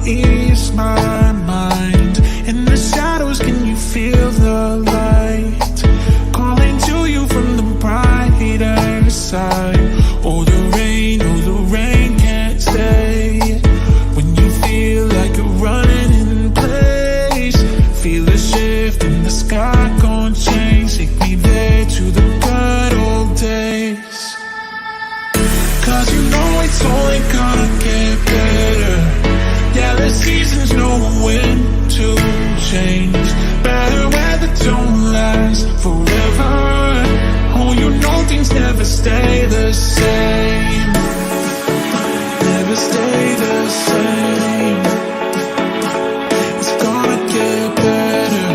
ease my mind. In the shadows, can you feel the light calling to you from the brighter side? Oh, the rain can't stay. When you feel like you're running in place, feel a shift in the sky, gon' change. Take me there to the good old days. Cause you know it's only gonna get better. Yeah, the seasons know when to change. Better weather don't last forever. Oh, you know things never stay the same. Never stay the same. It's gonna get better.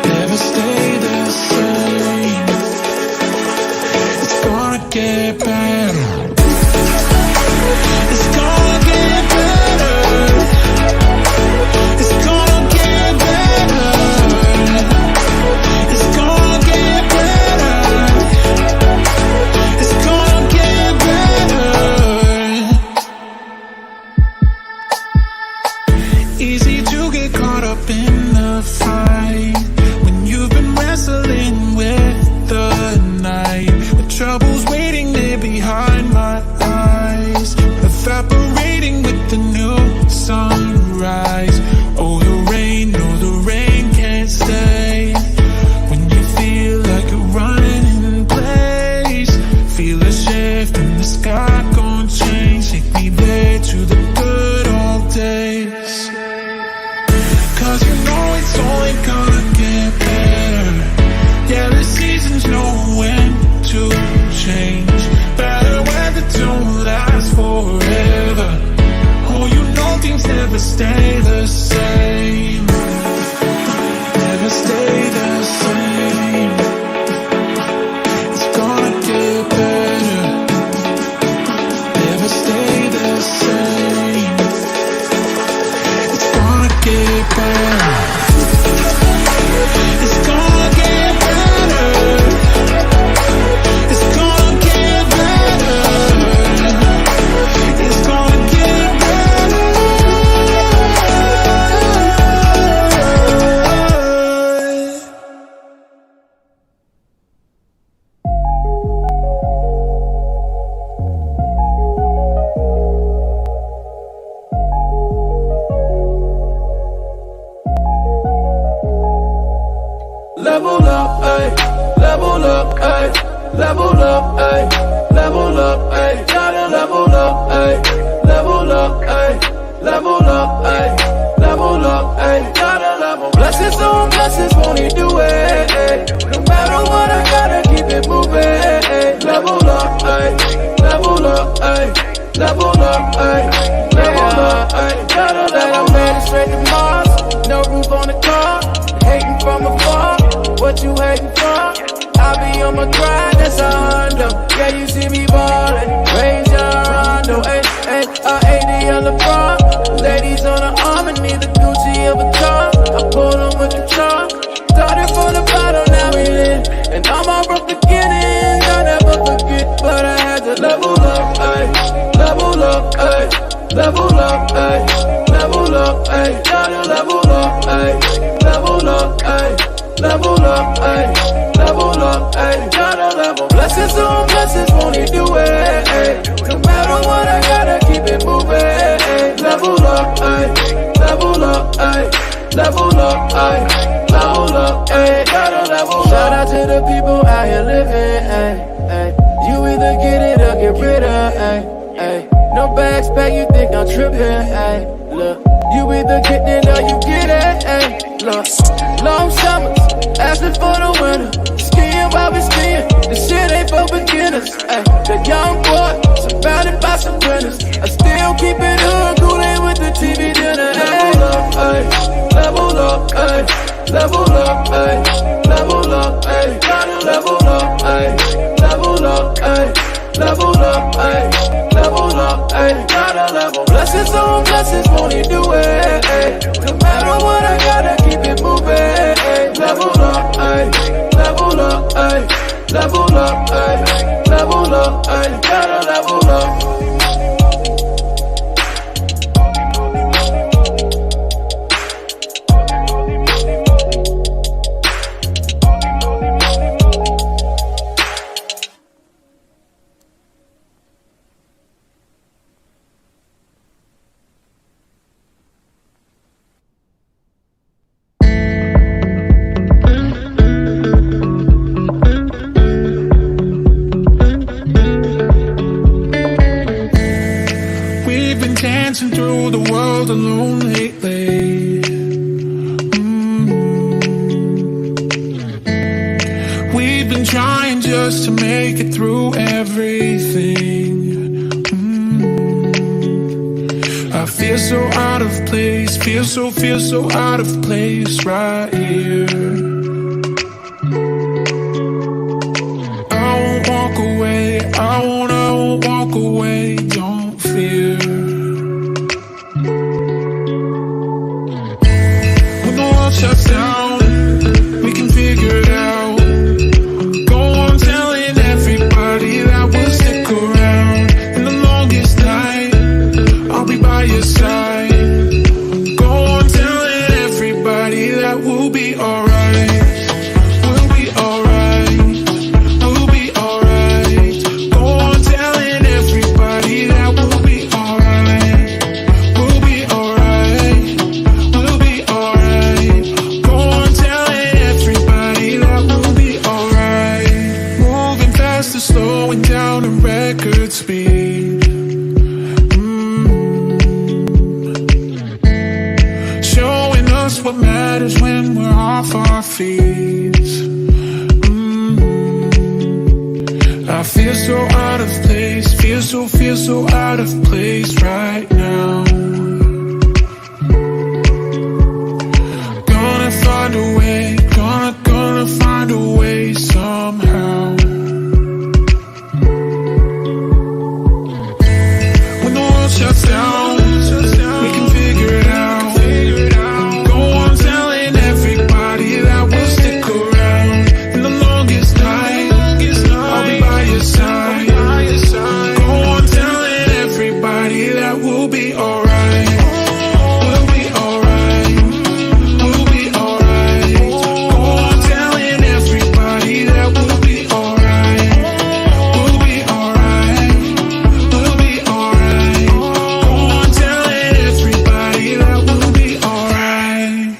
Never stay the same. It's gonna get better. It's gonna get never stay the same. Never stay the same. It's gonna get better. Never stay the same. It's gonna get better. It's gonna get better. It's gonna get better. It's gonna get better. Level up, ayy, level up, ayy, level up, ayy, level up, ayy, gotta level up, ayy, level up, ayy, level up, ayy, level up, ayy, gotta level. Blessings on blessings, won't he do it, ayy. No matter what, I gotta keep it moving, ayy. Level up, ayy, level up, ayy, level up, ayy, level up, ayy, gotta level. I'm headed straight to Mars, no roof on the car, hating from afar. What you hating for? I be on my grind, that's a hundo. Yeah, you see me ballin', raise your rondo. Ay, ay, I 80 on the bar. Ladies on the arm and need the Gucci of a car. I pulled on with the charm. Started from the bottom, now we in. And I'm all broke beginnings, I'll never forget. But I had to level up, ay, level up, ay, level up, ay, level up, ay, gotta level up, ay, level up, ay. Level up, ayy, level up, ayy, gotta level. Blessings on blessings, won't he do it, ayy. No matter what, I gotta keep it moving, ayy. Level up, ayy, level up, ayy, level up, ayy, level up, ayy, gotta level. Shout out to the people out here living, ayy, ayy. You either get it or get rid of, ayy, ayy. No bags back, you think I'm tripping, ayy. Look, you either get it or you get it, ayy. Look, long summers, asking for the winter. Skiing while we skiing, this shit ain't for beginners. Ay, the young boy, surrounded by some winners. I still keep it hood, coolin' with the TV dinner. Level up, ay, level up, ay, level up, ay, level up, ay, gotta level up, ay, level up, ay, level up, ay, level up, ay, gotta level. Blessings on blessings, won't he do it, ay. No matter what, I gotta keep it moving, ay. Level up, ay, level up, ay, level up, ay, level up, ay, gotta level up. Dancing through the world alone lately. We've been trying just to make it through everything. I feel so out of place, feel so out of place right here. I won't walk away, I won't walk away, don't fear. Shuts down, we can figure it out. Go on telling everybody that we'll stick around. In the longest night, I'll be by your side. Go on telling everybody that we'll be alright. We'll be alright. We'll be alright. Go on telling everybody that we'll be alright. We'll be alright. We'll be alright. Go on telling everybody that we'll be alright. Moving fast or slowing down at record speed. Showing us what matters when we're off our feet. I feel so out of place, feel so out of place right now. shuts down, we can figure it out. Go on telling everybody that we'll stick around. In the longest night, I'll be by your side. Go on telling everybody that we'll be alright. We'll be alright. We'll be alright. Go on telling everybody that we'll be alright. We'll be alright. We'll be alright. Go on telling everybody that we'll be alright.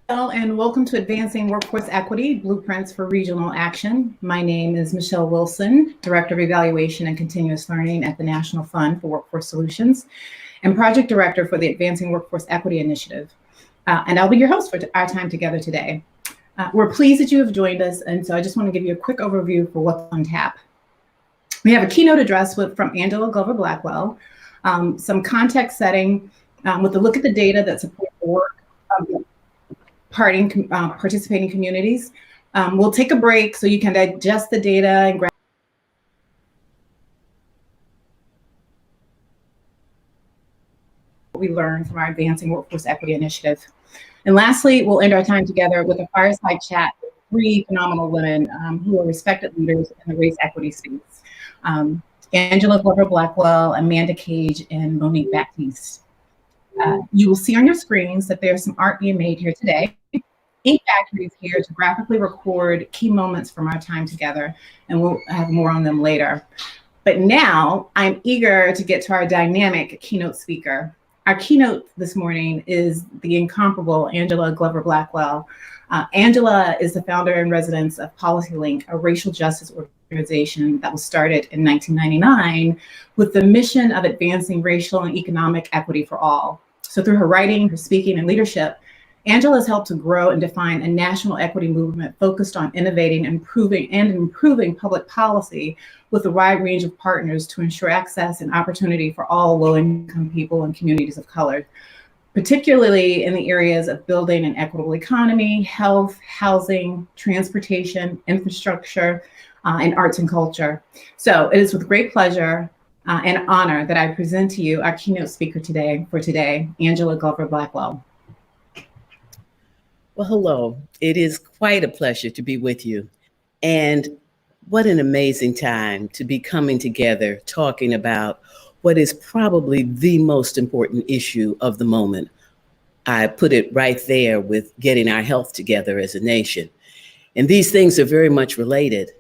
Hello, and welcome to Advancing Workforce Equity, Blueprints for Regional Action. My name is Michelle Wilson, Director of Evaluation and Continuous Learning at the National Fund for Workforce Solutions, and Project Director for the Advancing Workforce Equity Initiative. And I'll be your host for our time together today. We're pleased that you have joined us, and so I just want to give you a quick overview for what's on tap. We have a keynote address from Angela Glover-Blackwell, some context setting with a look at the data that support the work of participating communities. We'll take a break so you can digest the data and grab what we learned from our Advancing Workforce Equity Initiative. And lastly, we'll end our time together with a fireside chat with three phenomenal women who are respected leaders in the race equity space. Angela Glover-Blackwell, Amanda Cage, and Monique Baptiste. You will see on your screens that there's some art being made here today. Ink Factory is here to graphically record key moments from our time together, and we'll have more on them later. But now I'm eager to get to our dynamic keynote speaker. Our keynote this morning is the incomparable Angela Glover Blackwell. Angela is the founder and resident of PolicyLink, a racial justice organization that was started in 1999 with the mission of advancing racial and economic equity for all. So through her writing, her speaking, and leadership, Angela has helped to grow and define a national equity movement focused on innovating and improving public policy with a wide range of partners to ensure access and opportunity for all low-income people and communities of color, particularly in the areas of building an equitable economy, health, housing, transportation, infrastructure, and arts and culture. So it is with great pleasure and honor that I present to you our keynote speaker today, Angela Glover Blackwell. Well, hello. It is quite a pleasure to be with you. And what an amazing time to be coming together, talking about what is probably the most important issue of the moment. I put it right there with getting our health together as a nation. And these things are very much related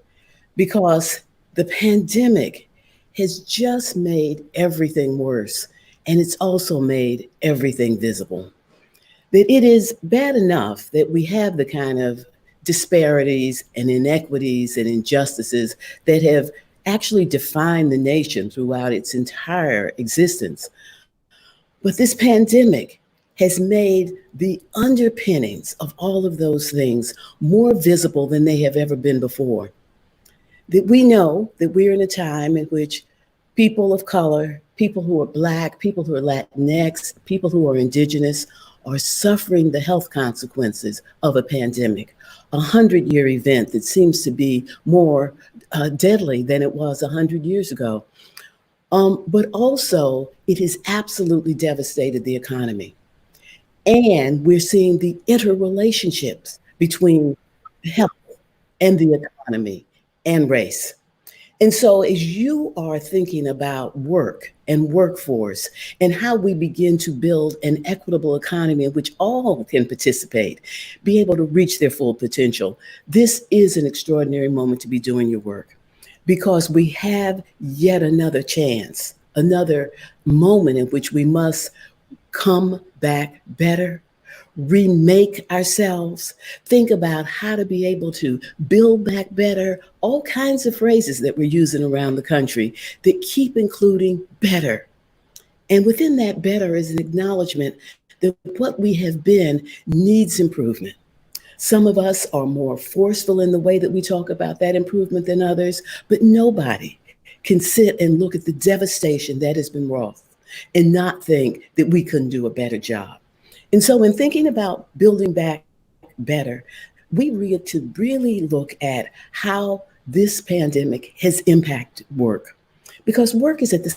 because the pandemic has just made everything worse. And it's also made everything visible. That it is bad enough that we have the kind of disparities and inequities and injustices that have actually defined the nation throughout its entire existence. But this pandemic has made the underpinnings of all of those things more visible than they have ever been before. That we know that we're in a time in which people of color, people who are Black, people who are Latinx, people who are Indigenous, are suffering the health consequences of a pandemic, a 100-year event that seems to be more deadly than it was 100 years ago. But also, it has absolutely devastated the economy. And we're seeing the interrelationships between health and the economy and race. And so as you are thinking about work and workforce and how we begin to build an equitable economy in which all can participate, be able to reach their full potential, this is an extraordinary moment to be doing your work because we have yet another chance, another moment in which we must come back better, remake ourselves, think about how to be able to build back better, all kinds of phrases that we're using around the country that keep including better. And within that better is an acknowledgement that what we have been needs improvement. Some of us are more forceful in the way that we talk about that improvement than others, but nobody can sit and look at the devastation that has been wrought and not think that we couldn't do a better job. And so in thinking about building back better, we need to really look at how this pandemic has impacted work, because work is at the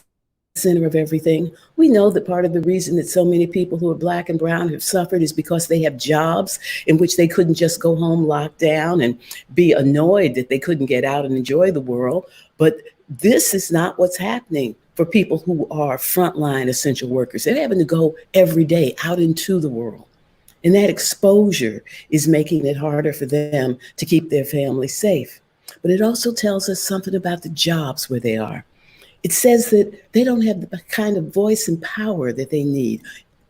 center of everything. We know that part of the reason that so many people who are Black and brown have suffered is because they have jobs in which they couldn't just go home locked down and be annoyed that they couldn't get out and enjoy the world. But this is not what's happening for people who are frontline essential workers. They're having to go every day out into the world. And that exposure is making it harder for them to keep their families safe. But it also tells us something about the jobs where they are. It says that they don't have the kind of voice and power that they need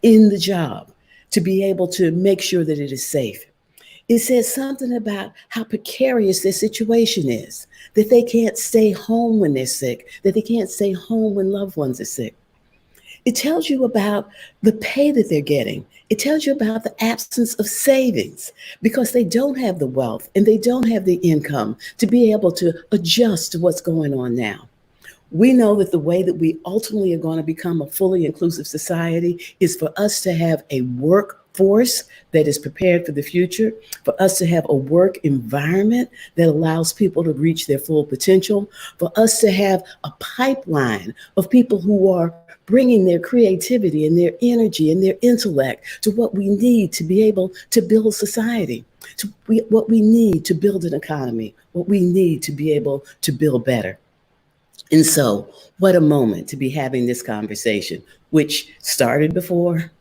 in the job to be able to make sure that it is safe. It says something about how precarious their situation is, that they can't stay home when they're sick, that they can't stay home when loved ones are sick. It tells you about the pay that they're getting. It tells you about the absence of savings because they don't have the wealth and they don't have the income to be able to adjust to what's going on now. We know that the way that we ultimately are going to become a fully inclusive society is for us to have a workforce that is prepared for the future, for us to have a work environment that allows people to reach their full potential, for us to have a pipeline of people who are bringing their creativity and their energy and their intellect to what we need to be able to build society, to what we need to build an economy, what we need to be able to build better. And so what a moment to be having this conversation, which started before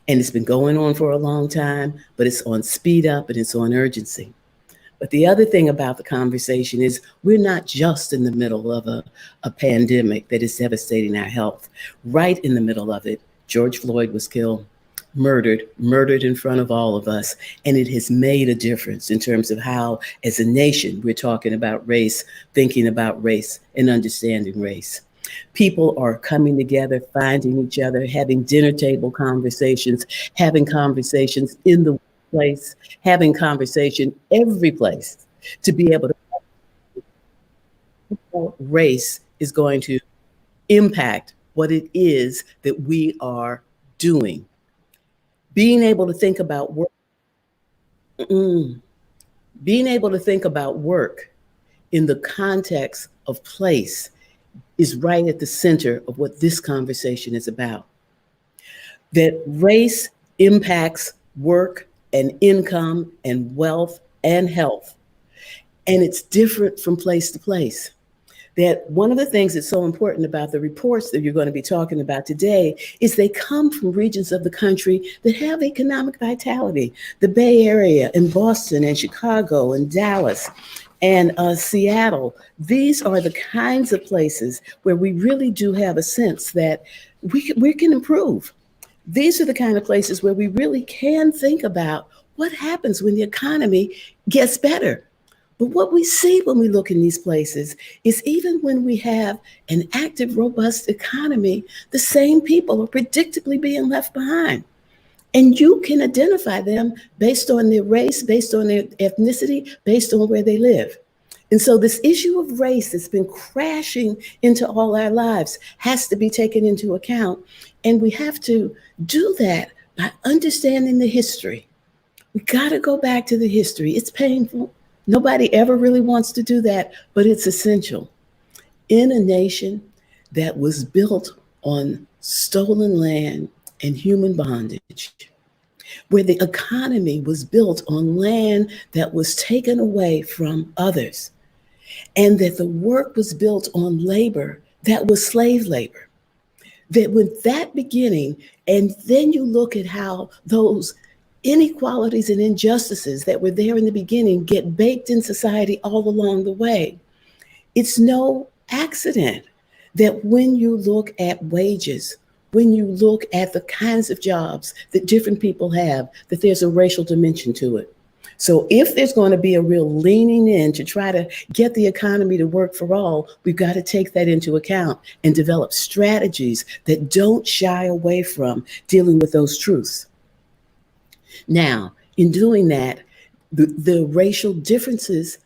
And it's been going on for a long time, but it's on speed up and it's on urgency. But the other thing about the conversation is we're not just in the middle of a pandemic that is devastating our health. Right in the middle of it, George Floyd was killed, murdered in front of all of us. And it has made a difference in terms of how, as a nation, we're talking about race, thinking about race, and understanding race. People are coming together, finding each other, having dinner table conversations, having conversations in the place, having conversation every place to be able to race is going to impact what it is that we are doing. Being able to think about work, being able to think about work in the context of place is right at the center of what this conversation is about. That race impacts work and income and wealth and health. And it's different from place to place. That one of the things that's so important about the reports that you're going to be talking about today is they come from regions of the country that have economic vitality. The Bay Area and Boston and Chicago and Dallas and Seattle. These are the kinds of places where we really do have a sense that we can improve. These are the kind of places where we really can think about what happens when the economy gets better. But what we see when we look in these places is even when we have an active, robust economy, the same people are predictably being left behind. And you can identify them based on their race, based on their ethnicity, based on where they live. And so this issue of race that's been crashing into all our lives has to be taken into account. And we have to do that by understanding the history. We got to go back to the history. It's painful. Nobody ever really wants to do that, but it's essential. In a nation that was built on stolen land and human bondage, where the economy was built on land that was taken away from others, and that the work was built on labor that was slave labor, that with that beginning, and then you look at how those inequalities and injustices that were there in the beginning get baked in society all along the way. It's no accident that when you look at wages, when you look at the kinds of jobs that different people have, that there's a racial dimension to it. So if there's going to be a real leaning in to try to get the economy to work for all, we've got to take that into account and develop strategies that don't shy away from dealing with those truths. Now, in doing that, the racial differences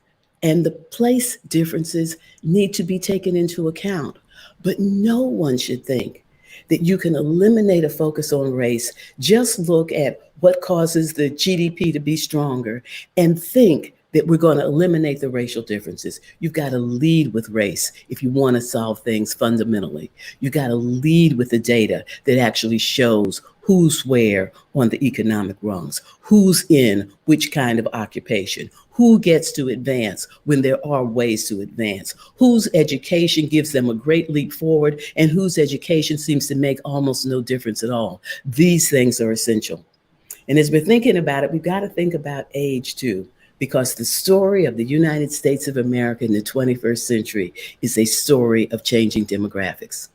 and the place differences need to be taken into account. But no one should think that you can eliminate a focus on race, just look at what causes the GDP to be stronger and think that we're going to eliminate the racial differences. You've got to lead with race if you want to solve things fundamentally. You got to lead with the data that actually shows who's where on the economic rungs, who's in which kind of occupation, who gets to advance when there are ways to advance, whose education gives them a great leap forward, and whose education seems to make almost no difference at all. These things are essential. And as we're thinking about it, we've got to think about age too, because the story of the United States of America in the 21st century is a story of changing demographics.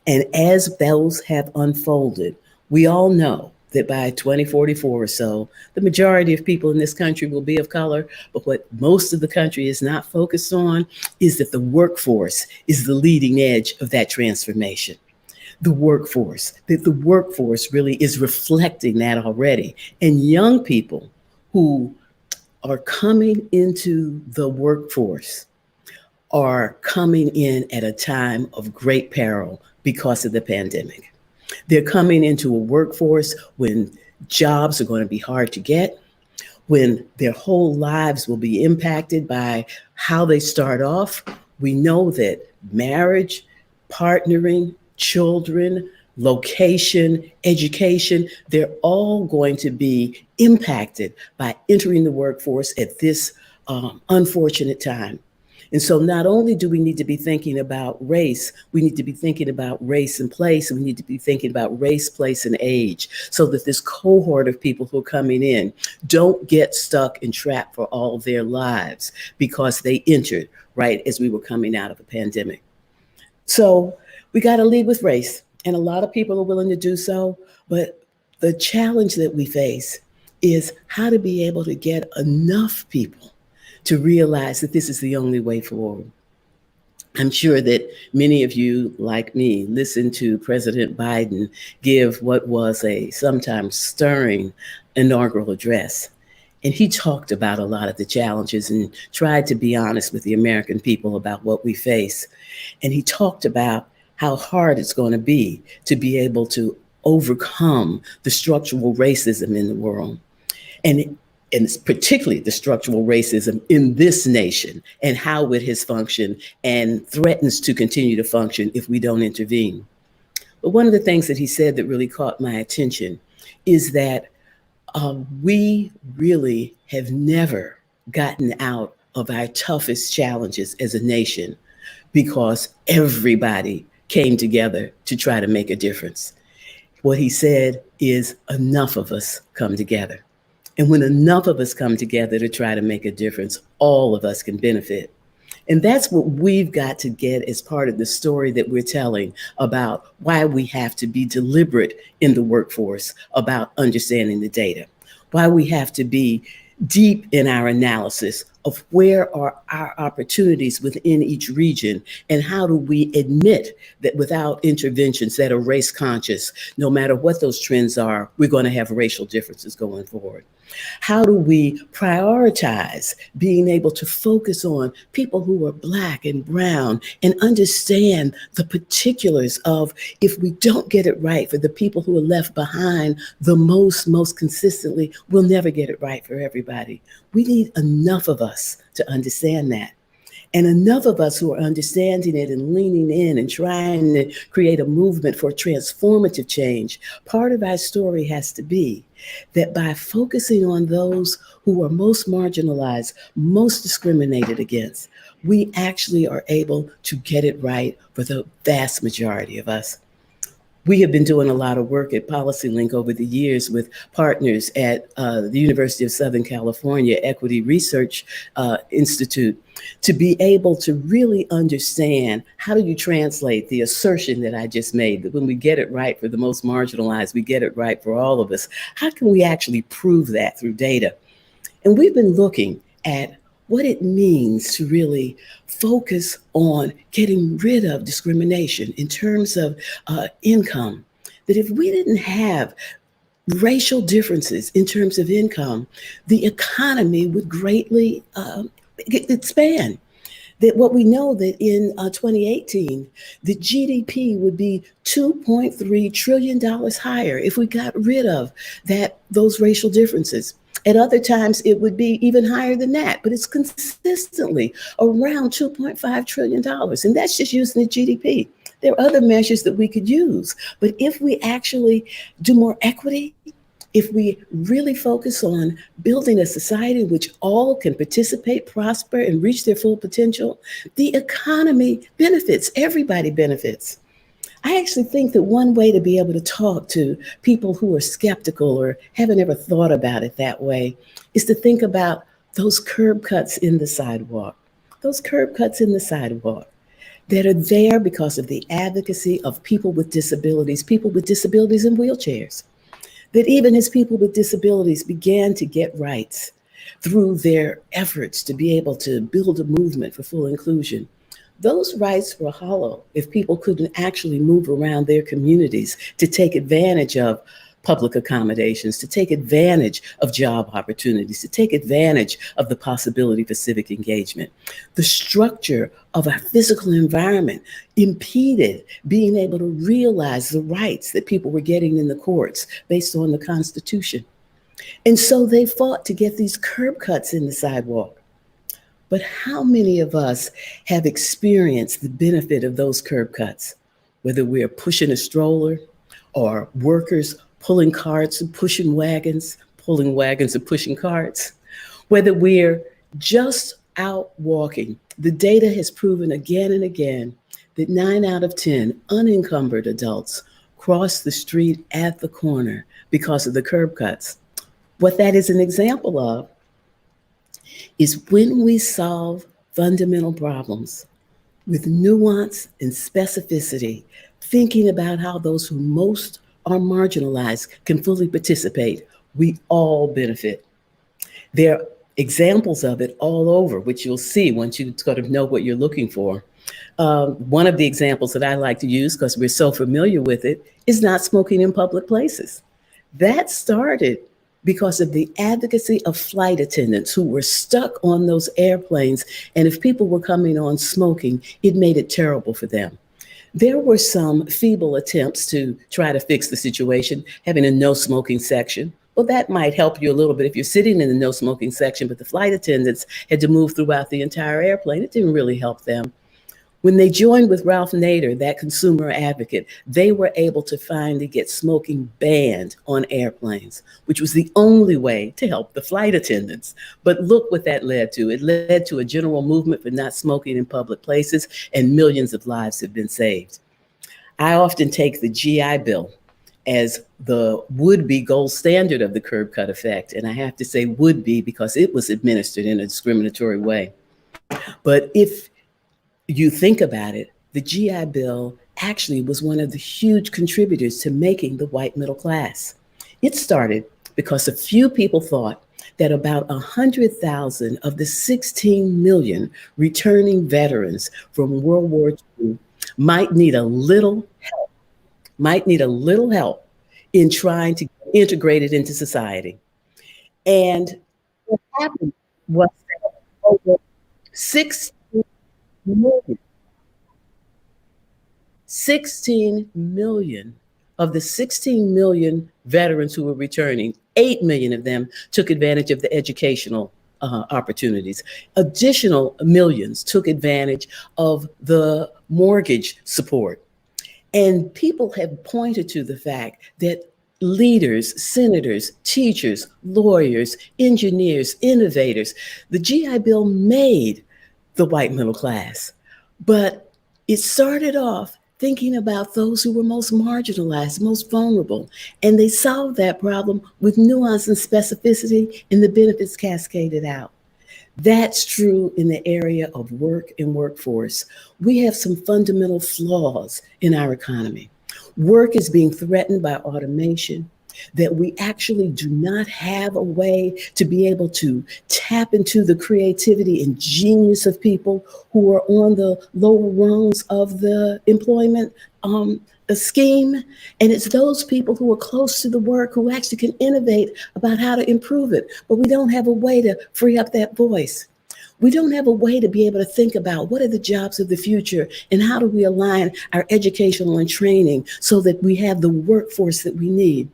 And as those have unfolded, we all know that by 2044 or so, the majority of people in this country will be of color. But what most of the country is not focused on is that the workforce is the leading edge of that transformation. The workforce really is reflecting that already. And young people who are coming into the workforce are coming in at a time of great peril because of the pandemic. They're coming into a workforce when jobs are going to be hard to get, when their whole lives will be impacted by how they start off. We know that marriage, partnering, children, location, education, they're all going to be impacted by entering the workforce at this unfortunate time. And so not only do we need to be thinking about race, we need to be thinking about race and place, and we need to be thinking about race, place, and age, so that this cohort of people who are coming in don't get stuck and trapped for all their lives because they entered right as we were coming out of a pandemic. So we got to lead with race, and a lot of people are willing to do so, but the challenge that we face is how to be able to get enough people to realize that this is the only way forward. I'm sure that many of you, like me, listened to President Biden give what was a sometimes stirring inaugural address. And he talked about a lot of the challenges and tried to be honest with the American people about what we face. And he talked about how hard it's going to be able to overcome the structural racism in the world. And it's particularly the structural racism in this nation and how it has functioned and threatens to continue to function if we don't intervene. But one of the things that he said that really caught my attention is that we really have never gotten out of our toughest challenges as a nation because everybody came together to try to make a difference. What he said is enough of us come together. And when enough of us come together to try to make a difference, all of us can benefit. And that's what we've got to get as part of the story that we're telling about why we have to be deliberate in the workforce about understanding the data, why we have to be deep in our analysis of where are our opportunities within each region, and how do we admit that without interventions that are race conscious, no matter what those trends are, we're going to have racial differences going forward. How do we prioritize being able to focus on people who are Black and brown and understand the particulars of, if we don't get it right for the people who are left behind the most consistently, we'll never get it right for everybody. We need enough of us to understand that. And enough of us who are understanding it and leaning in and trying to create a movement for transformative change. Part of our story has to be that by focusing on those who are most marginalized, most discriminated against, we actually are able to get it right for the vast majority of us. We have been doing a lot of work at PolicyLink over the years with partners at the University of Southern California Equity Research Institute to be able to really understand how do you translate the assertion that I just made, that when we get it right for the most marginalized, we get it right for all of us. How can we actually prove that through data? And we've been looking at what it means to really focus on getting rid of discrimination in terms of income. That if we didn't have racial differences in terms of income, the economy would greatly expand. That what we know that in 2018, the GDP would be $2.3 trillion higher if we got rid of those racial differences. At other times, it would be even higher than that, but it's consistently around $2.5 trillion. And that's just using the GDP. There are other measures that we could use. But if we actually do more equity, if we really focus on building a society in which all can participate, prosper, and reach their full potential, the economy benefits, everybody benefits. I actually think that one way to be able to talk to people who are skeptical or haven't ever thought about it that way is to think about those curb cuts in the sidewalk. Those curb cuts in the sidewalk that are there because of the advocacy of people with disabilities in wheelchairs. That even as people with disabilities began to get rights through their efforts to be able to build a movement for full inclusion, those rights were hollow if people couldn't actually move around their communities to take advantage of public accommodations, to take advantage of job opportunities, to take advantage of the possibility for civic engagement. The structure of our physical environment impeded being able to realize the rights that people were getting in the courts based on the Constitution. And so they fought to get these curb cuts in the sidewalk. But how many of us have experienced the benefit of those curb cuts, whether we're pushing a stroller or workers pulling carts and pushing wagons, pulling wagons and pushing carts, whether we're just out walking, the data has proven again and again that 9 out of 10 unencumbered adults cross the street at the corner because of the curb cuts. What that is an example of is when we solve fundamental problems with nuance and specificity, thinking about how those who most are marginalized can fully participate, we all benefit. There are examples of it all over, which you'll see once you sort of know what you're looking for. One of the examples that I like to use, because we're so familiar with it, is not smoking in public places. That started because of the advocacy of flight attendants who were stuck on those airplanes. And if people were coming on smoking, it made it terrible for them. There were some feeble attempts to try to fix the situation, having a no smoking section. Well, that might help you a little bit if you're sitting in the no smoking section, but the flight attendants had to move throughout the entire airplane. It didn't really help them. When they joined with Ralph Nader, that consumer advocate, they were able to finally get smoking banned on airplanes, which was the only way to help the flight attendants. But look what that led to. It led to a general movement for not smoking in public places, and millions of lives have been saved. I often take the GI Bill as the would-be gold standard of the curb cut effect. And I have to say would-be because it was administered in a discriminatory way. But if you think about it, the GI Bill actually was one of the huge contributors to making the white middle class. It started because a few people thought that about 100,000 of the 16 million returning veterans from World War II might need a little help in trying to get integrated into society. And what happened was that over 16 million of the 16 million veterans who were returning, 8 million of them took advantage of the educational opportunities. Additional millions took advantage of the mortgage support. And people have pointed to the fact that leaders, senators, teachers, lawyers, engineers, innovators, the GI Bill made the white middle class. But it started off thinking about those who were most marginalized, most vulnerable. And they solved that problem with nuance and specificity, and the benefits cascaded out. That's true in the area of work and workforce. We have some fundamental flaws in our economy. Work is being threatened by automation, that we actually do not have a way to be able to tap into the creativity and genius of people who are on the lower rungs of the employment scheme. And it's those people who are close to the work who actually can innovate about how to improve it. But we don't have a way to free up that voice. We don't have a way to be able to think about what are the jobs of the future and how do we align our educational and training so that we have the workforce that we need.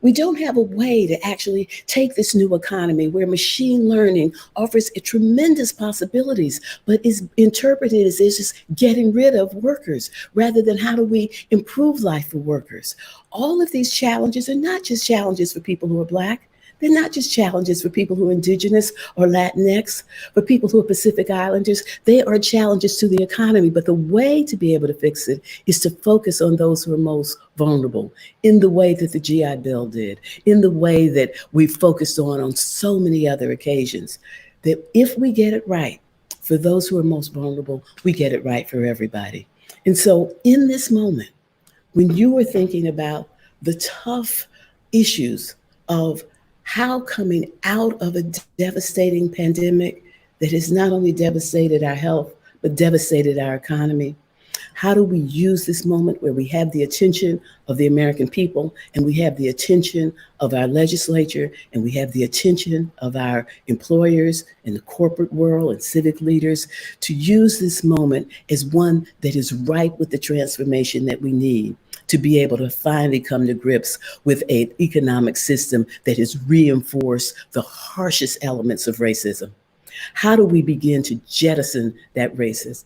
We don't have a way to actually take this new economy where machine learning offers tremendous possibilities, but is interpreted as just getting rid of workers rather than how do we improve life for workers. All of these challenges are not just challenges for people who are Black. They're not just challenges for people who are Indigenous or Latinx, for people who are Pacific Islanders. They are challenges to the economy, but the way to be able to fix it is to focus on those who are most vulnerable in the way that the GI Bill did, in the way that we focused on so many other occasions, that if we get it right for those who are most vulnerable, we get it right for everybody. And so in this moment, when you are thinking about the tough issues of how coming out of a devastating pandemic that has not only devastated our health, but devastated our economy, how do we use this moment where we have the attention of the American people and we have the attention of our legislature and we have the attention of our employers and the corporate world and civic leaders to use this moment as one that is ripe with the transformation that we need to be able to finally come to grips with an economic system that has reinforced the harshest elements of racism? How do we begin to jettison that racism?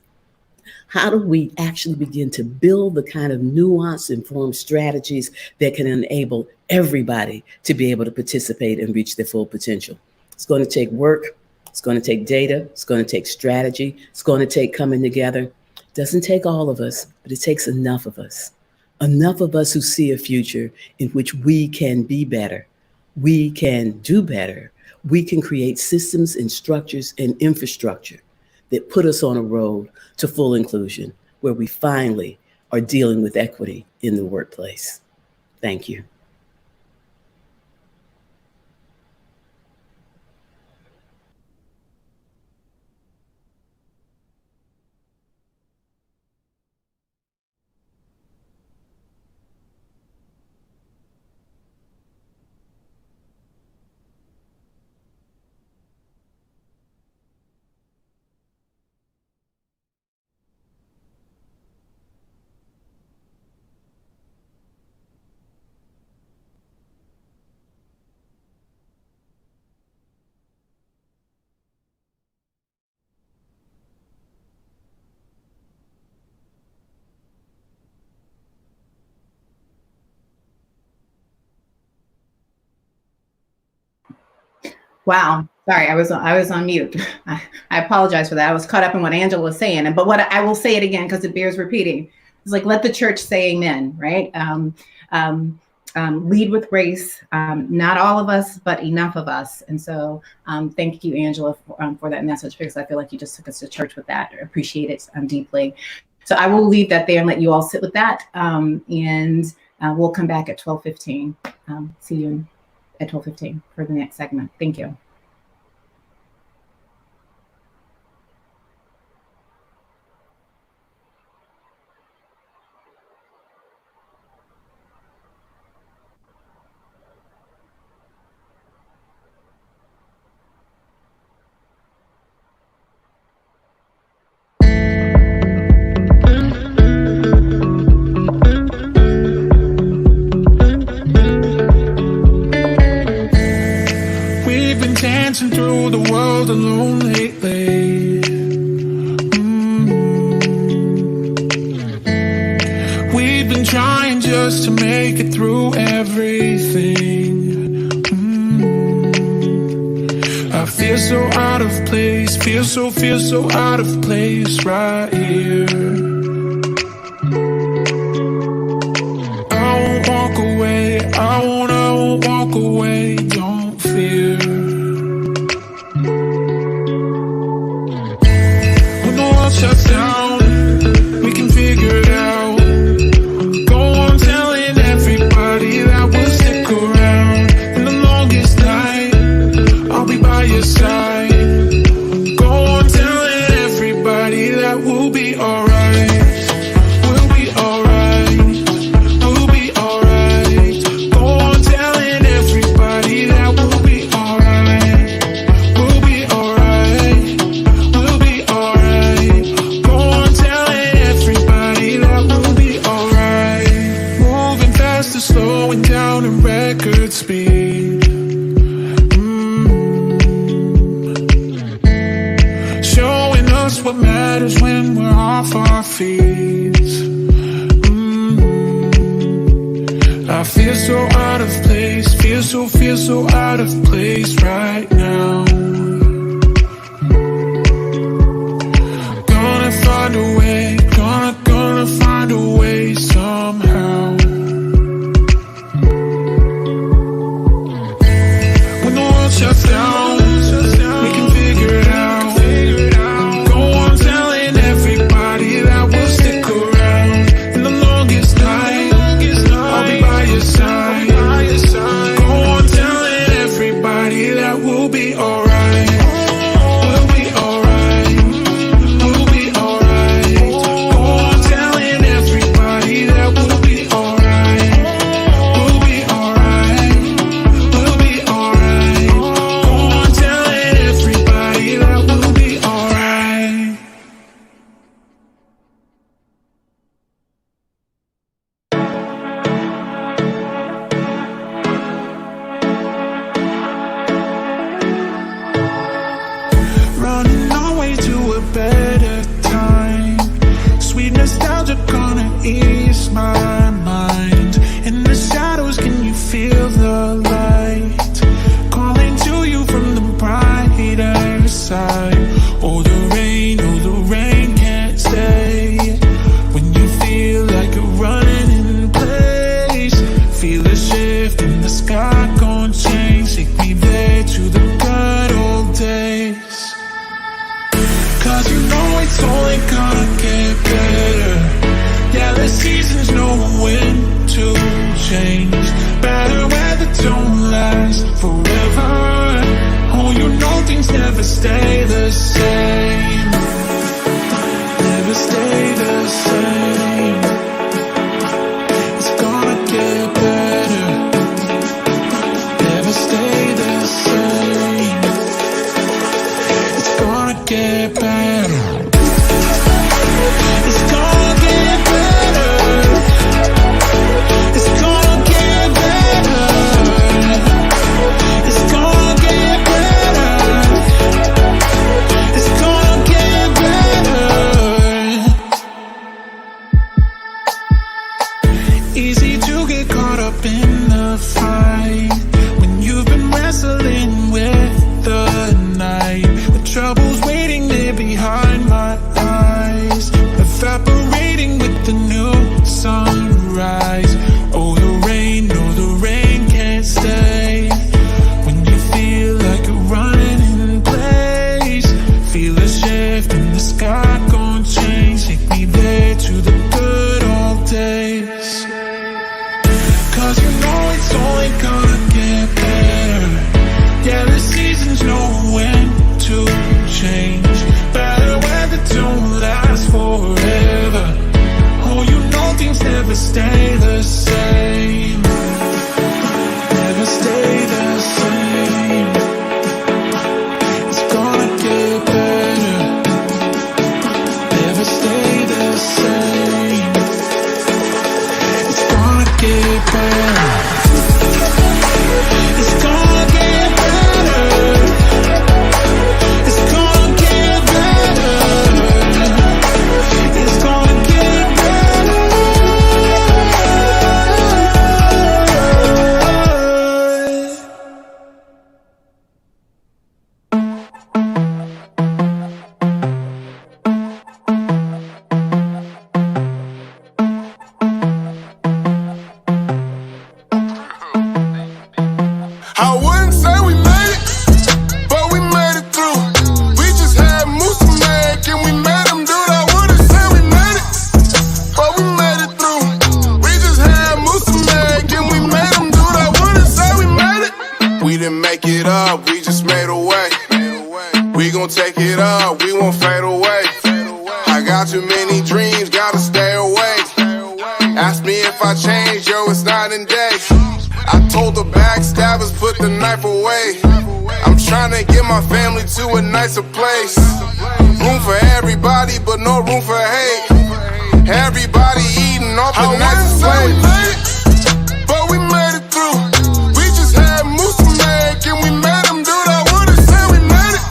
How do we actually begin to build the kind of nuance-informed strategies that can enable everybody to be able to participate and reach their full potential? It's going to take work. It's going to take data. It's going to take strategy. It's going to take coming together. It doesn't take all of us, but it takes enough of us. Enough of us who see a future in which we can be better. We can do better. We can create systems and structures and infrastructure that put us on a road to full inclusion, where we finally are dealing with equity in the workplace. Thank you. Wow. Sorry, I was on mute. I apologize for that. I was caught up in what Angela was saying. But what I will say it again because it bears repeating. It's like, let the church say amen, right? Lead with grace. Not all of us, but enough of us. And so thank you, Angela, for that message, because I feel like you just took us to church with that. I appreciate it deeply. So I will leave that there and let you all sit with that. And we'll come back at 12:15. See you at 12:15 for the next segment. Thank you. Dancing through the world alone lately. We've been trying just to make it through everything. I feel so out of place, feel so out of place right here. I won't walk away, I won't walk away, don't fear. Shuts down, we can figure it out. Go on telling everybody that we'll stick around. In the longest night, I'll be by your side. Go on telling everybody that we'll be alright. We'll be alright. We'll be alright. Go on telling everybody that we'll be alright. We'll be alright. We'll be alright. Slowing down at record speed. Showing us what matters when we're off our feet. I feel so out of place, feel so out of place right now. Gonna find a way, gonna find a way somehow. Shuts down, we can figure it out. Go on telling everybody that we'll stick around. In the longest night, I'll be by your side. Go on telling everybody that we'll be alright. evaporating with the new sunrise. Oh, the rain, no, the rain can't stay. When you feel like you're running in place, feel a shift in the sky gon' change. Take me there to the good old days. Cause you know it's only gonna get better. Yeah, the seasons know when to change. Better weather don't last forever. Oh, you know things never stay the same. Never stay the same. It's gonna get better. Never stay the same. It's gonna get better. It's gonna get better. It's gonna get better. It's gonna get better. I wouldn't say we made it, but we made it through. We just had moose to make and we made them do it. I wouldn't say we made it, but we made it through. We just had moose to make and we made them do it. I wouldn't say we made it. We didn't make it up, we just made a way. We gon' take it up, we won't fade away. I got too many dreams, gotta stay awake. Ask me if I changed, yo, it's night and day. I told the backstabbers, put the knife away. I'm tryna get my family to a nicer place. Room for everybody, but no room for hate. Everybody eating off the nicest plate. But we made it through. We just had moose to make and we made them do it. I wouldn't say we made it,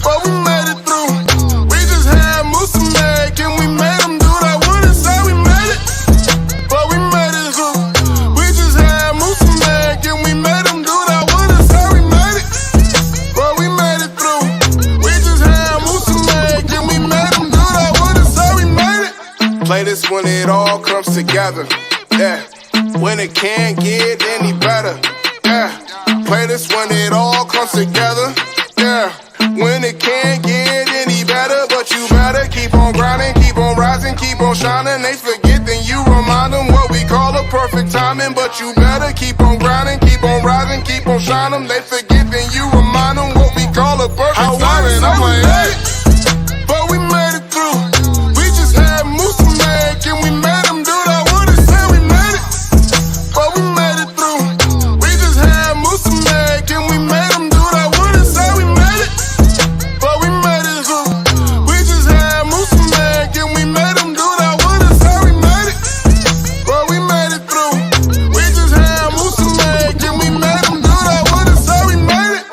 but we made it through. We just had moose to make and we made them do it. I wouldn't say we made it, but we made it through. We just had moose to make and we made them do it. I wouldn't say we made it, but we made it through. We just had moose to make and we made them do it. I wouldn't say we made it. Play this when it all comes together. Yeah. When it can't get any better. Yeah. Play this when it all comes together. Yeah. When it can't get any better, but you better keep on grinding, keep on rising, keep on shining. They forget, then you remind them what we call a perfect timing. But you better keep on grinding, keep on rising, keep on shining. They forget, then you remind them what we call a perfect timing. I'm like, hey, but we made it through. We just had moose to make and we made them do it. I wouldn't say we made it, but we made it through. We just had moose to make and we made them do it. I wouldn't say we made it, but we made it through. We just had moose to make and we made them do it. I wouldn't say we made it, but we made it through. We just had moose to make and we made them do it. I wouldn't say we made it.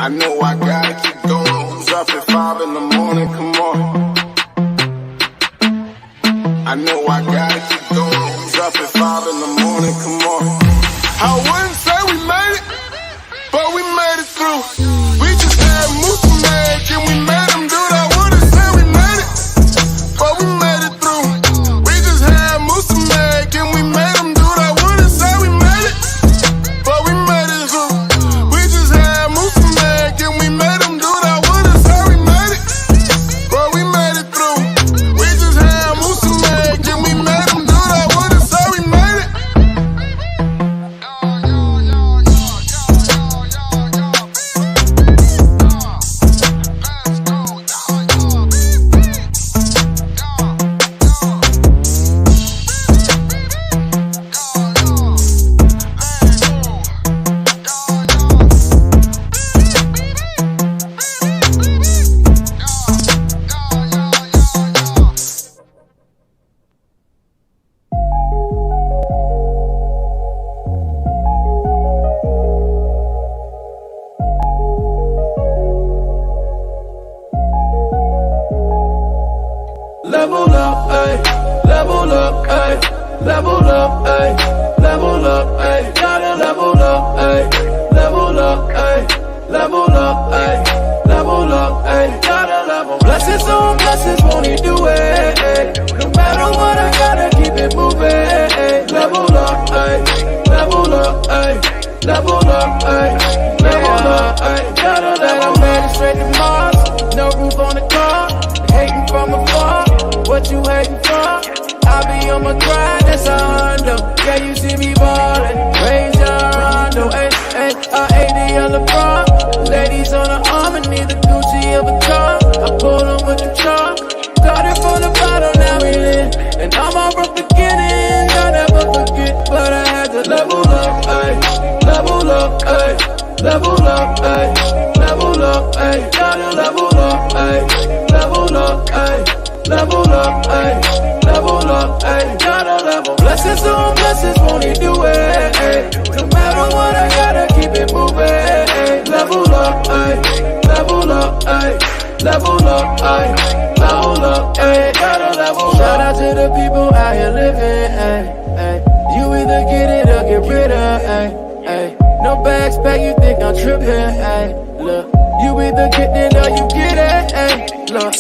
I know I gotta keep going. Who's up at 5 in the morning? Come on. I know I gotta keep going. Who's up at 5 in the morning? Come on. I wouldn't say we made it, but we made it through. We just had moose to make and we made them do it. I wouldn't say we made it, but we made it through. We just had moose to make and we made them do it. I wouldn't say we made it, but we made it through. We just had moose to make and we made them do it. I wouldn't say we made it, but we made it through. We just had moose to make and we made them do it. I wouldn't say we made it. Level up, ayy. Level up, ayy. Level up, ayy. Level up, ayy. Gotta level up, ayy. Level up, ayy. Level up, ayy. Level up, ayy. Gotta level. Blessed Blessings on blessings, won't he do it? No matter what, I gotta keep it moving. Level up, ay, level up, ay. Level up, ayy, level up, ayy. Gotta level up. Made it straight to Mars, no roof on the car. Hating from afar, what you hating for? I be on my grind, that's a hundo. Yeah, you see me ballin', raise your rondo, ayy, ayy. I 80 on the front, ladies on the arm, and need the Gucci of a car. I pulled on with the chalk, started from the bottom, now we lit. And I'm all broke beginning, I never forget, but I had to level up, ayy. Level up, ayy, level up, ayy, level up, ayy, gotta level up, ayy, level up, ayy, level up, ayy, level up, ayy, gotta level. Blessings on blessings, won't he do it? Ayy. No matter what, I gotta keep it moving. Ayy. Level up, ayy, level up, ayy, level up, ayy, level up, ayy, gotta level up. Shout out to the people out here living, ayy, ayy. You either get it or get rid of, ayy. Ay, no bags back, you think I'm trippin', ay, look. You either get it or you get it, ay, look.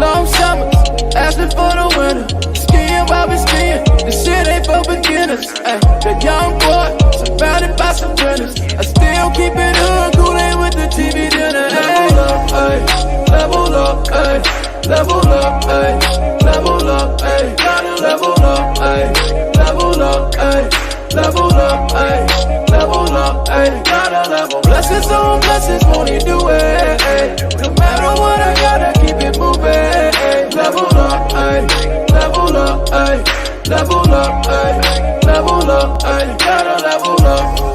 Long summers, asking for the winter. Skiing while we skiing, this shit ain't for beginners, ay. The young boy, surrounded by some winners. I still keep it coolin' with the TV dinner, ay. Level up, ay, level up, ay, level up, ay, gotta level up, ay, level up, ay, level up, ay. Level up, ayy, gotta level. Blessings on blessings, won't he do it? Ayy. No matter what, I gotta keep it moving. Ayy. Level up, ayy, level up, ayy, level up, ayy, level up, ayy, gotta level up.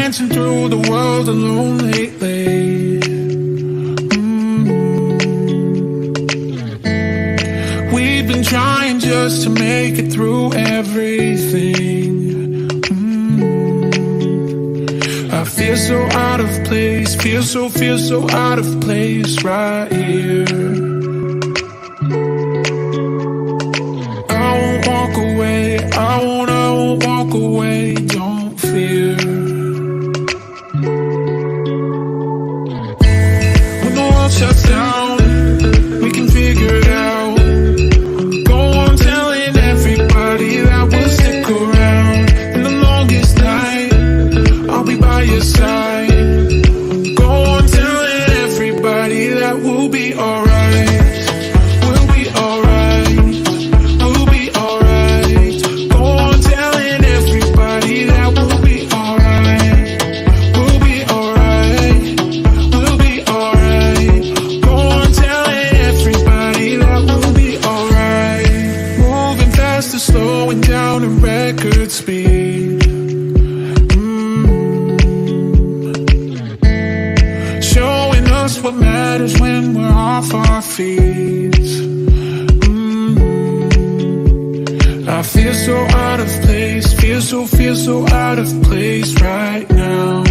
dancing through the world alone lately. We've been trying just to make it through everything. I feel so out of place, feel so out of place right here. I won't walk away, I won't walk away, don't fear. When the world shuts down, we can figure it out. Go on telling everybody that we'll stick around. In the longest night, I'll be by your side. Go on telling everybody that we'll be alright. We'll be alright. We'll be alright. Go on telling everybody that we'll be alright. We'll be alright. We'll be alright. Go on telling everybody that we'll be alright. Moving fast or slowing down at record speed. Showing us what matters when we're off our feet. I feel so out of place, feel so out of place right now.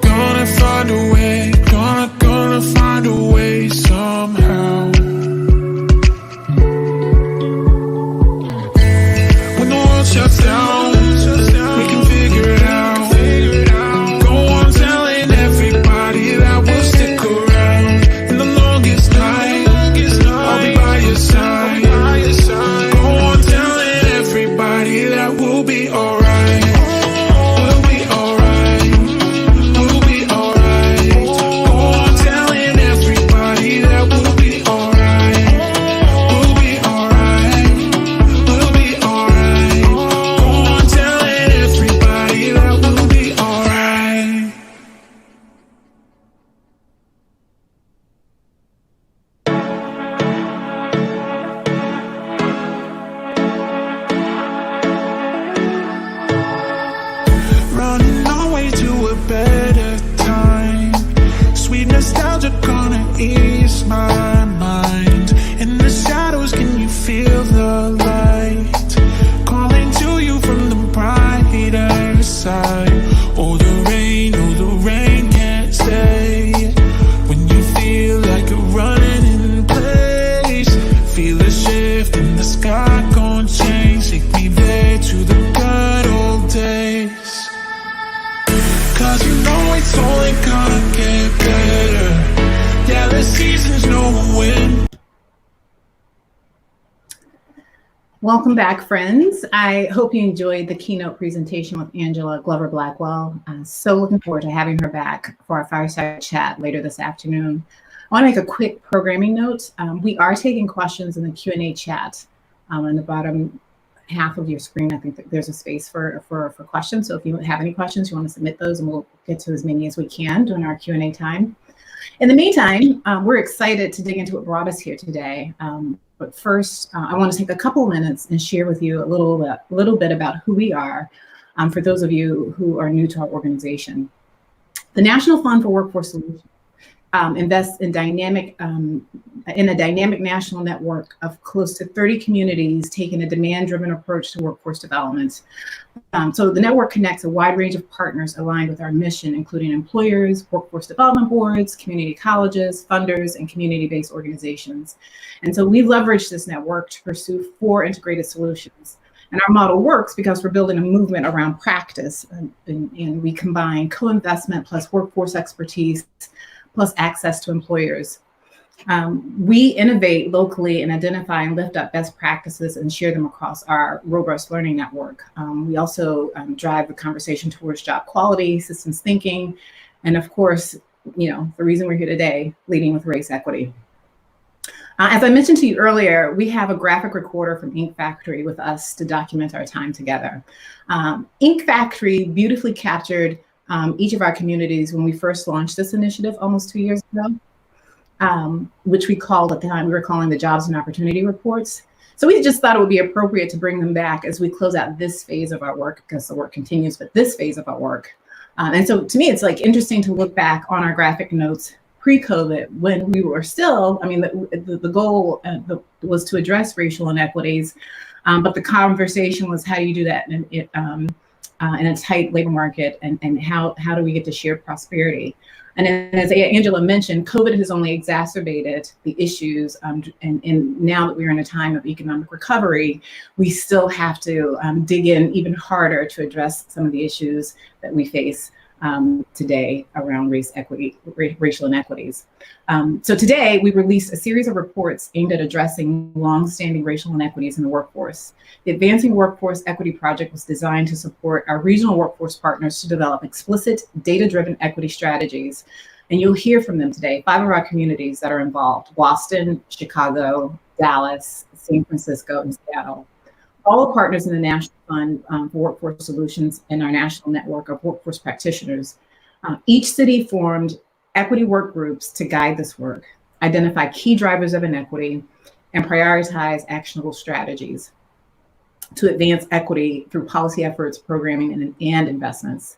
Gonna find a way, gonna find a way somehow. When the world shuts down, we can figure it out. Go on telling everybody that we'll stick around. In the longest night, I'll be by your side. Go on telling everybody that we'll be alright. We'll be alright. We'll be alright. Go on telling everybody that we'll be alright. We'll be alright. We'll be alright. Go on telling everybody that we'll be alright. Running our way to a better time. Sweet nostalgia gonna ease my mind. In the shadows, can you feel the light? Calling to you from the brighter side. Oh, the rain can't stay. When you feel like you're running in place, feel a shift in the sky, gon' change. Take me there to the good old days. Cause you know it's only gonna get better. Yeah, the seasons know when. Welcome back, friends. I hope you enjoyed the keynote presentation with Angela Glover Blackwell. I'm so looking forward to having her back for our Fireside chat later this afternoon. I want to make a quick programming note. We are taking questions in the Q&A chat on the bottom half of your screen. I think that there's a space for questions. So if you have any questions, you want to submit those, and we'll get to as many as we can during our Q&A time. In the meantime, we're excited to dig into what brought us here today. But first, I want to take a couple of minutes and share with you a little bit about who we are for those of you who are new to our organization. The National Fund for Workforce Solutions invests in a dynamic national network of close to 30 communities taking a demand-driven approach to workforce development. So the network connects a wide range of partners aligned with our mission, including employers, workforce development boards, community colleges, funders, and community-based organizations. And so we leverage this network to pursue 4 integrated solutions. And our model works because we're building a movement around practice, and we combine co-investment plus workforce expertise plus access to employers. We innovate locally and identify and lift up best practices and share them across our robust learning network. We also drive the conversation towards job quality, systems thinking, and of course, the reason we're here today, leading with race equity. As I mentioned to you earlier, we have a graphic recorder from Ink Factory with us to document our time together. Ink Factory beautifully captured each of our communities when we first launched this initiative almost 2 years ago, which we called at the time, we were calling the Jobs and Opportunity Reports. So we just thought it would be appropriate to bring them back as we close out this phase of our work, because the work continues with this phase of our work. And so to me, it's like interesting to look back on our graphic notes pre-COVID, when we were still, I mean, the goal was to address racial inequities, but the conversation was, how do you do that in a tight labor market, and how do we get to shared prosperity? And as Angela mentioned, COVID has only exacerbated the issues, and now that we're in a time of economic recovery, we still have to dig in even harder to address some of the issues that we face today around racial inequities. So today we released a series of reports aimed at addressing longstanding racial inequities in the workforce. The Advancing Workforce Equity Project was designed to support our regional workforce partners to develop explicit data-driven equity strategies. And you'll hear from them today, 5 of our communities that are involved: Boston, Chicago, Dallas, San Francisco, and Seattle. All partners in the National Fund for Workforce Solutions and our national network of workforce practitioners. Each city formed equity work groups to guide this work, identify key drivers of inequity, and prioritize actionable strategies to advance equity through policy efforts, programming, and investments.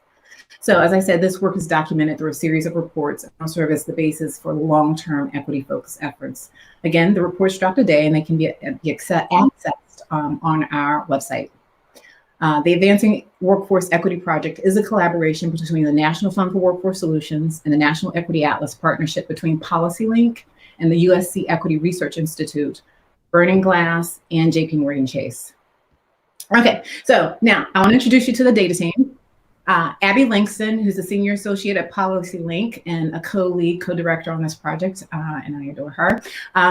So as I said, this work is documented through a series of reports and will serve as the basis for long-term equity-focused efforts. Again, the reports drop today, and they can be accessed on our website. The Advancing Workforce Equity Project is a collaboration between the National Fund for Workforce Solutions and the National Equity Atlas partnership between PolicyLink and the USC Equity Research Institute, Burning Glass, and JPMorgan Chase. Okay, so now I want to introduce you to the data team. Abby Langston, who's a senior associate at PolicyLink and a co-director on this project, and I adore her.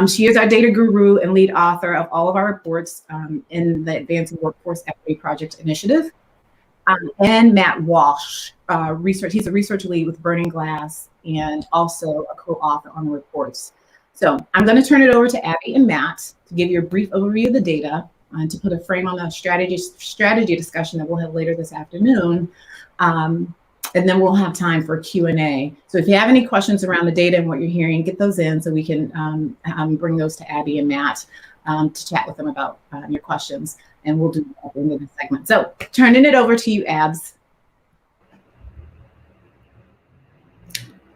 She is our data guru and lead author of all of our reports in the Advancing Workforce Equity Project initiative. And Matt Walsh, he's a research lead with Burning Glass and also a co-author on the reports. So I'm going to turn it over to Abby and Matt to give you a brief overview of the data and to put a frame on the strategy discussion that we'll have later this afternoon. And then we'll have time for Q&A. So if you have any questions around the data and what you're hearing, get those in so we can bring those to Abby and Matt to chat with them about your questions. And we'll do that at the end of the segment. So turning it over to you, Abs.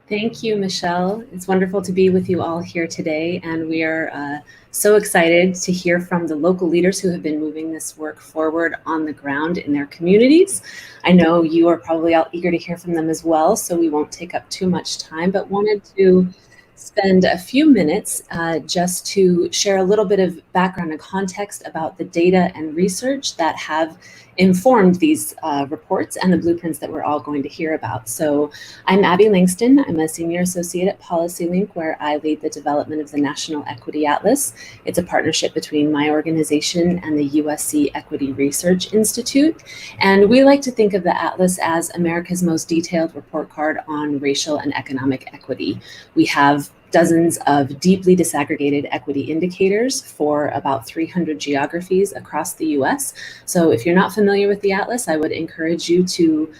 Thank you, Michelle. It's wonderful to be with you all here today, and we are so excited to hear from the local leaders who have been moving this work forward on the ground in their communities. I know you are probably all eager to hear from them as well, so we won't take up too much time, but wanted to spend a few minutes just to share a little bit of background and context about the data and research that have informed these reports and the blueprints that we're all going to hear about. So I'm Abby Langston. I'm a senior associate at PolicyLink, where I lead the development of the National Equity Atlas. It's a partnership between my organization and the USC Equity Research Institute. And we like to think of the Atlas as America's most detailed report card on racial and economic equity. We have dozens of deeply disaggregated equity indicators for about 300 geographies across the US. So if you're not familiar with the Atlas, I would encourage you to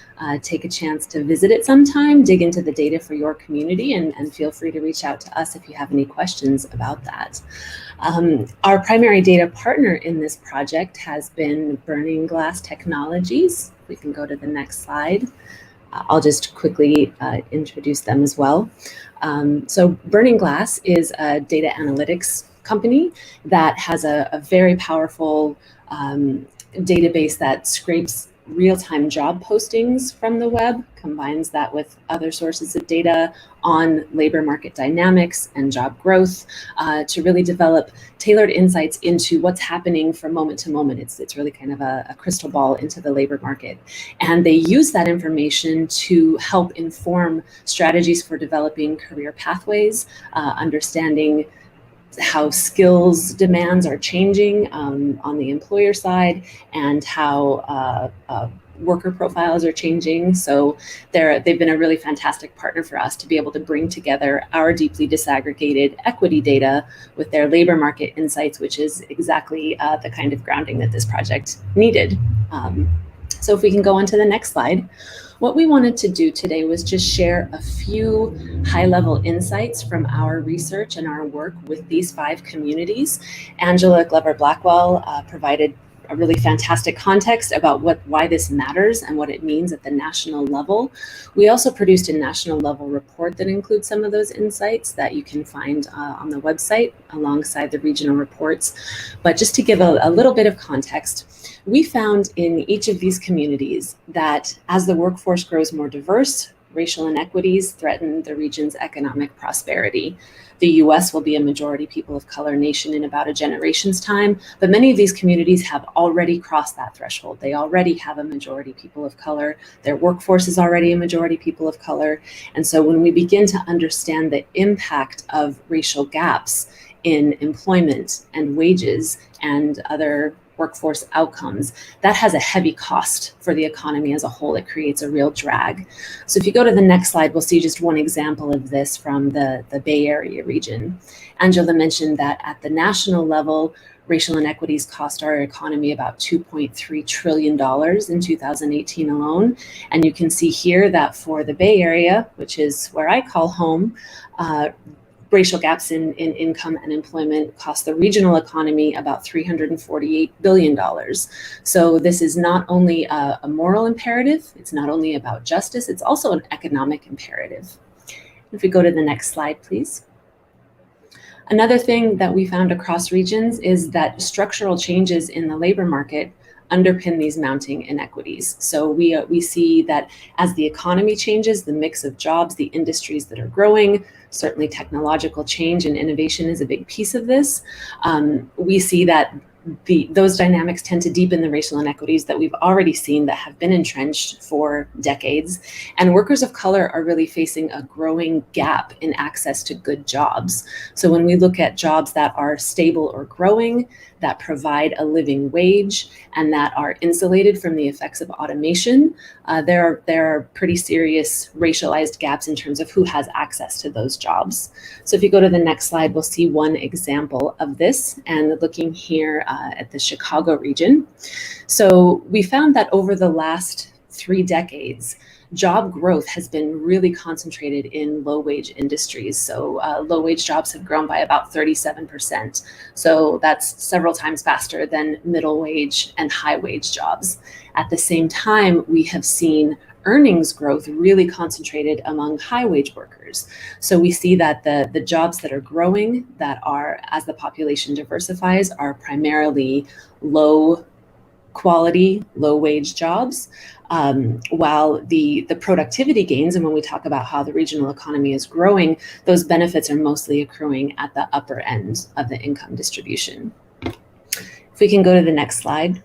take a chance to visit it sometime, dig into the data for your community, and feel free to reach out to us if you have any questions about that. Our primary data partner in this project has been Burning Glass Technologies. We can go to the next slide. I'll just quickly introduce them as well. So Burning Glass is a data analytics company that has a very powerful database that scrapes real-time job postings from the web, combines that with other sources of data on labor market dynamics and job growth to really develop tailored insights into what's happening from moment to moment. It's really kind of a crystal ball into the labor market. And they use that information to help inform strategies for developing career pathways, understanding how skills demands are changing on the employer side, and how worker profiles are changing. So they've been a really fantastic partner for us to be able to bring together our deeply disaggregated equity data with their labor market insights, which is exactly the kind of grounding that this project needed. So if we can go on to the next slide. What we wanted to do today was just share a few high-level insights from our research and our work with these 5 communities. Angela Glover-Blackwell provided a really fantastic context about why this matters and what it means at the national level. We also produced a national level report that includes some of those insights that you can find on the website alongside the regional reports. But just to give a little bit of context, we found in each of these communities that as the workforce grows more diverse, racial inequities threaten the region's economic prosperity. The US will be a majority people of color nation in about a generation's time, but many of these communities have already crossed that threshold. They already have a majority people of color. Their workforce is already a majority people of color. And so when we begin to understand the impact of racial gaps in employment and wages and other workforce outcomes, that has a heavy cost for the economy as a whole. It creates a real drag. So if you go to the next slide, we'll see just one example of this from the Bay Area region. Angela mentioned that at the national level, racial inequities cost our economy about $2.3 trillion in 2018 alone. And you can see here that for the Bay Area, which is where I call home, racial gaps in income and employment cost the regional economy about $348 billion. So this is not only a moral imperative, it's not only about justice, it's also an economic imperative. If we go to the next slide, please. Another thing that we found across regions is that structural changes in the labor market underpin these mounting inequities. So we see that as the economy changes, the mix of jobs, the industries that are growing, certainly technological change and innovation is a big piece of this. We see that those dynamics tend to deepen the racial inequities that we've already seen that have been entrenched for decades. And workers of color are really facing a growing gap in access to good jobs. So when we look at jobs that are stable or growing, that provide a living wage, and that are insulated from the effects of automation, there are pretty serious racialized gaps in terms of who has access to those jobs. So if you go to the next slide, we'll see one example of this, and looking here at the Chicago region. So we found that over the last 3 decades, job growth has been really concentrated in low-wage industries. So low-wage jobs have grown by about 37%. So that's several times faster than middle-wage and high-wage jobs. At the same time, we have seen earnings growth really concentrated among high-wage workers. So we see that the jobs that are growing, that are, as the population diversifies, are primarily low-quality, low-wage jobs. While the productivity gains, and when we talk about how the regional economy is growing, those benefits are mostly accruing at the upper end of the income distribution. If we can go to the next slide.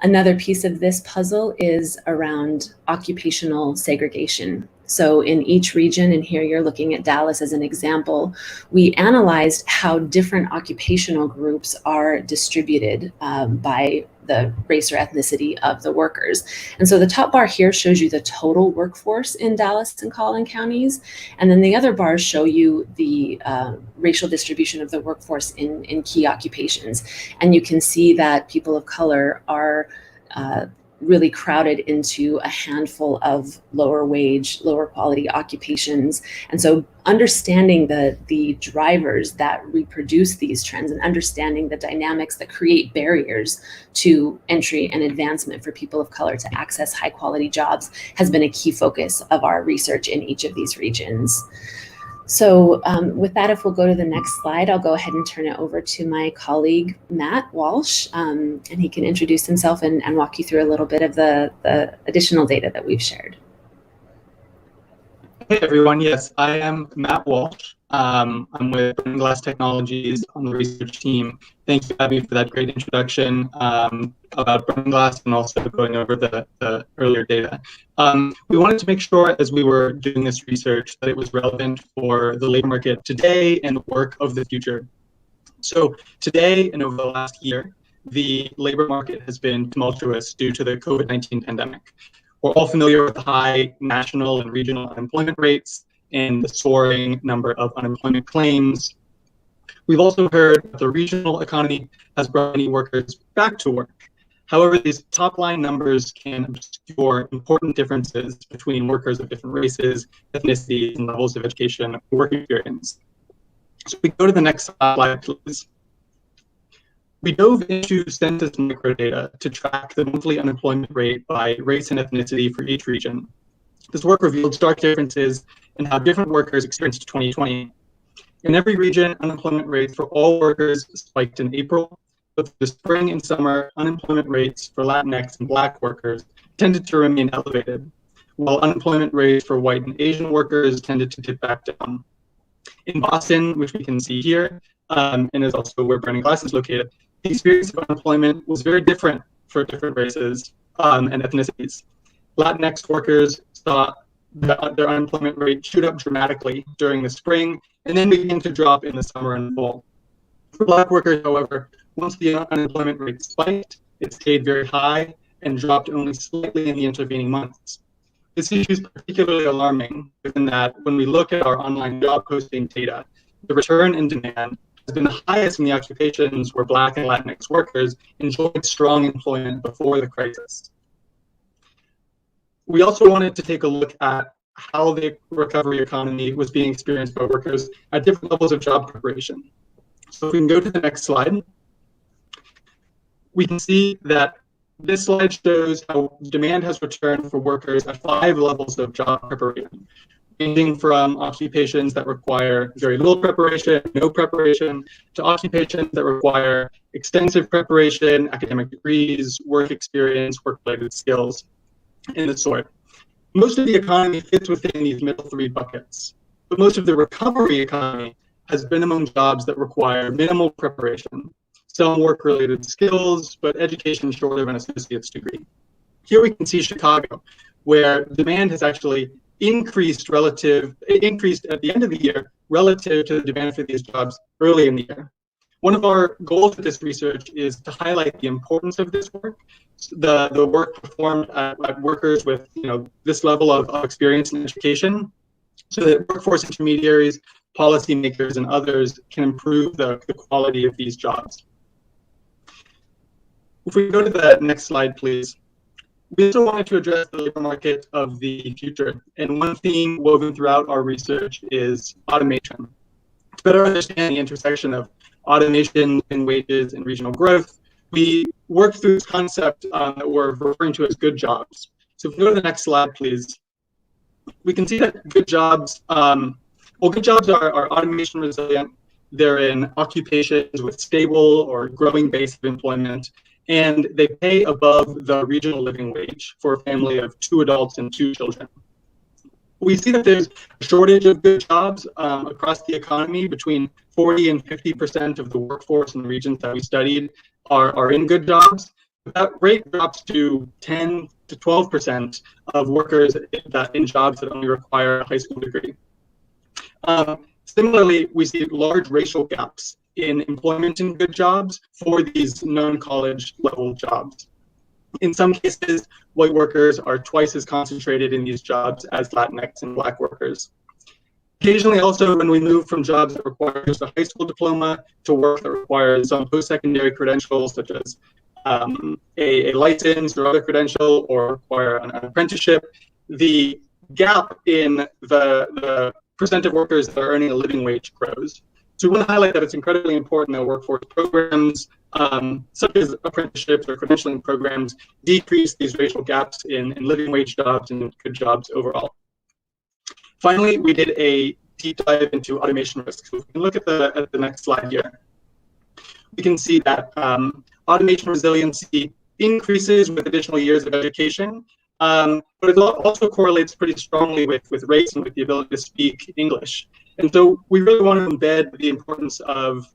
Another piece of this puzzle is around occupational segregation. So in each region, and here you're looking at Dallas as an example, we analyzed how different occupational groups are distributed by the race or ethnicity of the workers. And so the top bar here shows you the total workforce in Dallas and Collin counties. And then the other bars show you the racial distribution of the workforce in key occupations. And you can see that people of color are really crowded into a handful of lower wage, lower quality occupations. And so understanding the drivers that reproduce these trends and understanding the dynamics that create barriers to entry and advancement for people of color to access high quality jobs has been a key focus of our research in each of these regions. So with that, if we'll go to the next slide, I'll go ahead and turn it over to my colleague, Matt Walsh, and he can introduce himself and walk you through a little bit of the additional data that we've shared. Hey everyone, yes, I am Matt Walsh. I'm with Burning Glass Technologies on the research team. Thank you, Abby, for that great introduction about Burning Glass and also going over the earlier data. We wanted to make sure as we were doing this research that it was relevant for the labor market today and the work of the future. So today and over the last year, the labor market has been tumultuous due to the COVID-19 pandemic. We're all familiar with the high national and regional unemployment rates and the soaring number of unemployment claims. We've also heard that the regional economy has brought many workers back to work, However, these top line numbers can obscure important differences between workers of different races, ethnicities, and levels of education and work experience. So we go to the next slide, please. We dove into census microdata to track the monthly unemployment rate by race and ethnicity for each region. This work revealed stark differences in how different workers experienced 2020. In every region, unemployment rates for all workers spiked in April, but for the spring and summer, unemployment rates for Latinx and Black workers tended to remain elevated, while unemployment rates for white and Asian workers tended to dip back down. In Boston, which we can see here, and is also where Burning Glass is located, the experience of unemployment was very different for different races and ethnicities. Latinx workers saw their unemployment rate shoot up dramatically during the spring and then begin to drop in the summer and fall. For Black workers, however, once the unemployment rate spiked, it stayed very high and dropped only slightly in the intervening months. This issue is particularly alarming, given that when we look at our online job posting data, the return in demand has been the highest in the occupations where Black and Latinx workers enjoyed strong employment before the crisis. We also wanted to take a look at how the recovery economy was being experienced by workers at different levels of job preparation. So if we can go to the next slide, we can see that this slide shows how demand has returned for workers at 5 levels of job preparation, ranging from occupations that require very little preparation, no preparation, to occupations that require extensive preparation, academic degrees, work experience, work-related skills, and the sort. Most of the economy fits within these middle 3 buckets, but most of the recovery economy has been among jobs that require minimal preparation, some work-related skills, but education short of an associate's degree. Here we can see Chicago, where demand has actually increased at the end of the year relative to the demand for these jobs early in the year. One of our goals with this research is to highlight the importance of this work, the work performed at workers with this level of experience and education, so that workforce intermediaries, policymakers, and others can improve the quality of these jobs. If we go to the next slide, please. We also wanted to address the labor market of the future, and one theme woven throughout our research is automation. To better understand the intersection of automation, living wages, and regional growth, we worked through this concept that we're referring to as good jobs. So if we go to the next slide, please, we can see that good jobs, good jobs are automation resilient. They're in occupations with stable or growing base of employment, and they pay above the regional living wage for a family of 2 adults and 2 children. We see that there's a shortage of good jobs across the economy. Between 40 and 50% of the workforce in the regions that we studied are in good jobs. That rate drops to 10 to 12% of workers in jobs that only require a high school degree. Similarly, we see large racial gaps in employment in good jobs for these non-college level jobs. In some cases, white workers are twice as concentrated in these jobs as Latinx and Black workers. Occasionally also, when we move from jobs that require just a high school diploma to work that requires some post-secondary credentials, such as a license or other credential, or require an apprenticeship, the gap in the percent of workers that are earning a living wage grows. So we want to highlight that it's incredibly important that workforce programs, such as apprenticeships or credentialing programs, decrease these racial gaps in living wage jobs and good jobs overall. Finally, we did a deep dive into automation risks. So we can look at the next slide here. We can see that automation resiliency increases with additional years of education, but it also correlates pretty strongly with race and with the ability to speak English. And so we really want to embed the importance of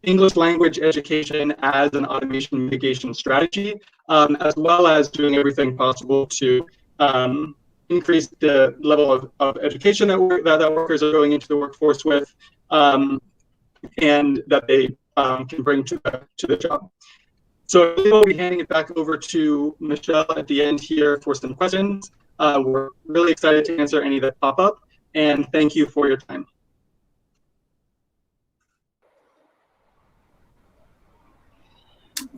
English language education as an automation mitigation strategy, as well as doing everything possible to increase the level of education that workers are going into the workforce with, and that they can bring to the job. So we'll be handing it back over to Michelle at the end here for some questions. We're really excited to answer any that pop up, and thank you for your time.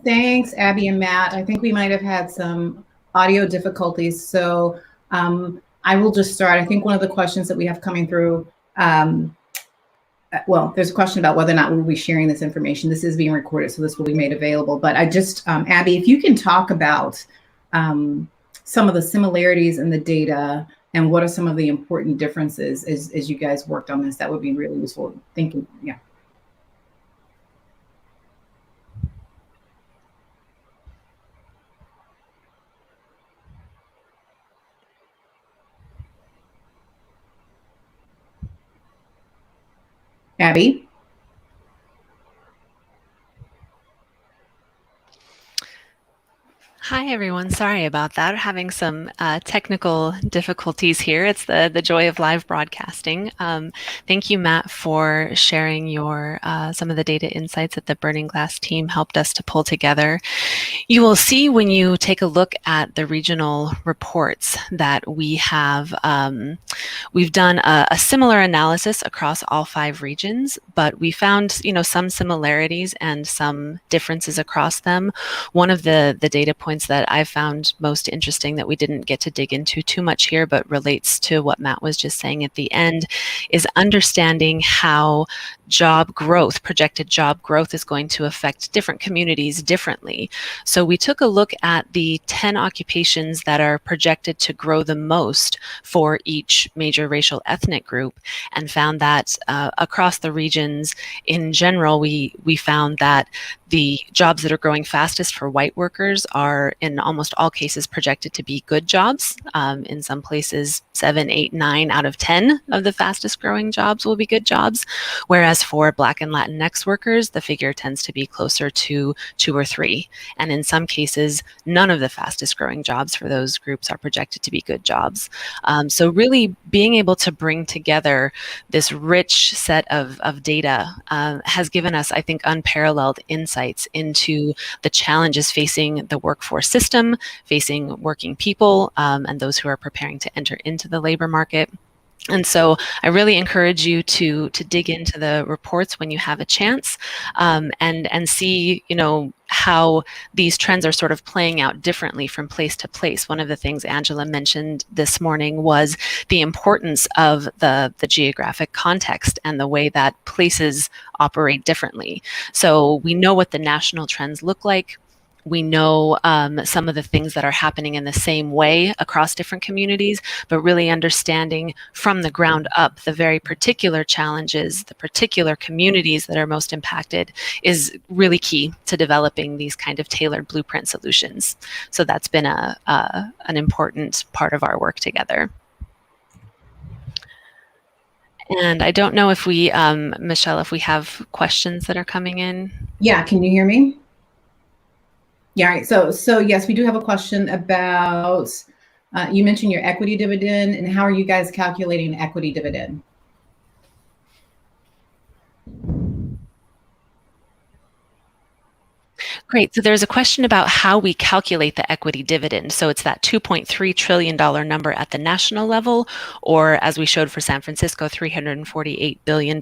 Thanks, Abby and Matt. I think we might have had some audio difficulties, so I will just start. I think one of the questions that we have coming through, well, there's a question about whether or not we'll be sharing this information. This is being recorded, so this will be made available. But I just, Abby, if you can talk about some of the similarities in the data and what are some of the important differences as you guys worked on this, that would be really useful. Thank you. Yeah. Abby? Hi, everyone. Sorry about that. We're having some technical difficulties here. It's the joy of live broadcasting. Thank you, Matt, for sharing your some of the data insights that the Burning Glass team helped us to pull together. You will see when you take a look at the regional reports that we have, we've done a similar analysis across all 5 regions, but we found, some similarities and some differences across them. One of the data points that I found most interesting that we didn't get to dig into too much here, but relates to what Matt was just saying at the end, is understanding how projected job growth is going to affect different communities differently. So we took a look at the 10 occupations that are projected to grow the most for each major racial ethnic group, and found that across the regions in general, we found that the jobs that are growing fastest for white workers are in almost all cases projected to be good jobs. In some places, 7, 8, 9 out of 10 of the fastest growing jobs will be good jobs. Whereas for Black and Latinx workers, the figure tends to be closer to 2 or 3. And in some cases, none of the fastest growing jobs for those groups are projected to be good jobs. So really being able to bring together this rich set of data has given us, I think, unparalleled insights into the challenges facing the workforce system, facing working people, and those who are preparing to enter into the labor market. And so I really encourage you to dig into the reports when you have a chance, and see, how these trends are sort of playing out differently from place to place. One of the things Angela mentioned this morning was the importance of the geographic context and the way that places operate differently. So we know what the national trends look like. We know some of the things that are happening in the same way across different communities, but really understanding from the ground up the very particular challenges, the particular communities that are most impacted is really key to developing these kind of tailored blueprint solutions. So that's been an important part of our work together. And I don't know if we, Michelle, if we have questions that are coming in. Yeah, can you hear me? Yeah, right. So yes, we do have a question about, you mentioned your equity dividend, and how are you guys calculating equity dividend? Great. So there's a question about how we calculate the equity dividend. So it's that $2.3 trillion number at the national level, or as we showed for San Francisco, $348 billion.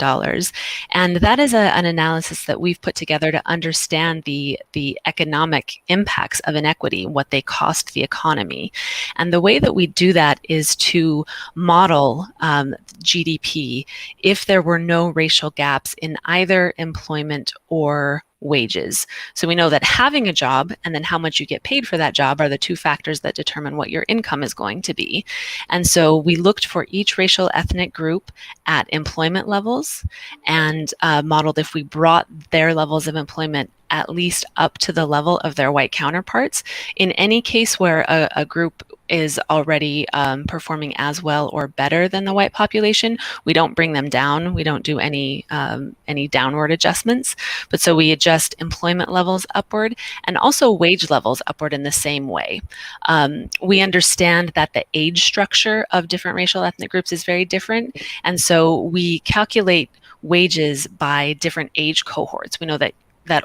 And that is an analysis that we've put together to understand the economic impacts of inequity, what they cost the economy. And the way that we do that is to model GDP if there were no racial gaps in either employment or wages. So we know that having a job and then how much you get paid for that job are the 2 factors that determine what your income is going to be. And so we looked for each racial ethnic group at employment levels and modeled if we brought their levels of employment at least up to the level of their white counterparts. In any case where a group is already performing as well or better than the white population, we don't bring them down. We don't do any downward adjustments. But so we adjust employment levels upward and also wage levels upward in the same way. We understand that the age structure of different racial ethnic groups is very different. And so we calculate wages by different age cohorts. We know that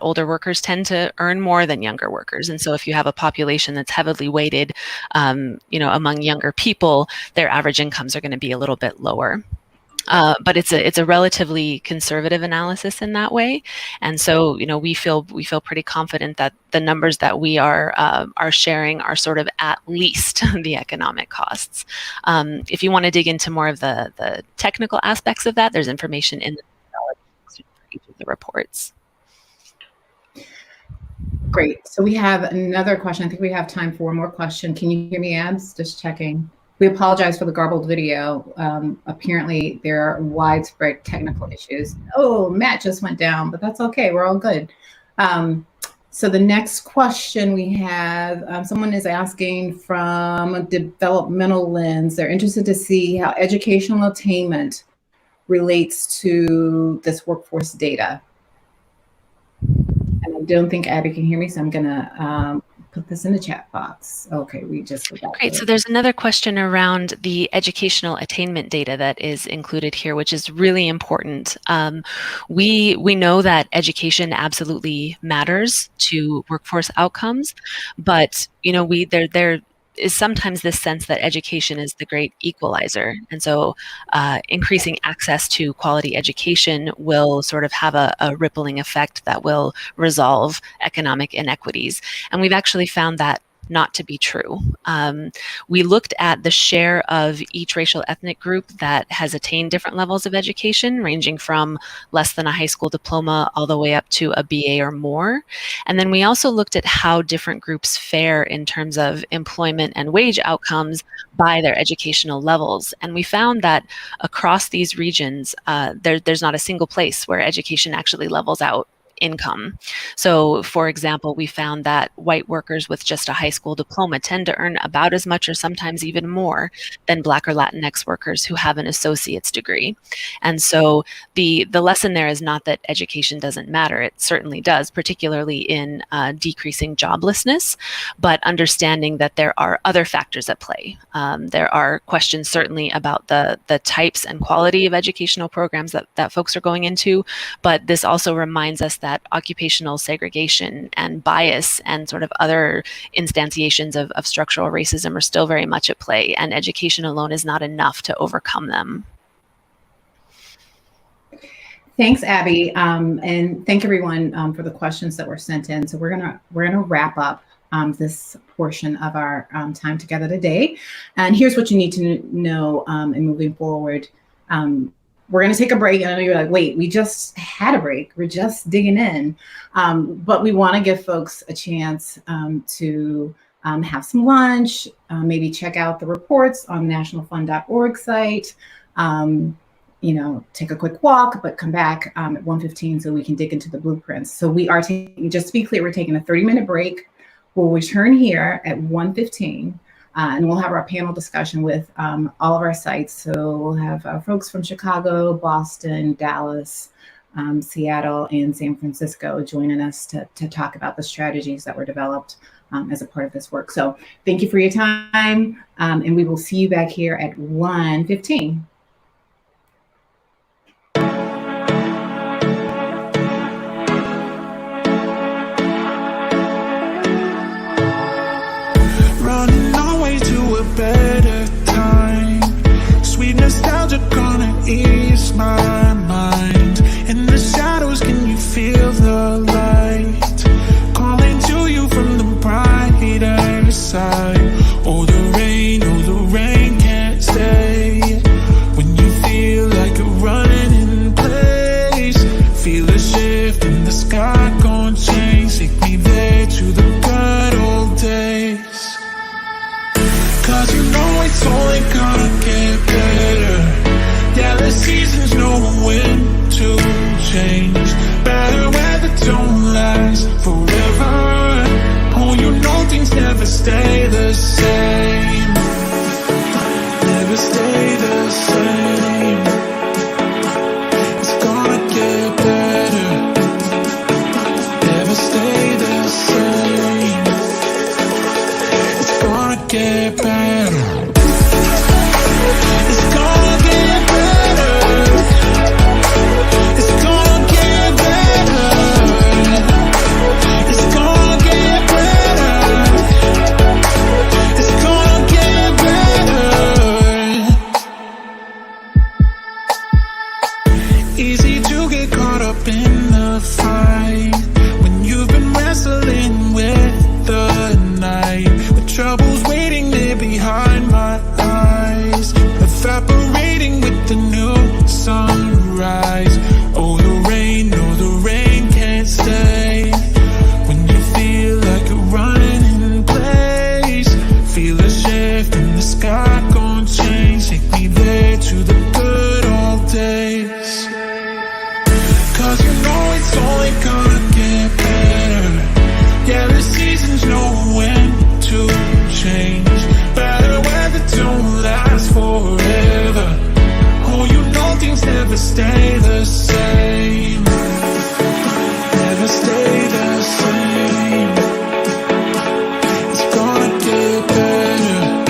older workers tend to earn more than younger workers. And so if you have a population that's heavily weighted, among younger people, their average incomes are going to be a little bit lower. But it's a relatively conservative analysis in that way, and so we feel pretty confident that the numbers that we are sharing are sort of at least the economic costs. If you want to dig into more of the technical aspects of that, there's information in each of the reports. Great. So we have another question. I think we have time for one more question. Can you hear me, Abs? Just checking. We apologize for the garbled video. Apparently, there are widespread technical issues. Oh, Matt just went down, but that's okay. We're all good. So the next question we have, someone is asking from a developmental lens. They're interested to see how educational attainment relates to this workforce data. And I don't think Abby can hear me, so I'm going to put this in the chat box. Okay, we just forgot. Great. So there's another question around the educational attainment data that is included here, which is really important. We know that education absolutely matters to workforce outcomes, but there is sometimes this sense that education is the great equalizer. And so increasing access to quality education will sort of have a rippling effect that will resolve economic inequities. And we've actually found that not to be true. We looked at the share of each racial ethnic group that has attained different levels of education, ranging from less than a high school diploma all the way up to a BA or more. And then we also looked at how different groups fare in terms of employment and wage outcomes by their educational levels. And we found that across these regions, there's not a single place where education actually levels out income. So, for example, we found that white workers with just a high school diploma tend to earn about as much or sometimes even more than Black or Latinx workers who have an associate's degree. And so the lesson there is not that education doesn't matter. It certainly does, particularly in decreasing joblessness, but understanding that there are other factors at play. There are questions certainly about the types and quality of educational programs that folks are going into, but this also reminds us that occupational segregation and bias and sort of other instantiations of structural racism are still very much at play, and education alone is not enough to overcome them. Thanks, Abby, and thank everyone for the questions that were sent in. So we're gonna wrap up this portion of our time together today. And here's what you need to know in moving forward. We're going to take a break. And I know you're like, wait, we just had a break. We're just digging in. But we want to give folks a chance to have some lunch, maybe check out the reports on the nationalfund.org site, take a quick walk, but come back at 1:15 so we can dig into the blueprints. So we are taking, just to be clear, we're taking a 30-minute break. We'll return here at 1:15. And we'll have our panel discussion with all of our sites. So we'll have folks from Chicago, Boston, Dallas, Seattle, and San Francisco joining us to talk about the strategies that were developed as a part of this work. So thank you for your time, and we will see you back here at 1:15. Better time, sweet nostalgia gonna ease my mind. In the shadows, can you feel the light calling to you from the brighter side? Oh, the rain can't stay. When you feel like you're running in place, feel a shift in the sky, gon' change. Take me there to the good old days. Cause you know it's only gonna get better. Yeah, the seasons know when to change. Better weather don't last forever. Oh, you know things never stay the same. Never stay the same. It's gonna get better. Never stay the same. It's gonna get better. It's gonna get better. It's gonna get better. It's gonna get better. It's gonna get better. sky gon' change. Take me there to the good old days. Cause you know it's only gonna get better. Yeah, the seasons know when to change. Better weather don't last forever. Oh, you know things never stay the same. Never stay the same. It's gonna get better.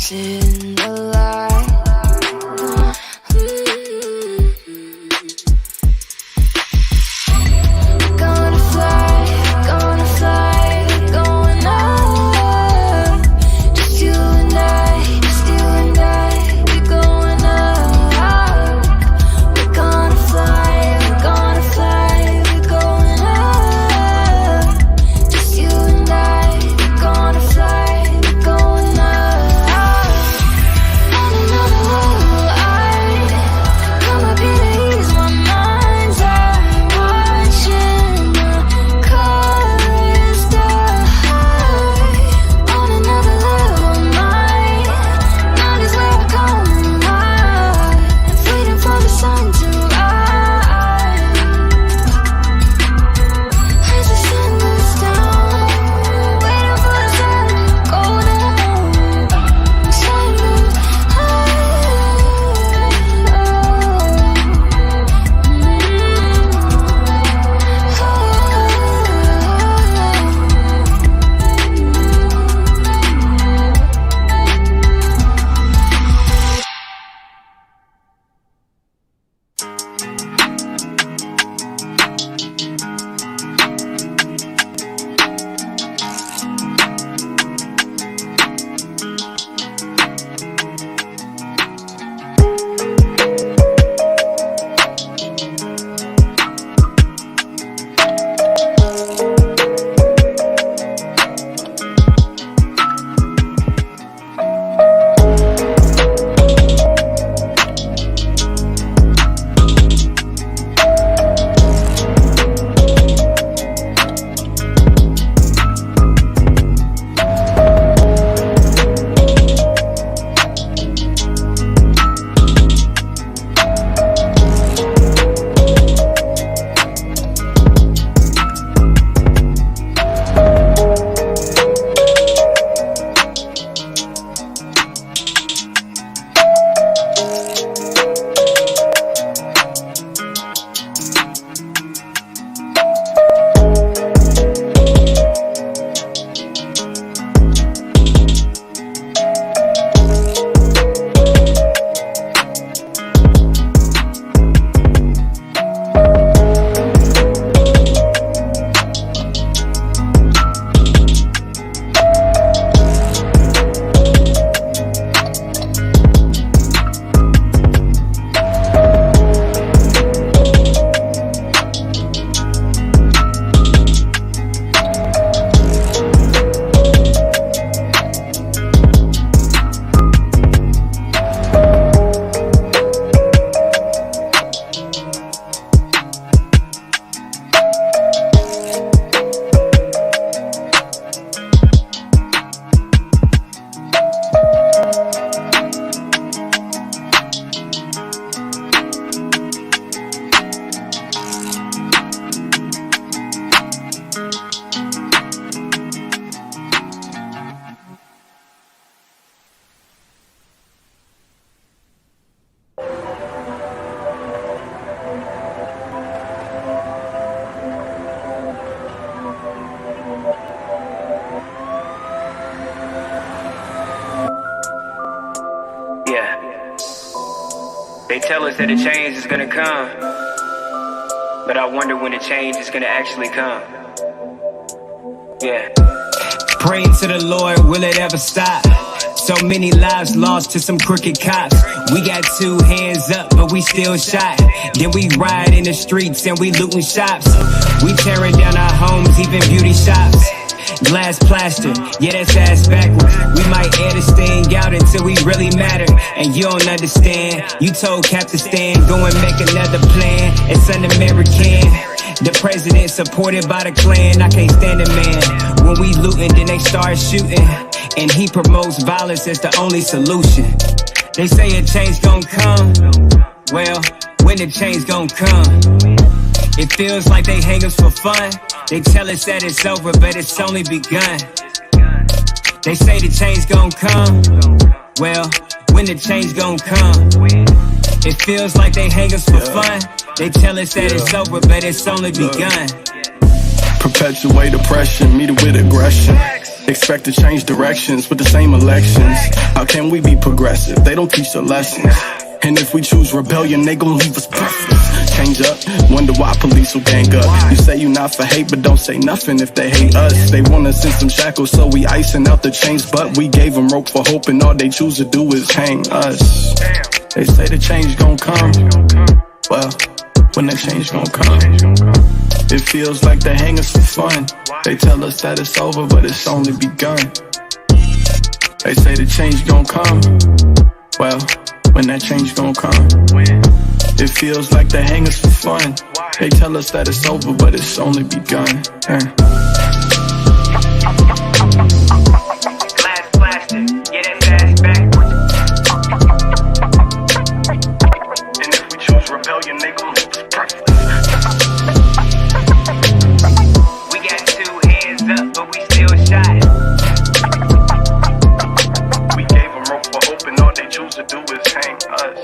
dance in the light. Gonna fly, going up. Just you and I, we're going up. We're gonna fly, we're going up. Just you and I, we're gonna fly, we're going up. On another world, come up here to ease my mind's eye. Watching the colors die. On another level, mind is where I come alive. Waiting for the sun to rise. As the sun goes down, waiting for the sun to go down. Sun moves They tell us that a change is gonna come, but I wonder when the change is gonna actually come. Yeah. Praying to the Lord, will it ever stop? So many lives lost to some crooked cops. We got two hands up, but we still shot. Then we ride in the streets and we looting shops. We tearing down our homes, even beauty shops. Glass plaster, yeah, that's ass backwards. We might air this thing out until we really matter. And you don't understand. You told Captain Stan, go and make another plan. It's un-American. The president supported by the Klan. I can't stand a man. When we looting, then they start shooting. And he promotes violence as the only solution. They say a change gon' come. Well, when the change gon' come? It feels like they hang us for fun. They tell us that it's over, but it's only begun. They say the change gon' come. Well, when the change gon' come? It feels like they hang us for fun. They tell us that it's over, but it's only begun. Perpetuate oppression, meet it with aggression. Expect to change directions with the same elections. How can we be progressive? They don't teach the lessons. And if we choose rebellion, they gon' leave us breathless. Change up, wonder why police will gang up. You say you not for hate, but don't say nothing if they hate us. They want us in some shackles, so we icing out the chains. But we gave them rope for hope, and all they choose to do is hang us. They say the change gon' come. Well, when the change gon' come, it feels like they hang us for fun. They tell us that it's over, but it's only begun. They say the change gon' come. Well, when that change gon' come, it feels like they hang us for fun. They tell us that it's over, but it's only begun. Glass plastic, yeah, that's ass backwards. And if we choose rebellion, they gon' leave us breathless. We got 2 hands up, but we still shy. We gave them rope for hope, and all they choose to do is hang us.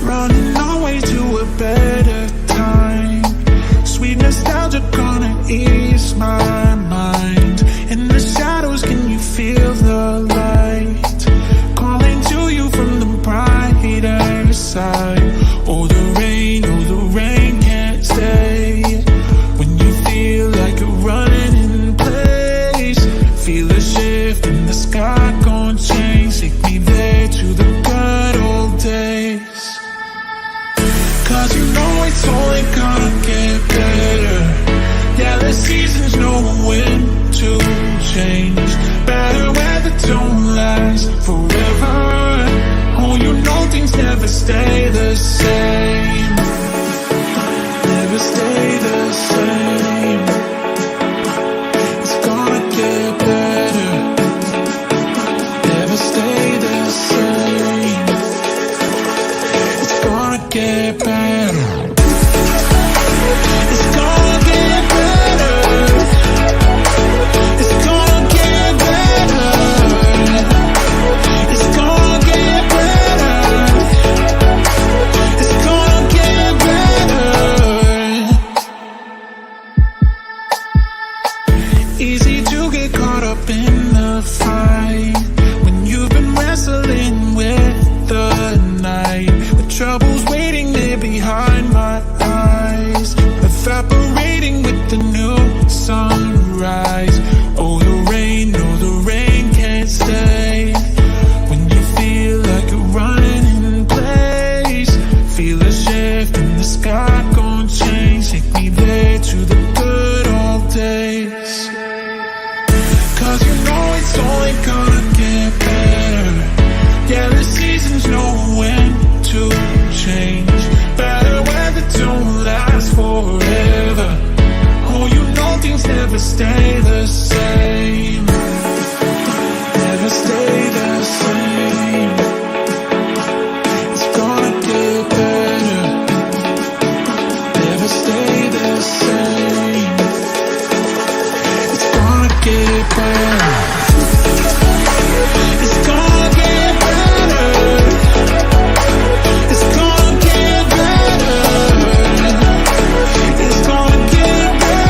Running our way to a better time. Sweet nostalgia gonna ease my mind. In the shadows, can you feel the light? Calling to you from the brighter side. Oh, the rain can't stay. When you feel like you're running in place, feel a shift in the sky gon' change. Take me there to the good old days. Cause you know it's only gonna get better. Yeah, the seasons know when to change. Better weather don't last forever. Oh, you know things never stay the same. Never stay the same. It's gonna get better. Never stay the same. It's gonna get better. It's gonna get better. It's gonna get better. It's gonna get better. It's gonna get better. Easy to get caught up in the fight when you've been wrestling with the night, with troubles waiting there behind my eyes, evaporating with the new sunrise. Oh, the rain can't stay. When you feel like you're running in place, feel a shift in the sky gon' change. Take me there to the good old days. Cause you know it's only gonna get better. Yeah, the seasons know when to change. Better weather don't last forever. Oh, you know things never stay the same. Never stay the same. It's gonna get better. Never stay the same. It's gonna get better. It's gonna get better. It's gonna get better. It's gonna get better.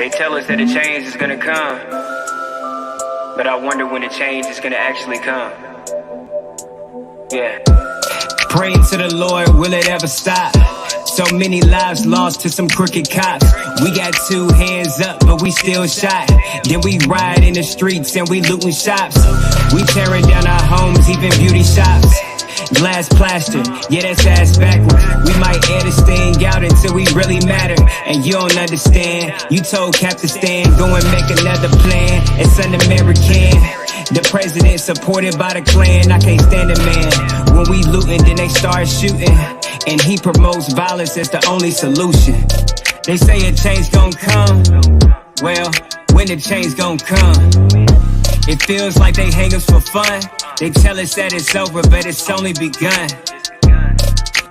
They tell us that a change is gonna come, but I wonder when the change is gonna actually come. Yeah. Praying to the Lord, will it ever stop? So many lives lost to some crooked cops. We got 2 hands up, but we still shot. Then we ride in the streets and we looting shops. We tearing down our homes, even beauty shops. Glass plaster, yeah, that's ass backwards. We might air this thing out until we really matter. And you don't understand. You told Captain Stan, go and make another plan. It's un-American. The president supported by the Klan. I can't stand a man. When we looting, then they start shooting. And he promotes violence as the only solution. They say a change gon' come. Well, when the change gon' come? It feels like they hang us for fun. They tell us that it's over, but it's only begun.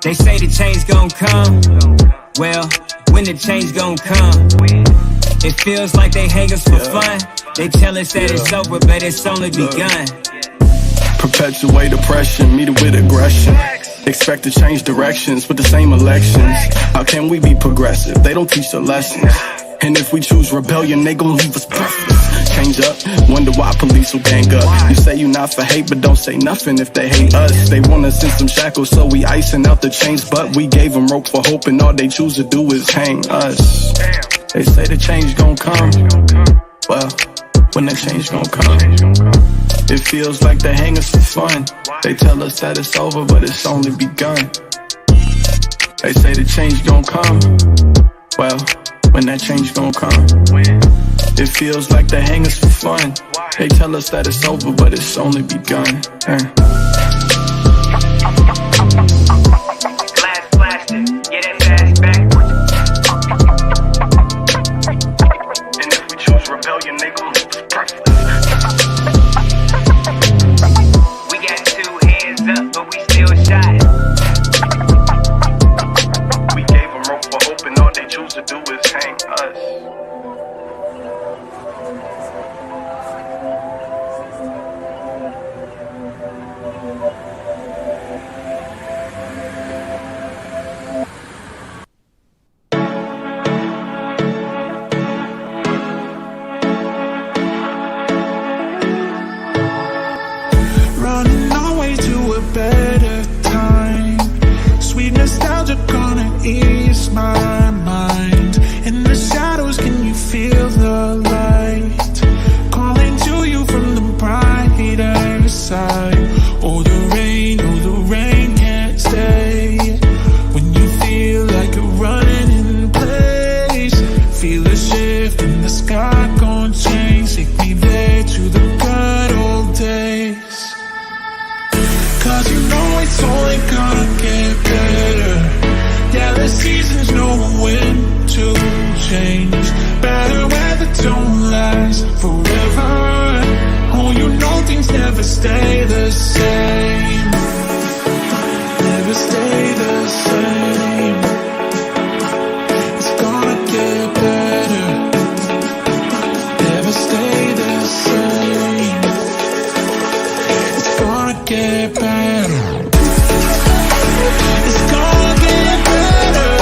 They say the change gon' come. Well, when the change gon' come? It feels like they hang us for fun. They tell us that it's over, but it's only begun. Perpetuate oppression, meet it with aggression. Expect to change directions with the same elections. How can we be progressive? They don't teach the lessons. And if we choose rebellion, they gon' leave us breathless. Change up, wonder why police will gang up. You say you not for hate, but don't say nothing if they hate us. They want us in some shackles, so we icing out the chains. But we gave them rope for hope, and all they choose to do is hang us. They say the change gon' come. Well, when the change gon' come? It feels like they hang us for fun. They tell us that it's over, but it's only begun. They say the change gon' come. Well, when that change gon' come? It feels like they hang us for fun. They tell us that it's over, but it's only begun. Glass plastic, yeah, that's ass backwards. And if we choose rebellion, they gon' leave us breathless. We got 2 hands up, but we still shot. We gave them rope for hope, and all they choose to do is hang us. Running away to a better time. Sweet nostalgia gonna ease my mind. In the shadows, can you feel the light? Calling to you from the brighter side. Oh, the rain can't stay. When you feel like you're running in place, feel a shift in the sky gon' change. Take me there to the good old days. Cause you know it's only gonna get better. Yeah, the seasons know when to change. Better weather don't last forever. Oh, you know things never stay the same. Never stay the same. It's gonna get better. Never stay the same. It's gonna get better. It's gonna get better.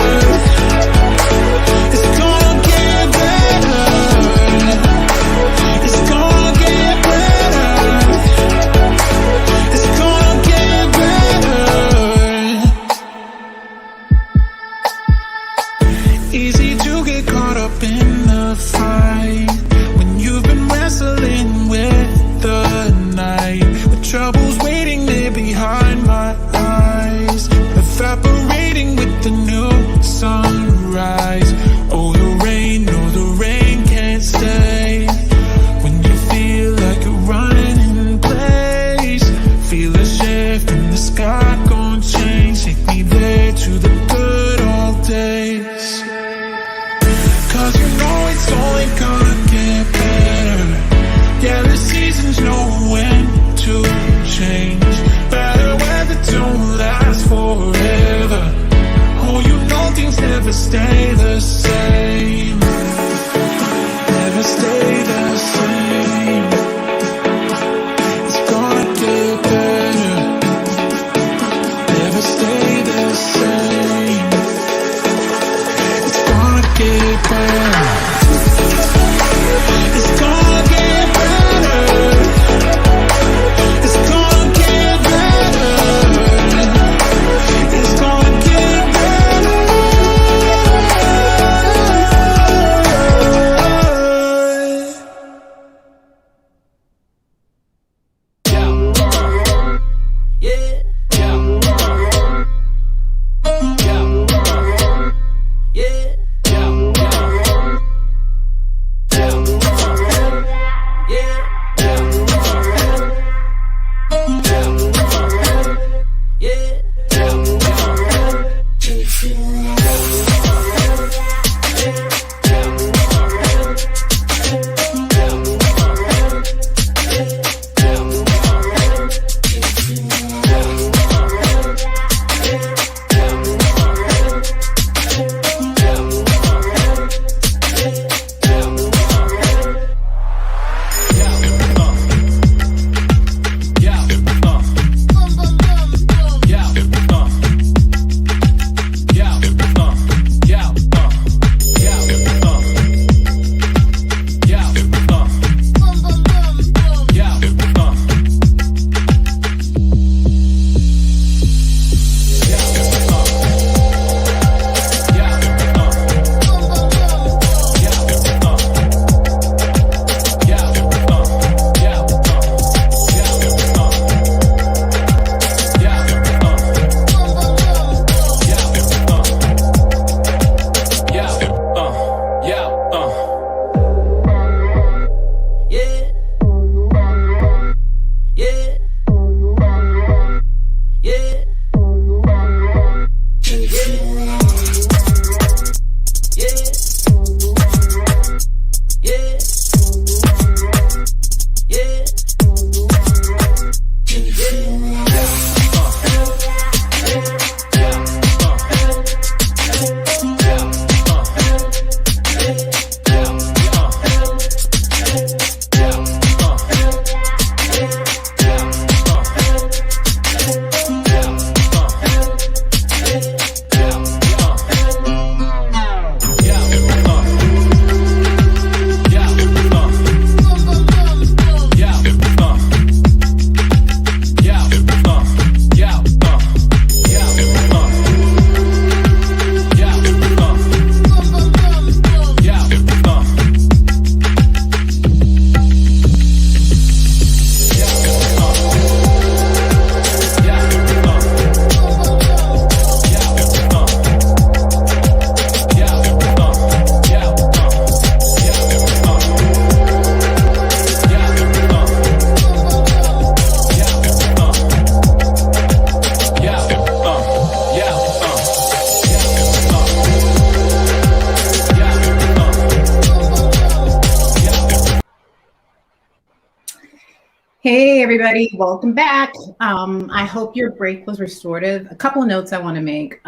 Hey, everybody, welcome back. I hope your break was restorative. A couple of notes I want to make.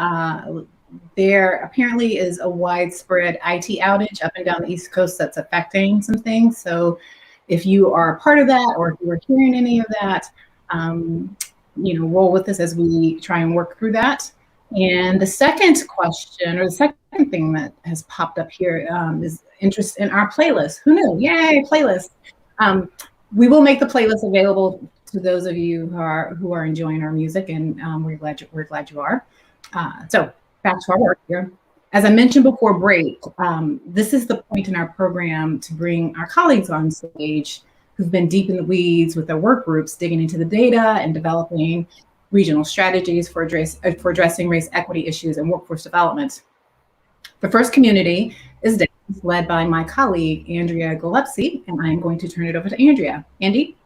There apparently is a widespread IT outage up and down the East Coast that's affecting some things. So if you are a part of that or if you are hearing any of that, roll with us as we try and work through that. And the second question, or the second thing that has popped up here is interest in our playlist. Who knew? Yay, playlist. We will make the playlist available to those of you who are enjoying our music, and we're glad you are. So back to our work here. As I mentioned before break, this is the point in our program to bring our colleagues on stage who've been deep in the weeds with their work groups, digging into the data and developing regional strategies for addressing race equity issues and workforce development. The first community is led by my colleague, Andrea Gillespie, and I am going to turn it over to Andrea. Andy?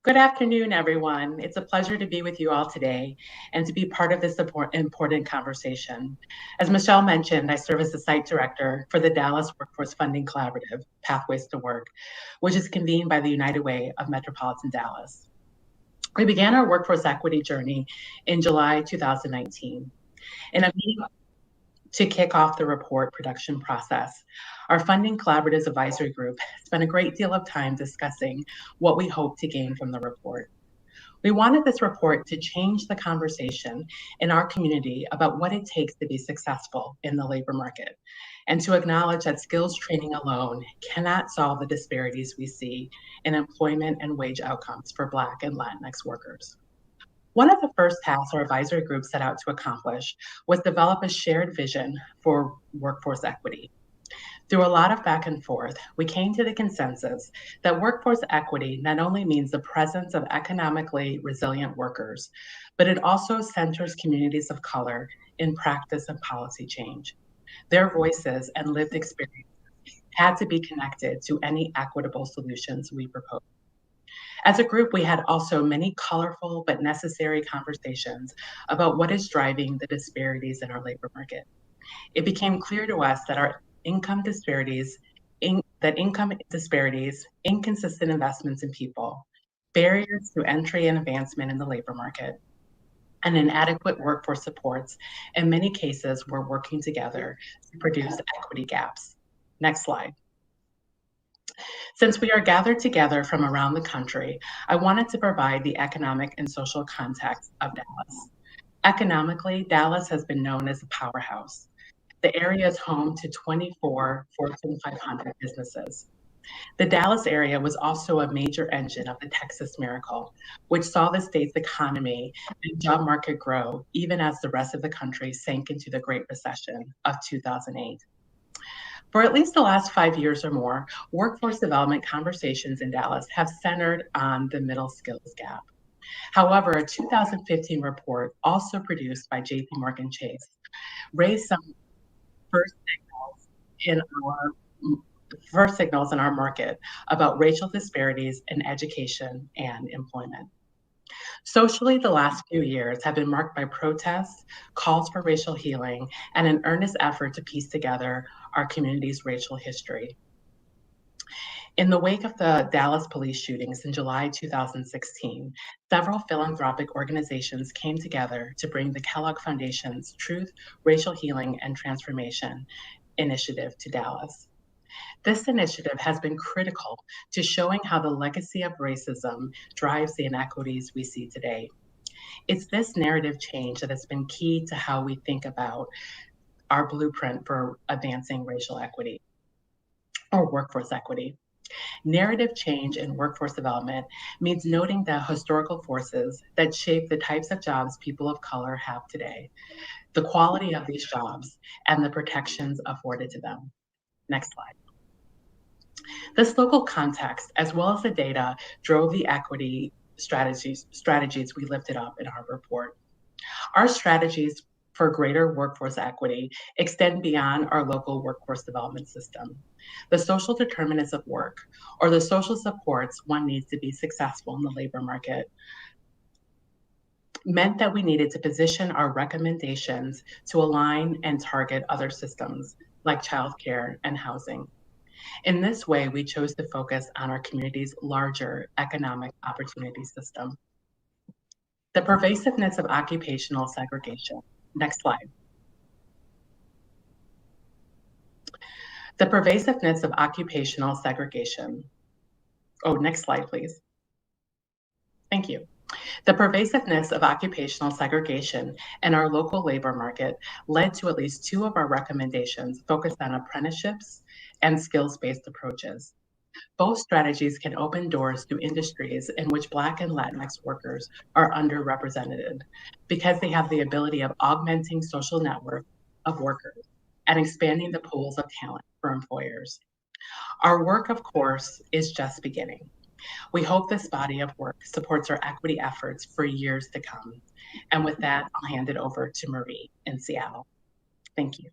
Good afternoon, everyone. It's a pleasure to be with you all today and to be part of this important conversation. As Michelle mentioned, I serve as the site director for the Dallas Workforce Funding Collaborative, Pathways to Work, which is convened by the United Way of Metropolitan Dallas. We began our workforce equity journey in July 2019. In a meeting to kick off the report production process, our Funding Collaboratives Advisory Group spent a great deal of time discussing what we hope to gain from the report. We wanted this report to change the conversation in our community about what it takes to be successful in the labor market, and to acknowledge that skills training alone cannot solve the disparities we see in employment and wage outcomes for Black and Latinx workers. One of the first tasks our advisory group set out to accomplish was develop a shared vision for workforce equity. Through a lot of back and forth, we came to the consensus that workforce equity not only means the presence of economically resilient workers, but it also centers communities of color in practice and policy change. Their voices and lived experiences had to be connected to any equitable solutions we proposed. As a group, we had also many colorful but necessary conversations about what is driving the disparities in our labor market. It became clear to us that income disparities, inconsistent investments in people, barriers to entry and advancement in the labor market, and inadequate workforce supports in many cases were working together to produce equity gaps. Next slide. Since we are gathered together from around the country, I wanted to provide the economic and social context of Dallas. Economically, Dallas has been known as a powerhouse. The area is home to 24 Fortune 500 businesses. The Dallas area was also a major engine of the Texas Miracle, which saw the state's economy and job market grow even as the rest of the country sank into the Great Recession of 2008. For at least the last 5 years or more, workforce development conversations in Dallas have centered on the middle skills gap. However, a 2015 report, also produced by JPMorgan Chase, raised some first signals in our market about racial disparities in education and employment. Socially, the last few years have been marked by protests, calls for racial healing, and an earnest effort to piece together our community's racial history. In the wake of the Dallas police shootings in July 2016, several philanthropic organizations came together to bring the Kellogg Foundation's Truth, Racial Healing, and Transformation initiative to Dallas. This initiative has been critical to showing how the legacy of racism drives the inequities we see today. It's this narrative change that has been key to how we think about our blueprint for advancing racial equity or workforce equity. Narrative change in workforce development means noting the historical forces that shape the types of jobs people of color have today, the quality of these jobs, and the protections afforded to them. Next slide. This local context, as well as the data, drove the equity strategies we lifted up in our report. Our strategies for greater workforce equity extend beyond our local workforce development system. The social determinants of work, or the social supports one needs to be successful in the labor market, meant that we needed to position our recommendations to align and target other systems like childcare and housing. In this way, we chose to focus on our community's larger economic opportunity system. The pervasiveness of occupational segregation. Next slide. The pervasiveness of occupational segregation. Oh, next slide, please. Thank you. The pervasiveness of occupational segregation in our local labor market led to at least 2 of our recommendations focused on apprenticeships and skills-based approaches. Both strategies can open doors to industries in which Black and Latinx workers are underrepresented because they have the ability of augmenting social network of workers and expanding the pools of talent for employers. Our work, of course, is just beginning. We hope this body of work supports our equity efforts for years to come. And with that, I'll hand it over to Marie in Seattle. Thank you.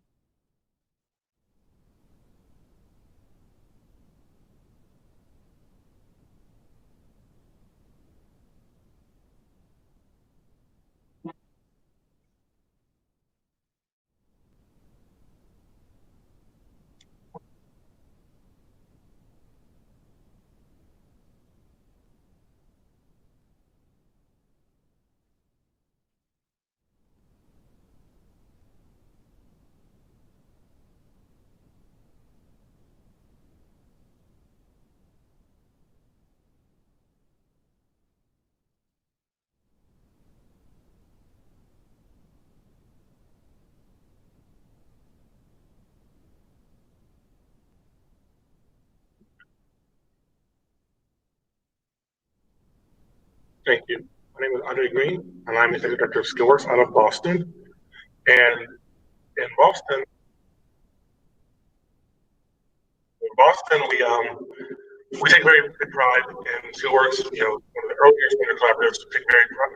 Thank you. My name is Andre Green, and I'm the Executive Director of SkillWorks out of Boston. And in Boston, we take very big pride in SkillWorks. You know, one of the earliest vendor collaboratives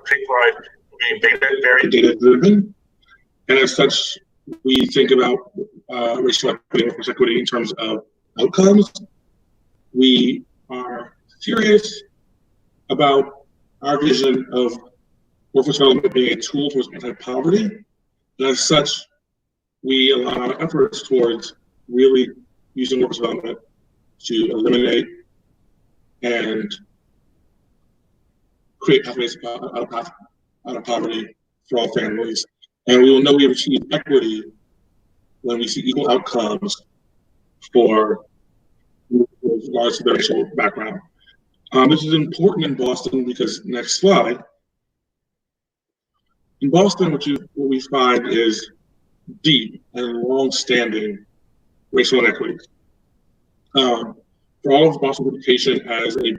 take pride in being very data driven, and as such, we think about racial equity and workforce equity in terms of outcomes. We are serious about our vision of workforce development being a tool towards anti-poverty. And as such, we align our efforts towards really using workforce development to eliminate and create pathways out of poverty for all families. And we will know we have achieved equity when we see equal outcomes for regardless of their racial background. This is important in Boston because, next slide, in Boston, what we find is deep and long-standing racial inequities. For all of Boston's reputation as a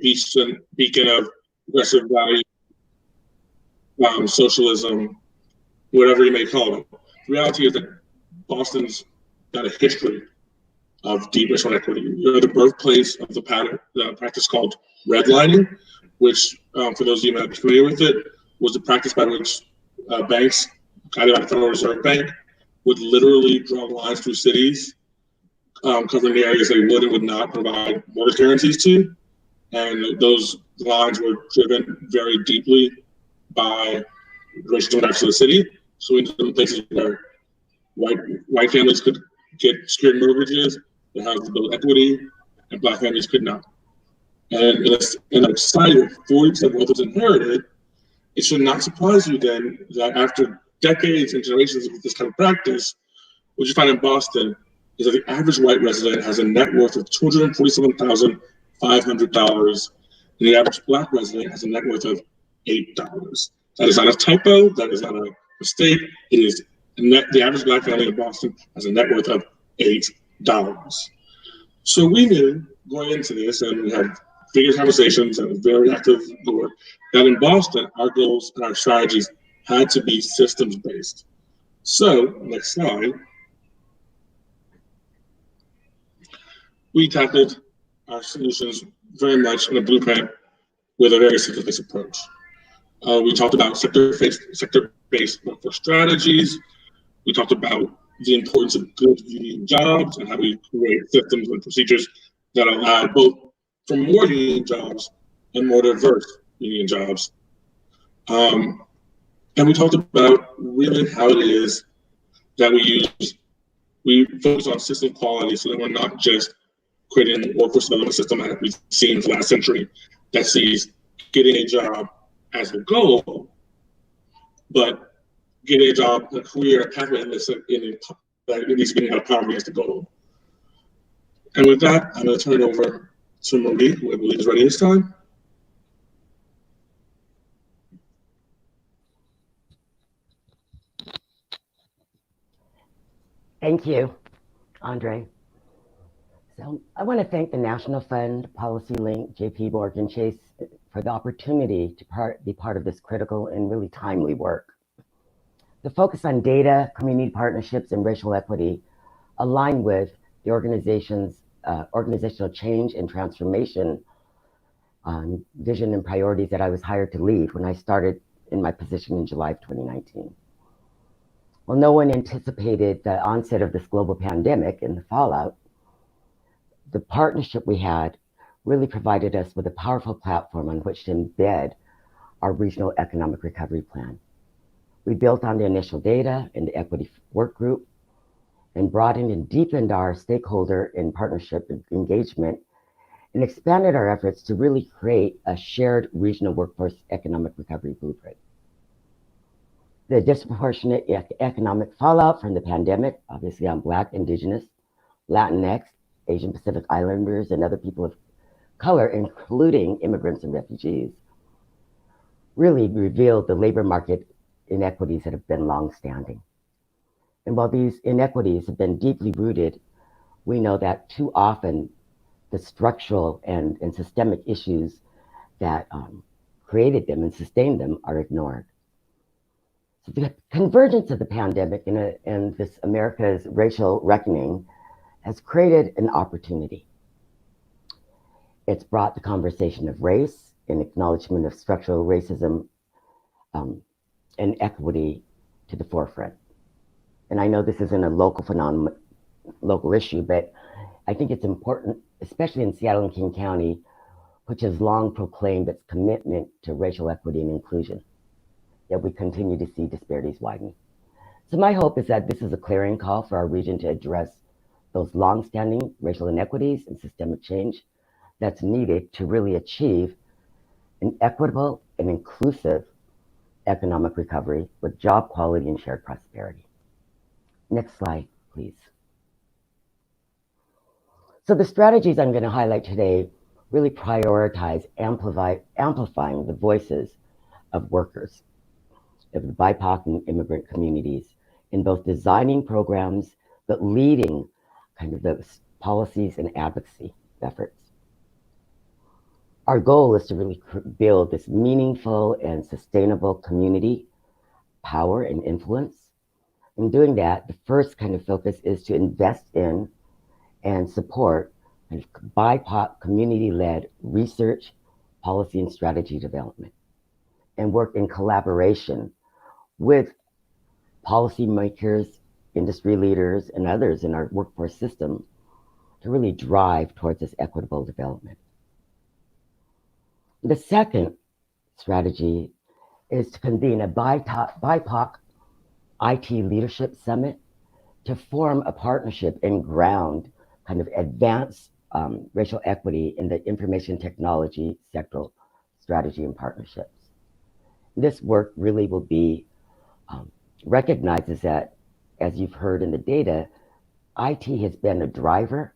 beacon of progressive value, socialism, whatever you may call it, the reality is that Boston's got a history of deep racial inequity. You're the birthplace of the practice called redlining, which, for those of you who might be familiar with it, was the practice by which banks, guided by the Federal Reserve Bank, would literally draw lines through cities, covering the areas they would and would not provide mortgage guarantees to. And those lines were driven very deeply by racial dynamics of the city. So in some places where white families could get secured mortgages, that have to build equity, and Black families could not. And in a society where 40% of wealth was inherited, it should not surprise you then that after decades and generations of this kind of practice, what you find in Boston is that the average white resident has a net worth of $247,500, and the average Black resident has a net worth of $8. That is not a typo, that is not a mistake. It is the average Black family in Boston has a net worth of $8. So we knew going into this, and we had vigorous conversations and a very active board, that in Boston, our goals and our strategies had to be systems-based. So, next slide. We tackled our solutions very much in a blueprint with a very systems-based approach. We talked about sector-based workforce strategies. We talked about the importance of good union jobs and how we create systems and procedures that allow both for more union jobs and more diverse union jobs. And we talked about really how it is that we focus on system quality so that we're not just creating a workforce development system that we've seen for the last century that sees getting a job as a goal, but getting a job, a career, a pathway that needs to be out of poverty as the goal. And with that, I'm going to turn it over to Marie, who I believe is ready this time. Thank you, Andre. So I want to thank the National Fund, PolicyLink, JPMorgan Chase for the opportunity to be part of this critical and really timely work. The focus on data, community partnerships, and racial equity align with the organization's organizational change and transformation vision and priorities that I was hired to lead when I started in my position in July of 2019. Well, no one anticipated the onset of this global pandemic and the fallout. The partnership we had really provided us with a powerful platform on which to embed our regional economic recovery plan. We built on the initial data and the equity work group and broadened and deepened our stakeholder and partnership engagement and expanded our efforts to really create a shared regional workforce economic recovery blueprint. The disproportionate economic fallout from the pandemic, obviously on Black, Indigenous, Latinx, Asian Pacific Islanders, and other people of color, including immigrants and refugees, really revealed the labor market inequities that have been longstanding. And while these inequities have been deeply rooted, we know that too often the structural and systemic issues that created them and sustained them are ignored. So the convergence of the pandemic and this America's racial reckoning has created an opportunity. It's brought the conversation of race and acknowledgement of structural racism and equity to the forefront. And I know this isn't a local phenomenon, local issue, but I think it's important, especially in Seattle and King County, which has long proclaimed its commitment to racial equity and inclusion, that we continue to see disparities widen. So my hope is that this is a clarion call for our region to address those longstanding racial inequities and systemic change that's needed to really achieve an equitable and inclusive economic recovery with job quality and shared prosperity. Next slide, please. So the strategies I'm going to highlight today really prioritize amplifying the voices of workers, of the BIPOC and immigrant communities in both designing programs, but leading kind of those policies and advocacy efforts. Our goal is to really build this meaningful and sustainable community power and influence. In doing that, the first kind of focus is to invest in and support kind of BIPOC community-led research, policy, and strategy development, and work in collaboration with policymakers, industry leaders, and others in our workforce system to really drive towards this equitable development. The second strategy is to convene a BIPOC IT leadership summit to form a partnership and ground kind of advance racial equity in the information technology sectoral strategy and partnerships. This work really will be recognizes that, as you've heard in the data, IT has been a driver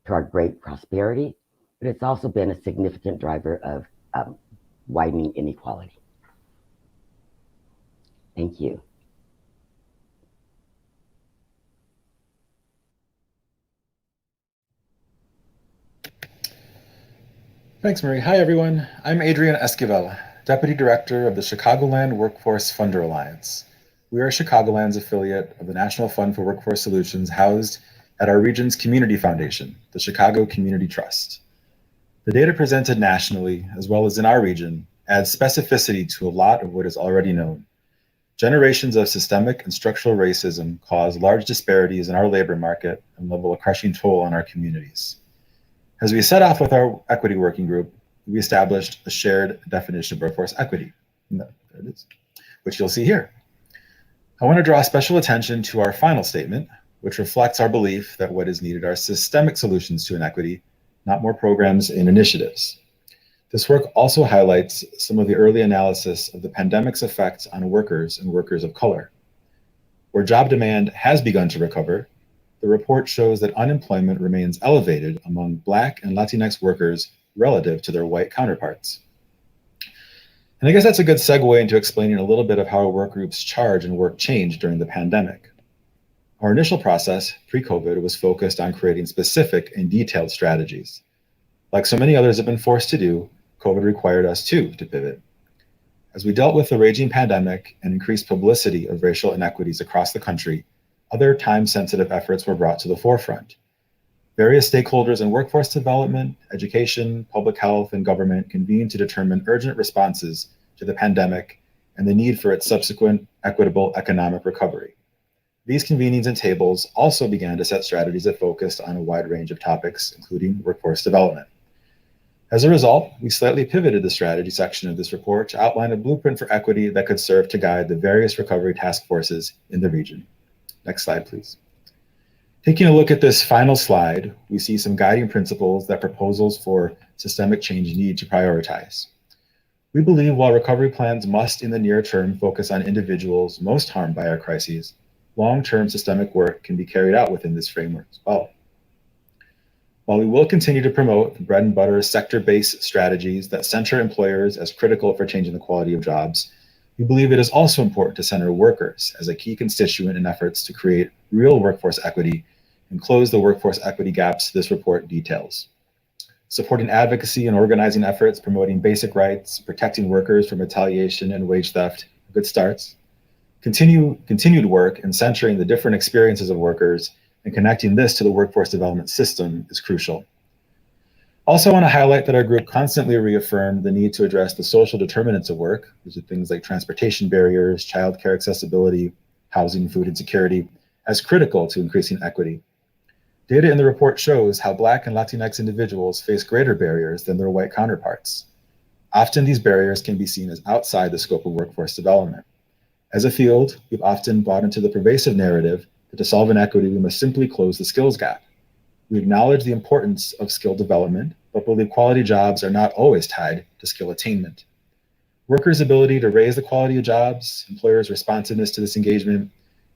to our great prosperity, but it's also been a significant driver of widening inequality. Thank you. Thanks, Marie. Hi, everyone. I'm Adrian Esquivel, Deputy Director of the Chicagoland Workforce Funder Alliance. We are Chicagoland's affiliate of the National Fund for Workforce Solutions housed at our region's community foundation, the Chicago Community Trust. The data presented nationally, as well as in our region, adds specificity to a lot of what is already known. Generations of systemic and structural racism cause large disparities in our labor market and level a crushing toll on our communities. As we set off with our equity working group, we established a shared definition of workforce equity, there it is, which you'll see here. I want to draw special attention to our final statement, which reflects our belief that what is needed are systemic solutions to inequity not more programs and initiatives. This work also highlights some of the early analysis of the pandemic's effects on workers and workers of color. Where job demand has begun to recover, the report shows that unemployment remains elevated among Black and Latinx workers relative to their white counterparts. And I guess that's a good segue into explaining a little bit of how our work groups charge and work changed during the pandemic. Our initial process, pre-COVID, was focused on creating specific and detailed strategies. Like so many others have been forced to do, COVID required us too to pivot. As we dealt with the raging pandemic and increased publicity of racial inequities across the country, other time-sensitive efforts were brought to the forefront. Various stakeholders in workforce development, education, public health, and government convened to determine urgent responses to the pandemic and the need for its subsequent equitable economic recovery. These convenings and tables also began to set strategies that focused on a wide range of topics, including workforce development. As a result, we slightly pivoted the strategy section of this report to outline a blueprint for equity that could serve to guide the various recovery task forces in the region. Next slide, please. Taking a look at this final slide, we see some guiding principles that proposals for systemic change need to prioritize. We believe while recovery plans must in the near term focus on individuals most harmed by our crises, long-term systemic work can be carried out within this framework as well. While we will continue to promote bread and butter sector-based strategies that center employers as critical for changing the quality of jobs, we believe it is also important to center workers as a key constituent in efforts to create real workforce equity and close the workforce equity gaps this report details. Supporting advocacy and organizing efforts, promoting basic rights, protecting workers from retaliation and wage theft, good starts. Continued work in centering the different experiences of workers and connecting this to the workforce development system is crucial. Also, I want to highlight that our group constantly reaffirmed the need to address the social determinants of work. These are things like transportation barriers, childcare accessibility, housing, food insecurity, as critical to increasing equity. Data in the report shows how Black and Latinx individuals face greater barriers than their white counterparts. Often these barriers can be seen as outside the scope of workforce development. As a field, we've often bought into the pervasive narrative that to solve inequity, we must simply close the skills gap. We acknowledge the importance of skill development, but believe quality jobs are not always tied to skill attainment. Workers' ability to raise the quality of jobs, employers' responsiveness to this engagement,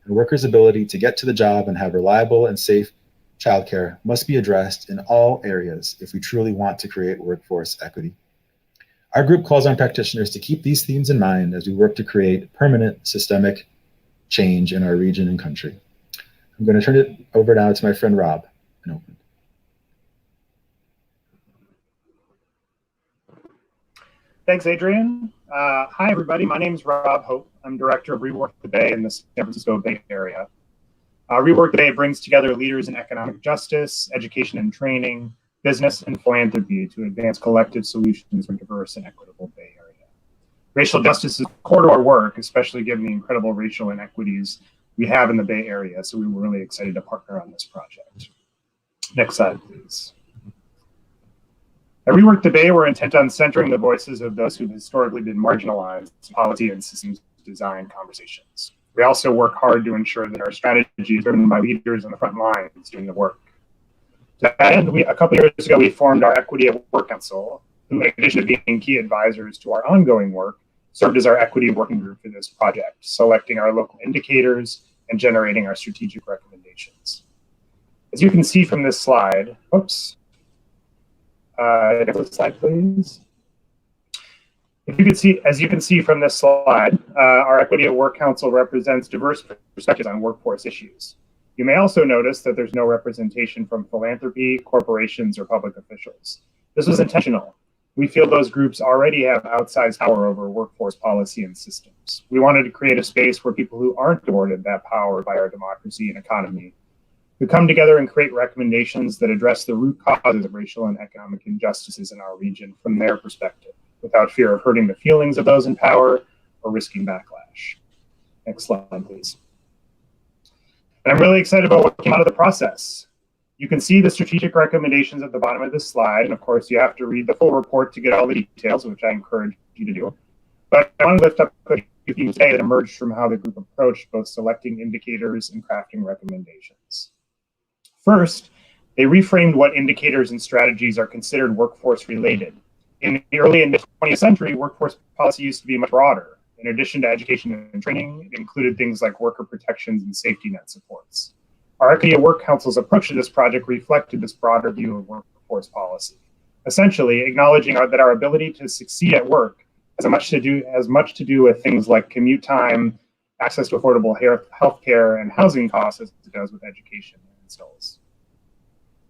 and workers' ability to get to the job and have reliable and safe childcare must be addressed in all areas if we truly want to create workforce equity. Our group calls on practitioners to keep these themes in mind as we work to create permanent systemic change in our region and country. I'm going to turn it over now to my friend Rob in Oakland. Thanks, Adrian. Hi, everybody. My name is Rob Hope. I'm director of Rework the Bay in the San Francisco Bay Area. Rework the Bay brings together leaders in economic justice, education and training, business, and philanthropy to advance collective solutions for diverse and equitable Bay Area. Racial justice is core to our work, especially given the incredible racial inequities we have in the Bay Area, so we were really excited to partner on this project. Next slide, please. At Rework the Bay, we're intent on centering the voices of those who've historically been marginalized in policy and systems design conversations. We also work hard to ensure that our strategy is driven by leaders on the front lines doing the work. To that end, a couple of years ago, we formed our Equity at Work Council, who, in addition to being key advisors to our ongoing work, served as our equity working group for this project, selecting our local indicators and generating our strategic recommendations. As you can see from this slide, oops, next slide, please. As you can see from this slide, our Equity at Work Council represents diverse perspectives on workforce issues. You may also notice that there's no representation from philanthropy, corporations, or public officials. This was intentional. We feel those groups already have outsized power over workforce policy and systems. We wanted to create a space where people who aren't awarded that power by our democracy and economy could come together and create recommendations that address the root causes of racial and economic injustices in our region from their perspective, without fear of hurting the feelings of those in power or risking backlash. Next slide, please. And I'm really excited about what came out of the process. You can see the strategic recommendations at the bottom of this slide, and of course you have to read the full report to get all the details, which I encourage you to do. But I want to lift up a few themes today that emerged from how the group approached both selecting indicators and crafting recommendations. First, They reframed what indicators and strategies are considered workforce related. In the early and mid-20th century, workforce policy used to be much broader. In addition to education and training, it included things like worker protections and safety net supports. Our Equity at Work Council's approach to this project reflected this broader view of workforce policy, essentially acknowledging that our ability to succeed at work has much to do with things like commute time, access to affordable health care, and housing costs as it does with education and installs.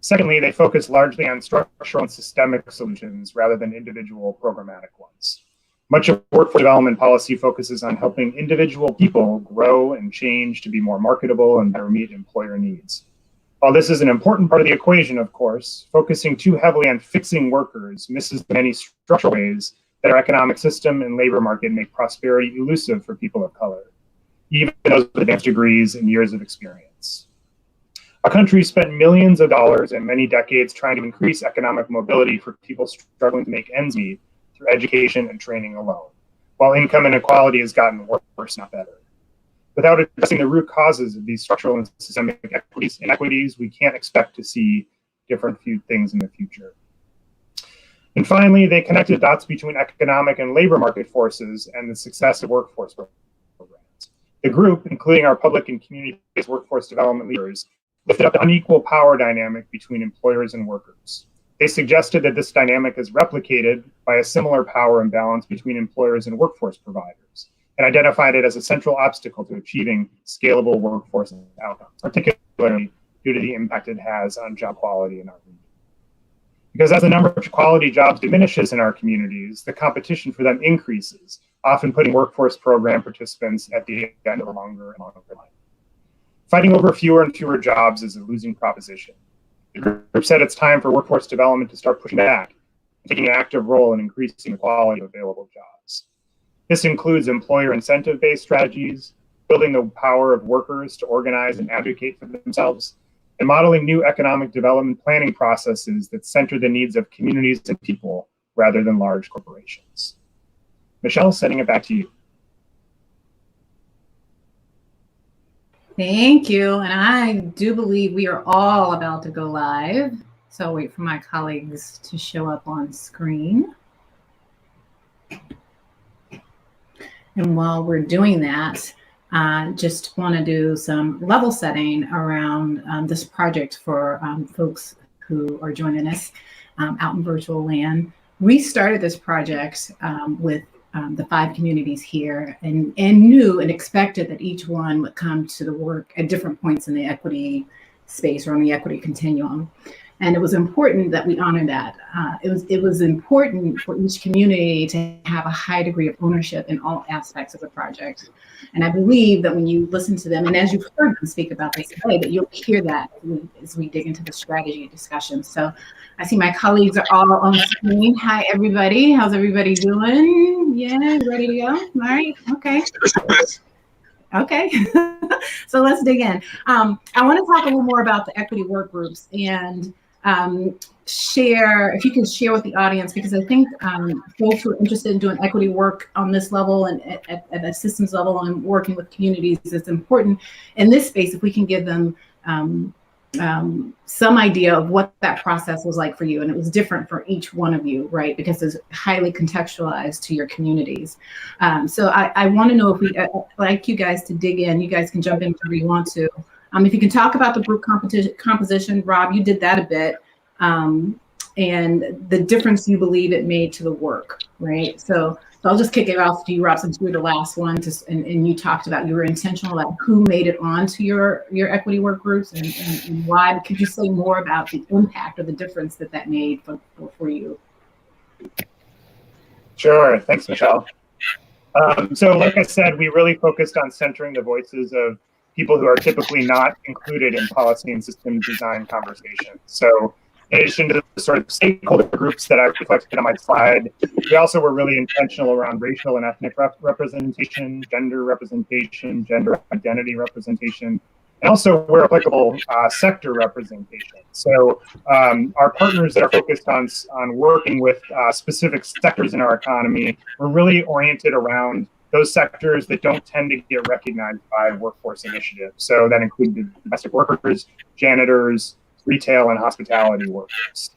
Secondly, they focus largely on structural and systemic solutions rather than individual programmatic ones. Much of workforce development policy focuses on helping individual people grow and change to be more marketable and better meet employer needs. While this is an important part of the equation, of course, focusing too heavily on fixing workers misses the many structural ways that our economic system and labor market make prosperity elusive for people of color, even those with advanced degrees and years of experience. Our country spent millions of dollars and many decades trying to increase economic mobility for people struggling to make ends meet through education and training alone, while income inequality has gotten worse, not better. Without addressing the root causes of these structural and systemic inequities, we can't expect to see different things in the future. And finally, they connected dots between economic and labor market forces and the success of workforce programs. The group, including our public and community-based workforce development leaders, lifted up the unequal power dynamic between employers and workers. They suggested that this dynamic is replicated by a similar power imbalance between employers and workforce providers, and identified it as a central obstacle to achieving scalable workforce outcomes, particularly due to the impact it has on job quality in our region. Because as the number of quality jobs diminishes in our communities, the competition for them increases, often putting workforce program participants at the end of a longer and longer line. Fighting over fewer and fewer jobs is a losing proposition. The group said it's time for workforce development to start pushing back and taking an active role in increasing the quality of available jobs. This includes employer incentive-based strategies, building the power of workers to organize and advocate for themselves, and modeling new economic development planning processes that center the needs of communities and people rather than large corporations. Michelle, sending it back to you. Thank you. And I do believe we are all about to go live. So I'll wait for my colleagues to show up on screen. And while we're doing that, just want to do some level setting around this project for folks who are joining us out in virtual land. We started this project with the 5 communities here and knew and expected that each one would come to the work at different points in the equity space or on the equity continuum. And it was important that we honor that. It was important for each community to have a high degree of ownership in all aspects of the project. And I believe that when you listen to them, and as you've heard them speak about this today, that you'll hear that as we dig into the strategy discussion. So I see my colleagues are all on the screen. Hi, everybody. How's everybody doing? Yeah, ready to go? All right, okay. Okay, so let's dig in. I want to talk a little more about the equity work groups and share, if you can share with the audience, because I think folks who are interested in doing equity work on this level and at a systems level and working with communities, it's important in this space if we can give them some idea of what that process was like for you. And it was different for each one of you, right? Because it's highly contextualized to your communities. So I want to know if we, like you guys to dig in, you guys can jump in whenever you want to. If you can talk about the group composition, Rob, you did that a bit, and the difference you believe it made to the work, right? So I'll just kick it off to you, Rob, since you were the last one, and you talked about you were intentional about who made it onto your equity work groups and why. Could you say more about the impact or the difference that made for you? Sure, thanks, Michelle. So like I said, we really focused on centering the voices of people who are typically not included in policy and system design conversations. So in addition to the sort of stakeholder groups that I reflected on my slide, we also were really intentional around racial and ethnic representation, gender identity representation, and also, where applicable, sector representation. So our partners that are focused on working with specific sectors in our economy were really oriented around those sectors that don't tend to get recognized by workforce initiatives. So that included domestic workers, janitors, retail and hospitality workers.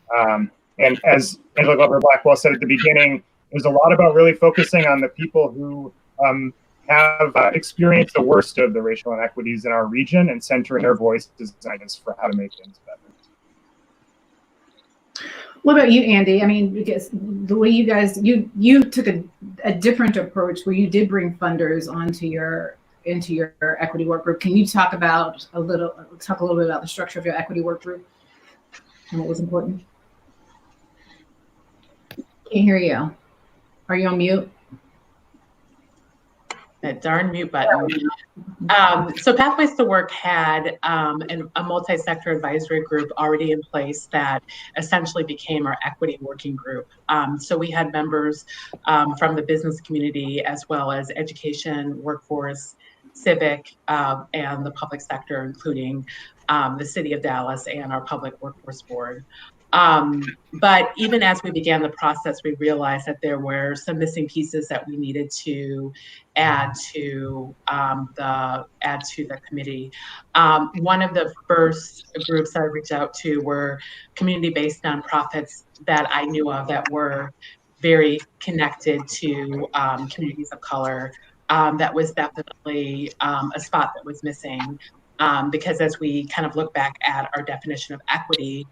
And as Angela Glover Blackwell said at the beginning, there's a lot about really focusing on the people who have experienced the worst of the racial inequities in our region and centering their voices and ideas for how to make things better. What about you, Andy? I mean, because the way you guys, you took a different approach where you did bring funders into your equity work group. Can you talk a little bit about the structure of your equity work group and what was important? Can't hear you. Are you on mute? That darn mute button. So Pathways to Work had a multi-sector advisory group already in place that essentially became our equity working group. So we had members from the business community as well as education, workforce, civic, and the public sector, including the City of Dallas and our Public Workforce Board. But even as we began the process, we realized that there were some missing pieces that we needed to add to the committee. One of the first groups that I reached out to were community-based nonprofits that I knew of that were very connected to communities of color. That was definitely a spot that was missing. Because as we kind of look back at our definition of equity,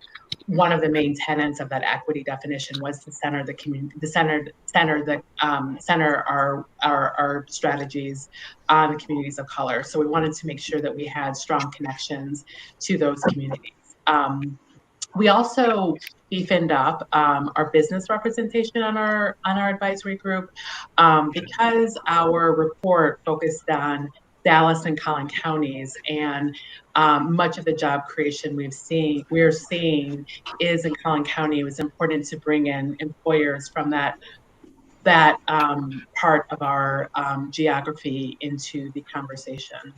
one of the main tenets of that equity definition was to center the community, center our strategies on the communities of color. So we wanted to make sure that we had strong connections to those communities. We also beefined up our business representation on our advisory group because our report focused on Dallas and Collin counties, and much of the job creation we're seeing is in Collin County. It was important to bring in employers from that part of our geography into the conversation.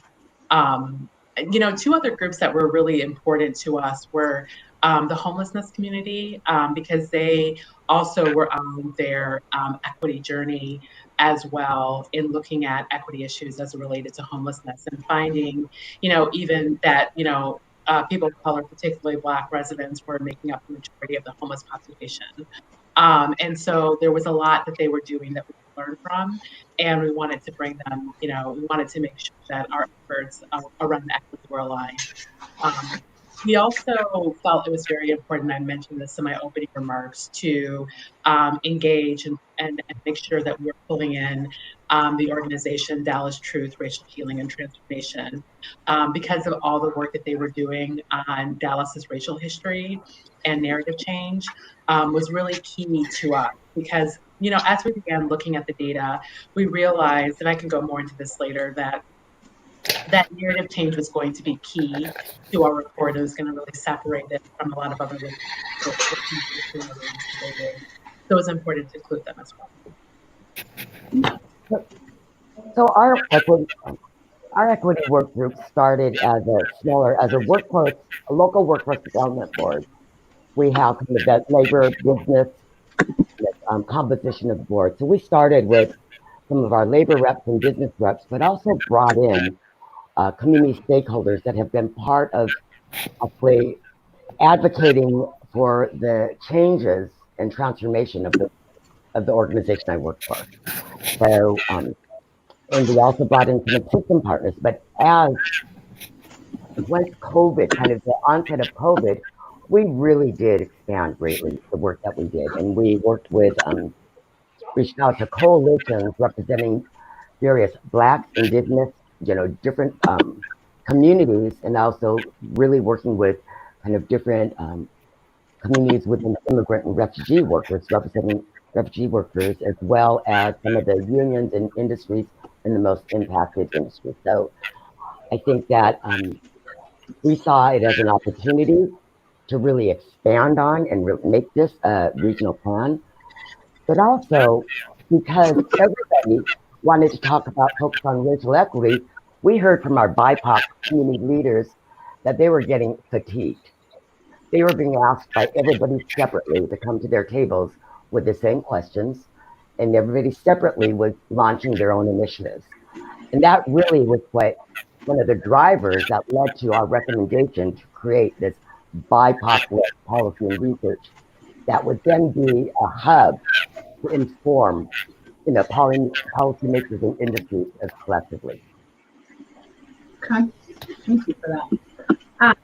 Two other groups that were really important to us were the homelessness community, because they also were on their equity journey as well in looking at equity issues as related to homelessness and finding, even that, people of color, particularly Black residents, were making up the majority of the homeless population. And so there was a lot that they were doing that we could learn from, and we wanted to bring them, we wanted to make sure that our efforts around equity were aligned. We also felt it was very important, I mentioned this in my opening remarks, to engage and make sure that we were pulling in the organization Dallas Truth, Racial Healing and Transformation, because of all the work that they were doing on Dallas's racial history and narrative change was really key to us. Because, as we began looking at the data, we realized, and I can go more into this later, that narrative change was going to be key to our report. It was going to really separate it from a lot of other ways. So it was important to include them as well. So our equity work group started as a local workforce development board. We have kind of that labor business composition of the board. So we started with some of our labor reps and business reps, but also brought in community stakeholders that have been part of advocating for the changes and transformation of the organization I work for. So, and we also brought in some system partners. But once COVID, kind of the onset of COVID, we really did expand greatly the work that we did, and we worked with reached out to coalitions representing various Black, Indigenous, different communities, and also really working with kind of different communities within immigrant and refugee workers, representing refugee workers, as well as some of the unions and industries in the most impacted industries. So I think that we saw it as an opportunity to really expand on and make this a regional plan, but also because everybody wanted to focus on racial equity, we heard from our BIPOC community leaders that they were getting fatigued. They were being asked by everybody separately to come to their tables with the same questions, and everybody separately was launching their own initiatives. And that really was one of the drivers that led to our recommendation to create this BIPOC policy and research that would then be a hub to inform, policymakers and industry as collectively. Okay, thank you for that.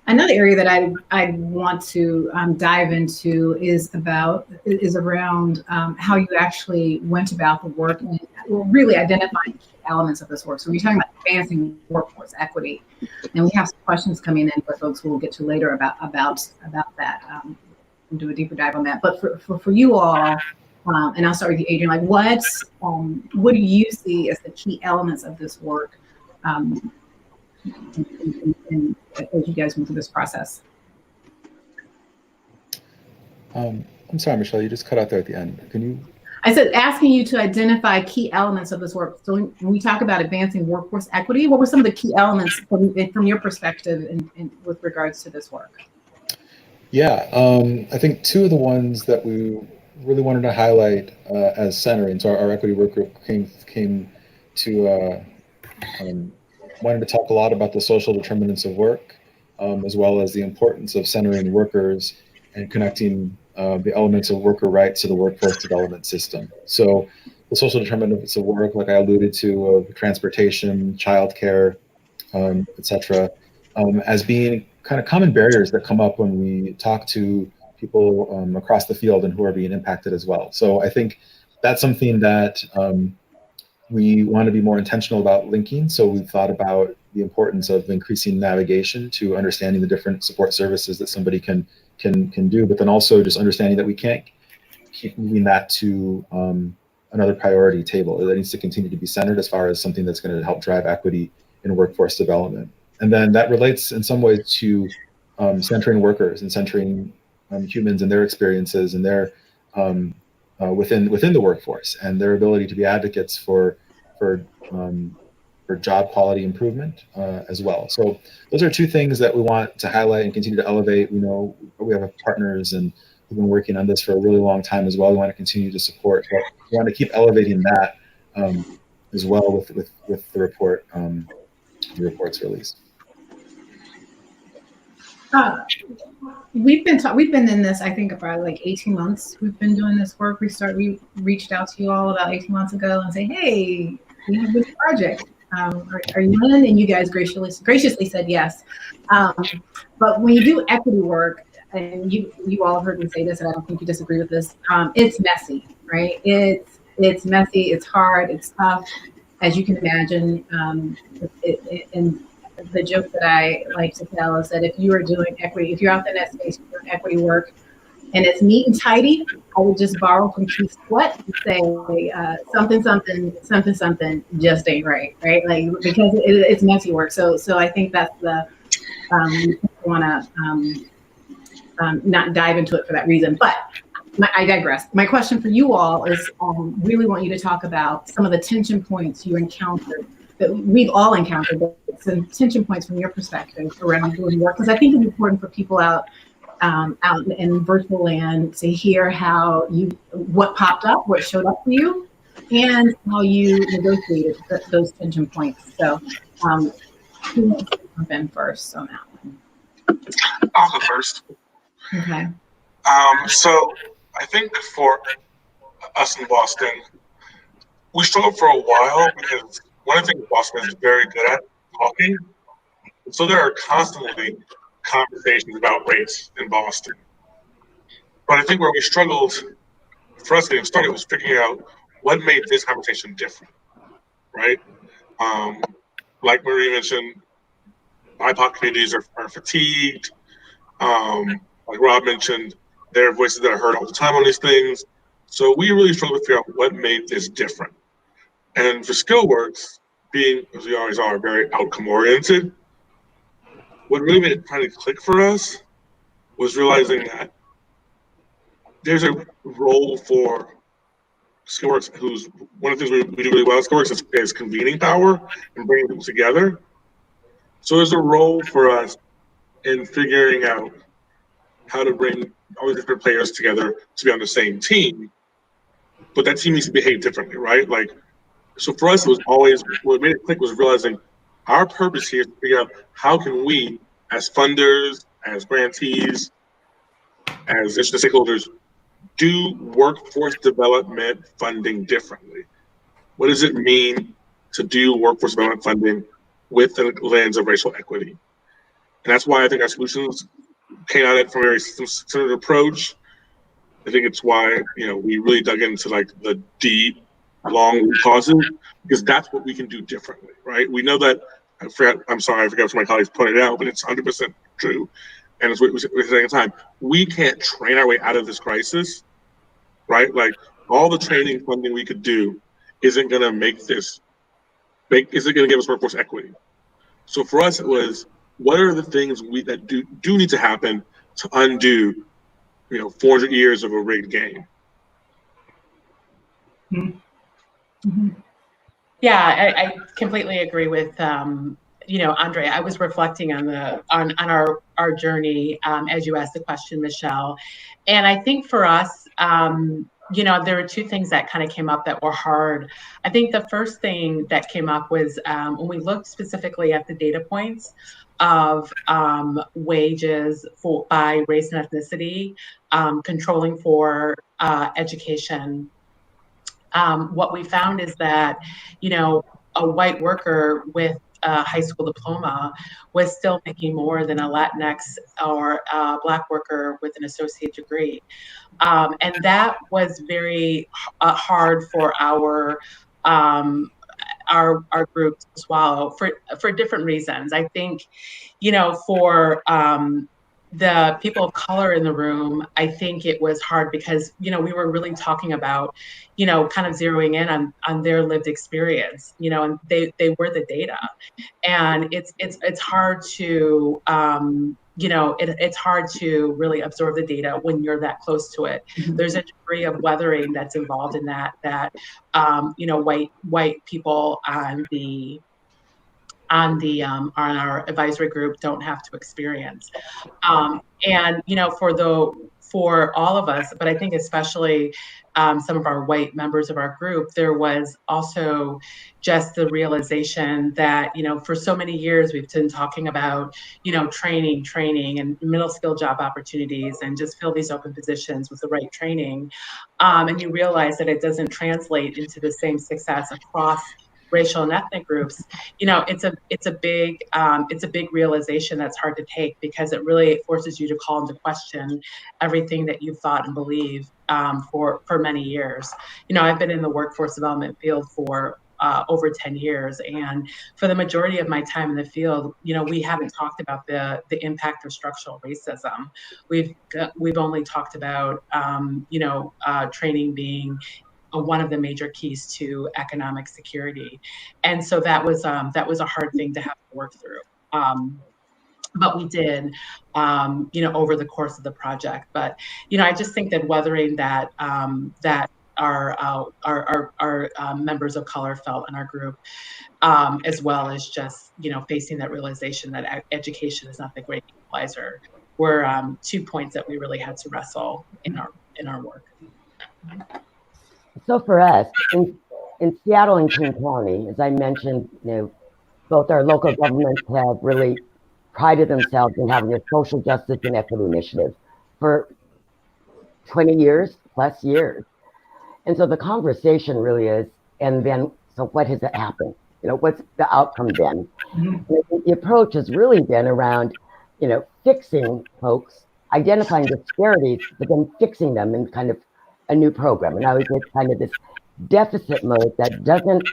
Another area that I want to dive into is around how you actually went about the work and really identifying elements of this work. So we're talking about advancing workforce equity, and we have some questions coming in for folks who we'll get to later about that. And do a deeper dive on that. But for you all, and I'll start with you, Adrian. Like, what do you see as the key elements of this work? As you guys went through this process. I'm sorry, Michelle, you just cut out there at the end. Can you? I said asking you to identify key elements of this work. So when we talk about advancing workforce equity, what were some of the key elements from your perspective with regards to this work? Yeah, I think two of the ones that we really wanted to highlight as centering, so our equity work group came to wanted to talk a lot about the social determinants of work, as well as the importance of centering workers and connecting the elements of worker rights to the workforce development system. So the social determinants of work, like I alluded to, of transportation, childcare, et cetera, as being kind of common barriers that come up when we talk to people across the field and who are being impacted as well. So I think that's something that we want to be more intentional about linking. So we've thought about the importance of increasing navigation to understanding the different support services that somebody can do, but then also just understanding that we can't keep moving that to another priority table. That needs to continue to be centered as far as something that's going to help drive equity in workforce development. And then that relates in some ways to centering workers and centering humans and their experiences and their within the workforce and their ability to be advocates for job quality improvement as well. So those are two things that we want to highlight and continue to elevate. We know we have partners and we've been working on this for a really long time as well. We want to continue to support, but we want to keep elevating that as well with the report, the report's release. We've been in this, I think, about like 18 months. We've been doing this work. We reached out to you all about 18 months ago and say, hey, we have this project. Are you in? And you guys graciously said yes. But when you do equity work, and you all have heard me say this, and I don't think you disagree with this, it's messy, right? It's messy, it's hard, it's tough, as you can imagine. And the joke that I like to tell is that if you are doing equity, if you're out in that space doing equity work and it's neat and tidy, I would just borrow from Chief Sweat and say something just ain't right? Like, because it's messy work. So I think that's the, we want to not dive into it for that reason, but I digress. My question for you all is really want you to talk about some of the tension points you encountered, that we've all encountered, but some tension points from your perspective around doing work, because I think it's important for people out in virtual land to hear what popped up, what showed up for you, and how you negotiated those tension points. So who wants to jump in first on that one? I'll go first. Okay. So I think for us in Boston, we struggled for a while because one of the things Boston is very good at talking. So there are constantly conversations about race in Boston. But I think where we struggled for us getting started was figuring out what made this conversation different, right? Like Marie mentioned, BIPOC communities are fatigued. Like Rob mentioned, there are voices that are heard all the time on these things. So we really struggled to figure out what made this different. And for SkillWorks, being, as we always are, very outcome-oriented, what really made it kind of click for us was realizing that there's a role for SkillWorks, who's one of the things we do really well at SkillWorks is convening power and bringing people together. So there's a role for us in figuring out how to bring all the different players together to be on the same team, but that team needs to behave differently, right? Like, so for us, it was always, what made it click was realizing our purpose here is to figure out how can we, as funders, as grantees, as interested stakeholders, do workforce development funding differently? What does it mean to do workforce development funding with the lens of racial equity? And that's why I think our solutions came at it from a very centered approach. I think it's why, we really dug into like the deep, long root causes, because that's what we can do differently, right? We know that, I forgot what my colleagues pointed out, but it's 100% true. And it's what we're saying at the time. We can't train our way out of this crisis, right? Like all the training funding we could do isn't going to isn't going to give us workforce equity. So for us, it was, what are the things that do need to happen to undo, 400 years of a rigged game? Mm-hmm. Yeah, I completely agree with Andre. I was reflecting on our journey as you asked the question, Michelle, and I think for us, there were two things that kind of came up that were hard. I think the first thing that came up was when we looked specifically at the data points of wages by race and ethnicity, controlling for education. What we found is that, a white worker with a high school diploma was still making more than a Latinx or a Black worker with an associate degree. And that was very hard for our group to swallow for different reasons. I think, for the people of color in the room, I think it was hard because, we were really talking about, kind of zeroing in on their lived experience, and they were the data. And it's hard to, it's hard to really absorb the data when you're that close to it. Mm-hmm. There's a degree of weathering that's involved in that white people on our advisory group don't have to experience. And for all of us, but I think especially some of our white members of our group, there was also just the realization that, for so many years we've been talking about, training and middle skill job opportunities and just fill these open positions with the right training. And you realize that it doesn't translate into the same success across racial and ethnic groups. It's a big realization that's hard to take because it really forces you to call into question everything that you've thought and believed for many years. I've been in the workforce development field for over 10 years, and for the majority of my time in the field, we haven't talked about the impact of structural racism. We've only talked about training being one of the major keys to economic security. And so that was a hard thing to have to work through. But we did, over the course of the project. But, I just think that weathering that our members of color felt in our group, as well as just, facing that realization that education is not the great equalizer, were 2 points that we really had to wrestle in our work. So for us, in Seattle and King County, as I mentioned, both our local governments have really prided themselves in having a social justice and equity initiative for 20 years plus years. And so the conversation really is, and then, so what has happened? What's the outcome then? Mm-hmm. The approach has really been around, fixing folks, identifying disparities, but then fixing them in kind of a new program. And I was in kind of this deficit mode that doesn't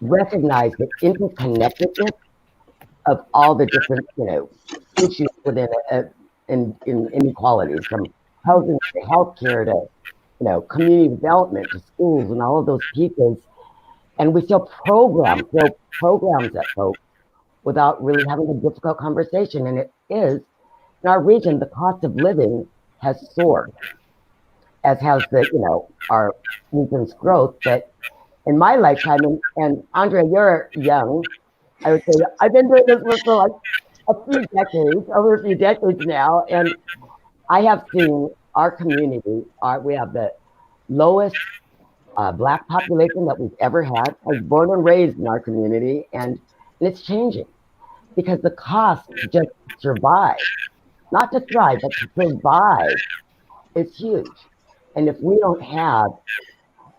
recognize the interconnectedness of all the different, issues within in inequalities, from housing to healthcare to, community development to schools and all of those pieces. And we still throw programs at folks without really having a difficult conversation. And it is, in our region, the cost of living has soared, as has our region's growth. But in my lifetime, and Andre, you're young, I would say I've been doing this work for like over a few decades now, and I have seen our community, we have the lowest Black population that we've ever had. I was born and raised in our community, and it's changing. because the cost to just survive, not to thrive, but to survive is huge. And if we don't have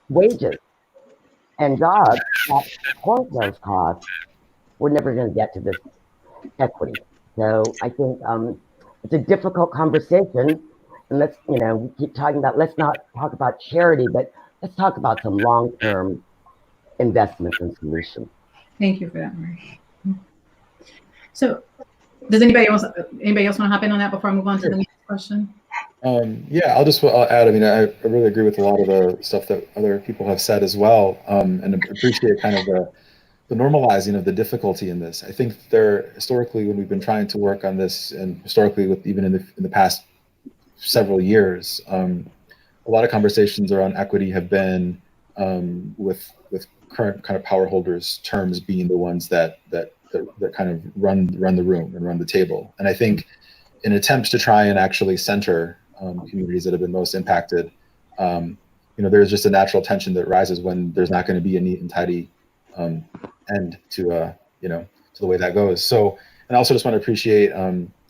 wages and jobs that support those costs, we're never going to get to this equity. So I think it's a difficult conversation. And let's, we keep talking about, let's not talk about charity, but let's talk about some long-term investments and solutions. Thank you for that, Mary. So does anybody else want to hop in on that before I move on to the next question? Yeah, I'll add, I really agree with a lot of the stuff that other people have said as well, and appreciate kind of the normalizing of the difficulty in this. I think historically, when we've been trying to work on this, and historically with even in the past several years, a lot of conversations around equity have been with current kind of power holders' terms being the ones that kind of run the room and run the table. And I think in attempts to try and actually center communities that have been most impacted, there's just a natural tension that rises when there's not going to be a neat and tidy end to the way that goes. So, and I also just want to appreciate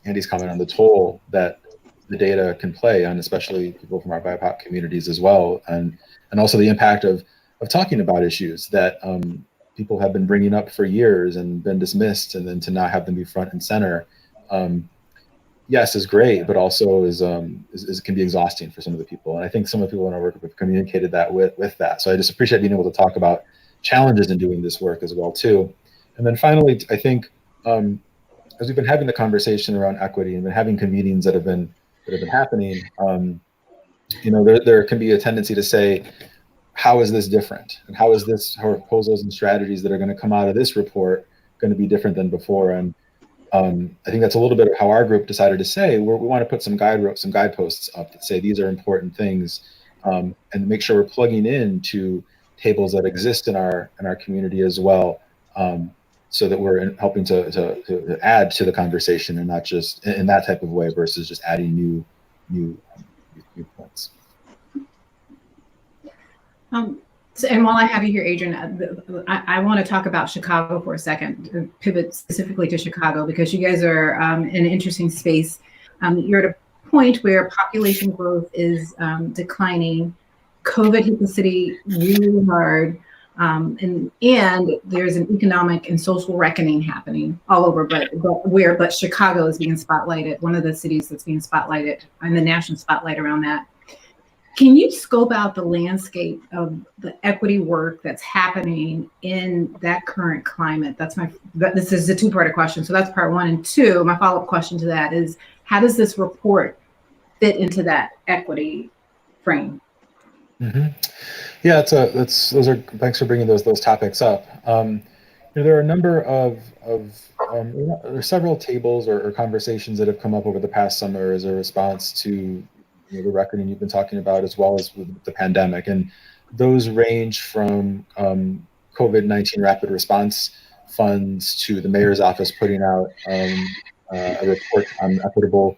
Andy's comment on the toll that the data can play on, especially people from our BIPOC communities as well, and also the impact of talking about issues that people have been bringing up for years and been dismissed, and then to not have them be front and center, yes, is great, but also is can be exhausting for some of the people. And I think some of the people in our work have communicated that with that. So I just appreciate being able to talk about challenges in doing this work as well too. And then finally, I think as we've been having the conversation around equity and been having meetings that have been happening, there can be a tendency to say, how is this different? And how proposals and strategies that are going to come out of this report going to be different than before? And I think that's a little bit of how our group decided to say, we want to put some guideposts up that say these are important things, and make sure we're plugging into tables that exist in our community as well, so that we're helping to add to the conversation and not just in that type of way versus just adding new points. And while I have you here, Adrian, I want to talk about Chicago for a second, pivot specifically to Chicago, because you guys are in an interesting space. You're at a point where population growth is declining. COVID hit the city really hard, and there's an economic and social reckoning happening all over, but Chicago is being spotlighted, one of the cities that's being spotlighted, and the national spotlight around that. Can you scope out the landscape of the equity work that's happening in that current climate? This is a two-part question, so that's part one. And two, my follow-up question to that is, how does this report fit into that equity frame? Mm-hmm. Yeah, thanks for bringing those topics up. There are a number of there are several tables or conversations that have come up over the past summer as a response to the reckoning you've been talking about, as well as with the pandemic. And those range from COVID-19 rapid response funds to the mayor's office putting out a report on equitable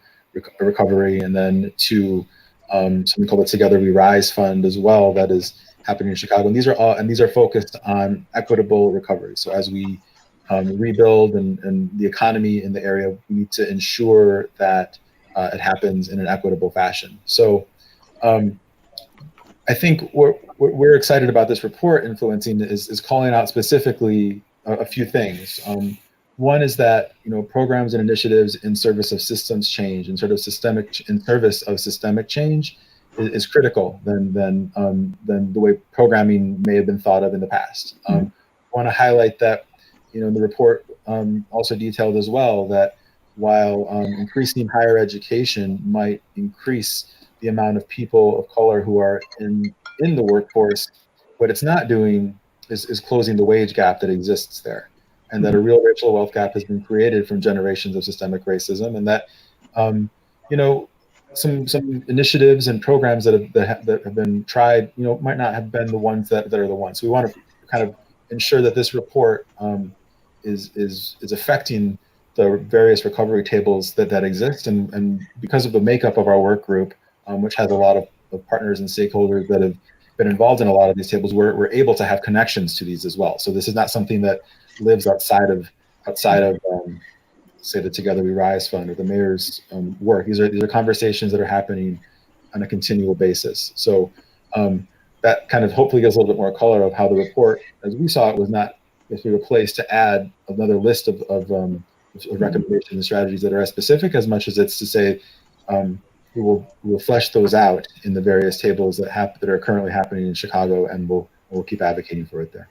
recovery, and then to something called the Together We Rise Fund as well, that is happening in Chicago. And these are focused on equitable recovery. So as we rebuild and the economy in the area, we need to ensure that it happens in an equitable fashion. So I think what we're excited about this report influencing is calling out specifically a few things. One is that programs and initiatives in service of systems change and in service of systemic change is critical than the way programming may have been thought of in the past. I want to highlight that the report also detailed as well that while increasing higher education might increase the amount of people of color who are in the workforce, what it's not doing is closing the wage gap that exists there, and that a real racial wealth gap has been created from generations of systemic racism, and that some initiatives and programs that have been tried might not have been the ones that are the ones. So we want to kind of ensure that this report is affecting the various recovery tables that exist, and because of the makeup of our work group, which has a lot of partners and stakeholders that have been involved in a lot of these tables, we're able to have connections to these as well. So this is not something that lives outside of say, the Together We Rise Fund or the mayor's work. These are conversations that are happening on a continual basis. So that kind of hopefully gives a little bit more color of how the report, as we saw it, was not a place to add another list of recommendations and strategies that are as specific as much as it's to say we will flesh those out in the various tables that are currently happening in Chicago, and we'll keep advocating for it there.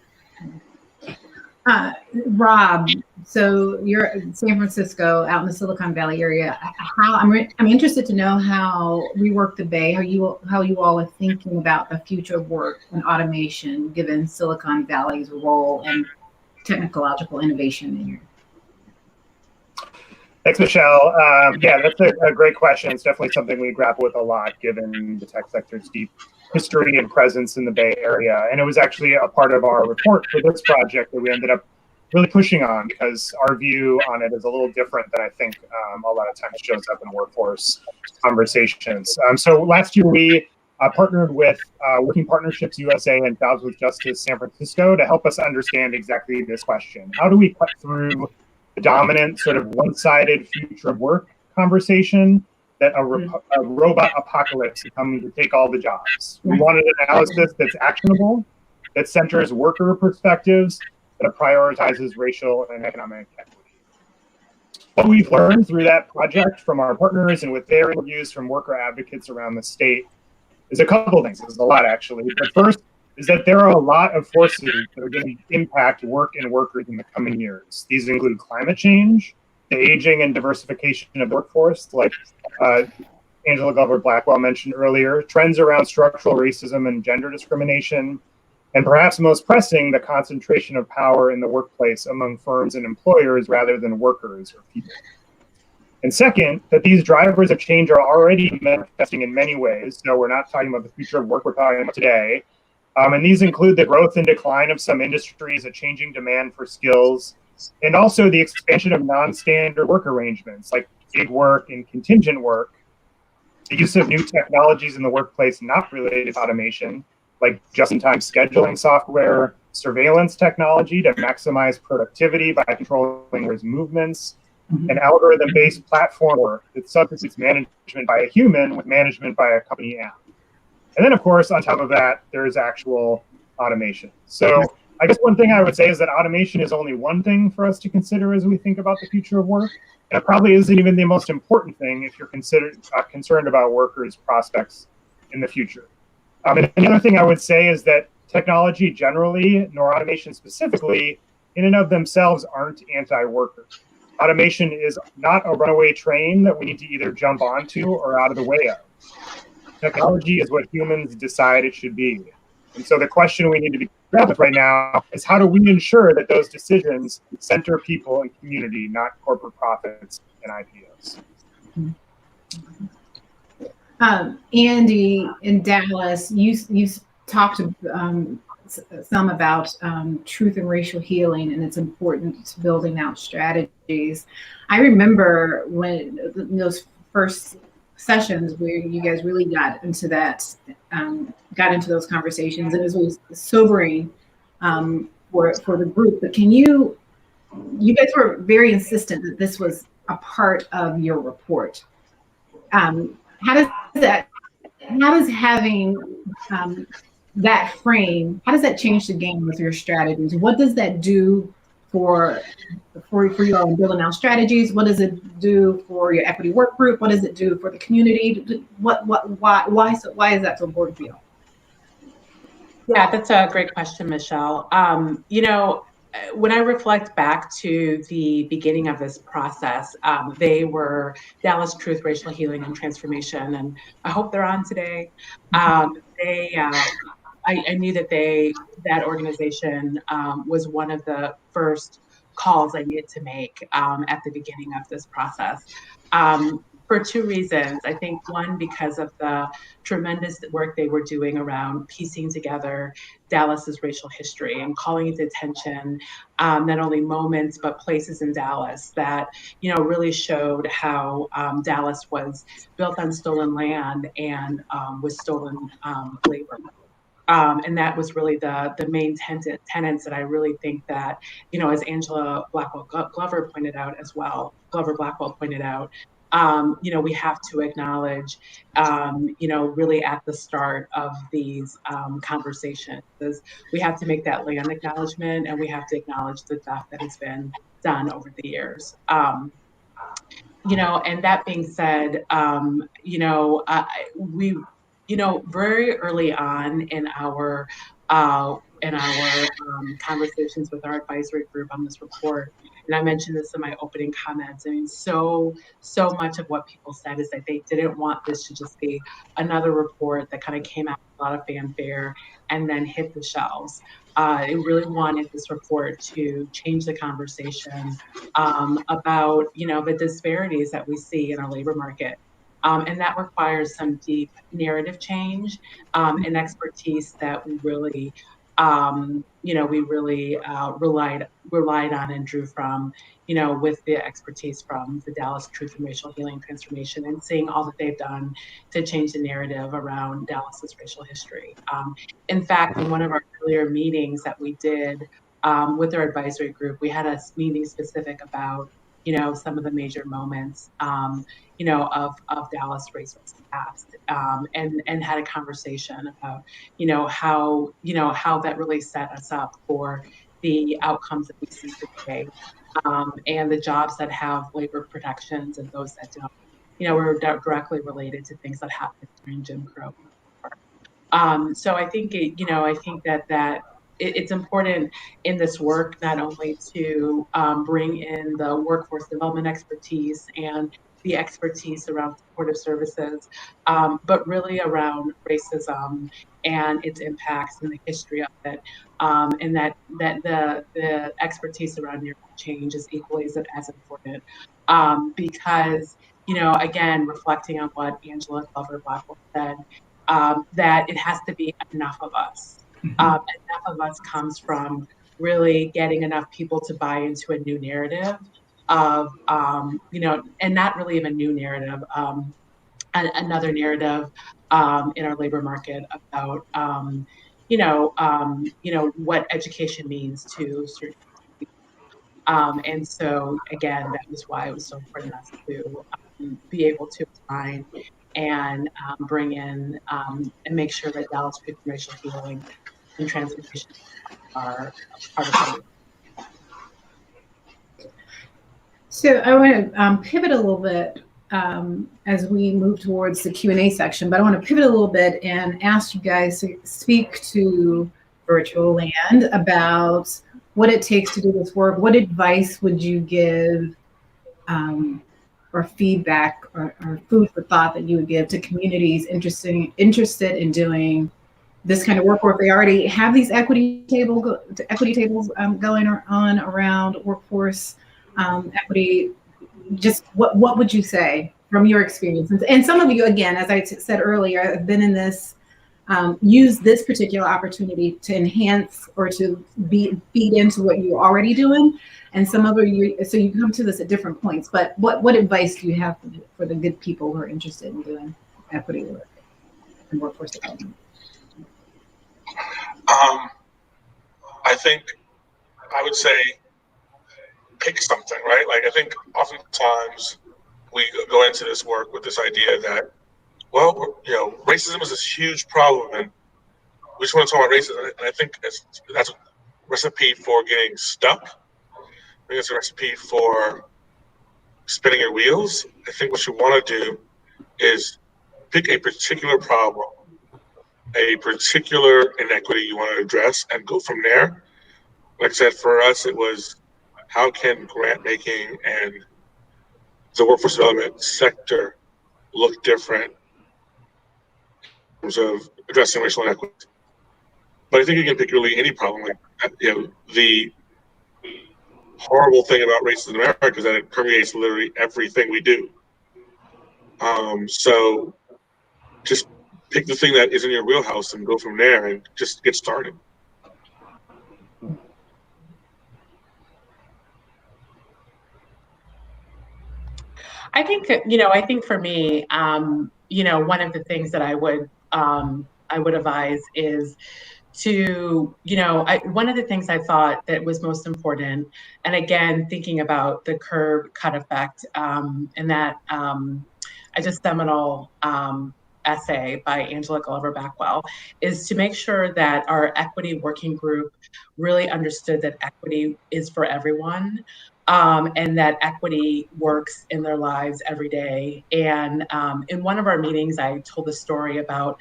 Rob, so you're in San Francisco, out in the Silicon Valley area. I'm interested to know how Rework the Bay, how you all are thinking about the future of work and automation, given Silicon Valley's role and technological innovation in here. Thanks, Michelle. Yeah, that's a great question. It's definitely something we grapple with a lot, given the tech sector's deep history and presence in the Bay Area. And it was actually a part of our report for this project that we ended up really pushing on, because our view on it is a little different than I think a lot of times shows up in workforce conversations. So last year we partnered with Working Partnerships USA and Jobs with Justice San Francisco to help us understand exactly this question. How do we cut through the dominant sort of one-sided future of work conversation that a robot apocalypse is coming to take all the jobs? We wanted an analysis that's actionable, that centers worker perspectives, that prioritizes racial and economic equity. What we've learned through that project from our partners and with their interviews from worker advocates around the state is a couple of things. There's a lot, actually. But first is that there are a lot of forces that are going to impact work and workers in the coming years. These include climate change, the aging and diversification of the workforce, like Angela Glover-Blackwell mentioned earlier, trends around structural racism and gender discrimination, and perhaps most pressing, the concentration of power in the workplace among firms and employers rather than workers or people. And second, that these drivers of change are already manifesting in many ways. So we're not talking about the future of work, we're talking about today. And these include the growth and decline of some industries, a changing demand for skills, and also the expansion of non-standard work arrangements like gig work and contingent work, the use of new technologies in the workplace not related to automation, like just-in-time scheduling software, surveillance technology to maximize productivity by controlling workers' movements, and algorithm-based platform work that substitutes management by a human with management by a company app. And then, of course, on top of that, there's actual automation. So I guess one thing I would say is that automation is only one thing for us to consider as we think about the future of work. And it probably isn't even the most important thing if you're concerned about workers' prospects in the future. And the other thing I would say is that technology generally, nor automation specifically, in and of themselves aren't anti-worker. Automation is not a runaway train that we need to either jump onto or out of the way of. Technology is what humans decide it should be. And so the question we need to be grappling with right now is, how do we ensure that those decisions center people and community, not corporate profits and IPOs? Andy, in Dallas, you talked some about truth and racial healing and its importance to building out strategies. I remember when those first sessions where you guys really got into that, got into those conversations, and it was really sobering for the group. But you guys were very insistent that this was a part of your report. How does having that frame, how does that change the game with your strategies? What does that do for you all in building out strategies? What does it do for your equity work group? What does it do for the community? Why is that so important for you? Yeah, that's a great question, Michelle. When I reflect back to the beginning of this process, they were Dallas Truth, Racial Healing, and Transformation, and I hope they're on today. I knew that organization was one of the first calls I needed to make at the beginning of this process. For two reasons. I think one, because of the tremendous work they were doing around piecing together Dallas's racial history and calling into attention not only moments but places in Dallas that really showed how Dallas was built on stolen land and with stolen labor. And that was really the main tenets that I really think that, as Angela Glover pointed out as well, Glover Blackwell pointed out, we have to acknowledge, really at the start of these conversations, is we have to make that land acknowledgement, and we have to acknowledge the stuff that has been done over the years. And that being said, we, very early on in our conversations with our advisory group on this report, and I mentioned this in my opening comments. I mean, so much of what people said is that they didn't want this to just be another report that kind of came out with a lot of fanfare and then hit the shelves. They really wanted this report to change the conversation about, the disparities that we see in our labor market. And that requires some deep narrative change and expertise that we really, relied on and drew from, with the expertise from the Dallas Truth and Racial Healing Transformation, and seeing all that they've done to change the narrative around Dallas's racial history. In fact, in one of our earlier meetings that we did with our advisory group, we had a meeting specific about, some of the major moments, of Dallas racist past, and had a conversation about, how that really set us up for the outcomes that we see today, and the jobs that have labor protections and those that don't, were directly related to things that happened during Jim Crow. So I think it's important in this work not only to bring in the workforce development expertise and the expertise around supportive services, but really around racism and its impacts and the history of it, and that the expertise around narrative change is equally as important, because, again, reflecting on what Angela Glover Blackwell said, that it has to be enough of us. Enough of us comes from really getting enough people to buy into a new narrative of, and not really even a new narrative, another narrative in our labor market about, what education means to certain people. And so, again, that was why it was so important us to be able to define and bring in and make sure that Dallas Truth and Racial Healing and Transformation are part of it. So I want to pivot a little bit as we move towards the Q&A section, but I want to pivot a little bit and ask you guys to speak to Virtual Land about what it takes to do this work. What advice would you give or feedback or food for thought that you would give to communities interested in doing this kind of work, or if they already have these equity tables going on around workforce equity? Just what would you say from your experience? And some of you, again, as I said earlier, have been in this, use this particular opportunity to enhance or to feed into what you're already doing. And some of you, so you come to this at different points. But what advice do you have for the good people who are interested in doing equity work and workforce development? I think I would say pick something, right? Like, I think oftentimes we go into this work with this idea that, well, racism is this huge problem, and we just want to talk about racism. And I think that's a recipe for getting stuck. I think it's a recipe for spinning your wheels. I think what you want to do is pick a particular problem, a particular inequity you want to address, and go from there. Like I said, for us, it was how can grant making and the workforce development sector look different in terms of addressing racial inequities. But I think you can pick really any problem. Like, the horrible thing about racism in America is that it permeates literally everything we do. So just pick the thing that is in your wheelhouse and go from there and just get started. I think for me, one of the things that I would I would advise is to, one of the things I thought that was most important, and again, thinking about the curb cut effect, and that I just seminal essay by Angela Glover-Backwell, is to make sure that our equity working group really understood that equity is for everyone, and that equity works in their lives every day. And in one of our meetings, I told the story about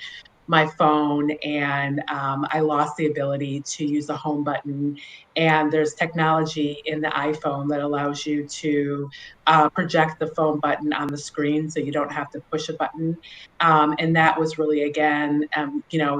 my phone, and I lost the ability to use the home button. And there's technology in the iPhone that allows you to project the phone button on the screen so you don't have to push a button. And that was really, again,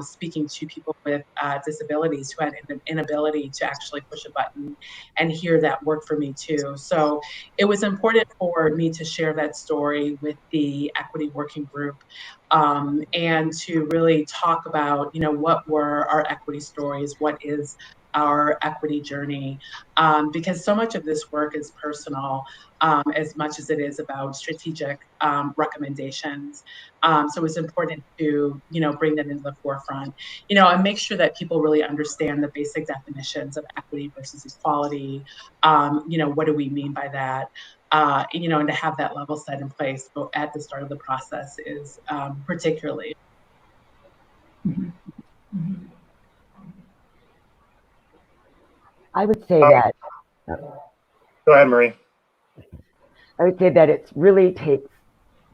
speaking to people with disabilities who had an inability to actually push a button, and hear that worked for me too. So it was important for me to share that story with the equity working group, and to really talk about, what were our equity stories, what is our equity journey, because so much of this work is personal, as much as it is about strategic recommendations. So it's important to, bring that into the forefront, and make sure that people really understand the basic definitions of equity versus equality. What do we mean by that? And to have that level set in place at the start of the process is particularly. I would say that. Go ahead, Marie. I would say that it really takes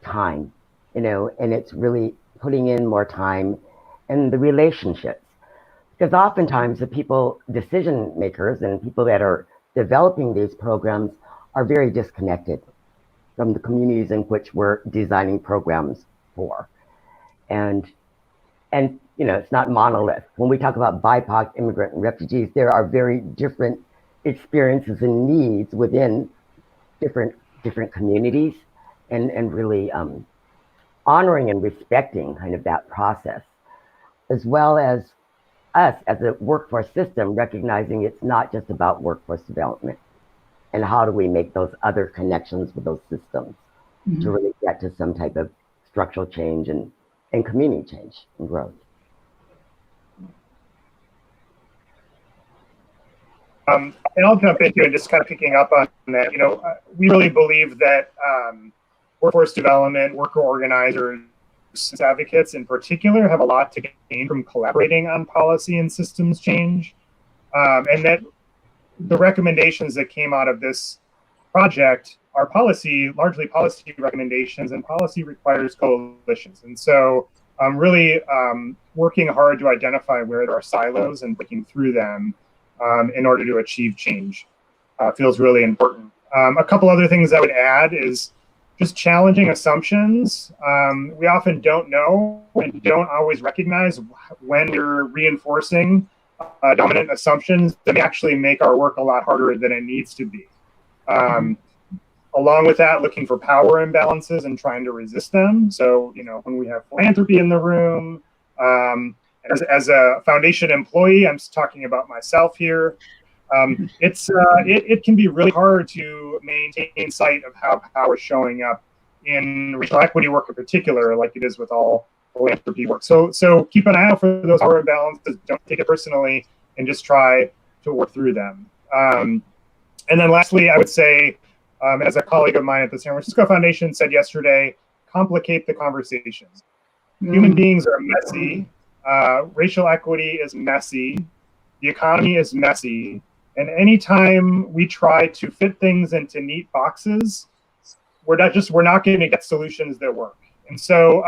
time, and it's really putting in more time in the relationships. Because oftentimes the people, decision makers and people that are developing these programs are very disconnected from the communities in which we're designing programs for. And it's not monolith. When we talk about BIPOC, immigrant, and refugees, there are very different experiences and needs within different communities, and really honoring and respecting kind of that process, as well as us as a workforce system recognizing it's not just about workforce development, and how do we make those other connections with those systems to really get to some type of structural change and community change and growth. And I'll jump into it, just kind of picking up on that. We really believe that workforce development, worker organizers, advocates in particular have a lot to gain from collaborating on policy and systems change. And that the recommendations that came out of this project are largely policy recommendations, and policy requires coalitions. And so really working hard to identify where there are silos and breaking through them in order to achieve change feels really important. A couple other things I would add is just challenging assumptions. We often don't know and don't always recognize when we're reinforcing dominant assumptions that may actually make our work a lot harder than it needs to be. Along with that, looking for power imbalances and trying to resist them. So, when we have philanthropy in the room, as a foundation employee, I'm talking about myself here. It can be really hard to maintain sight of how power is showing up in regional equity work in particular, like it is with all philanthropy work. So keep an eye out for those power imbalances. Don't take it personally, and just try to work through them. And then lastly, I would say, as a colleague of mine at the San Francisco Foundation said yesterday, complicate the conversation. Human beings are messy. Racial equity is messy. The economy is messy. And anytime we try to fit things into neat boxes, we're not going to get solutions that work. And so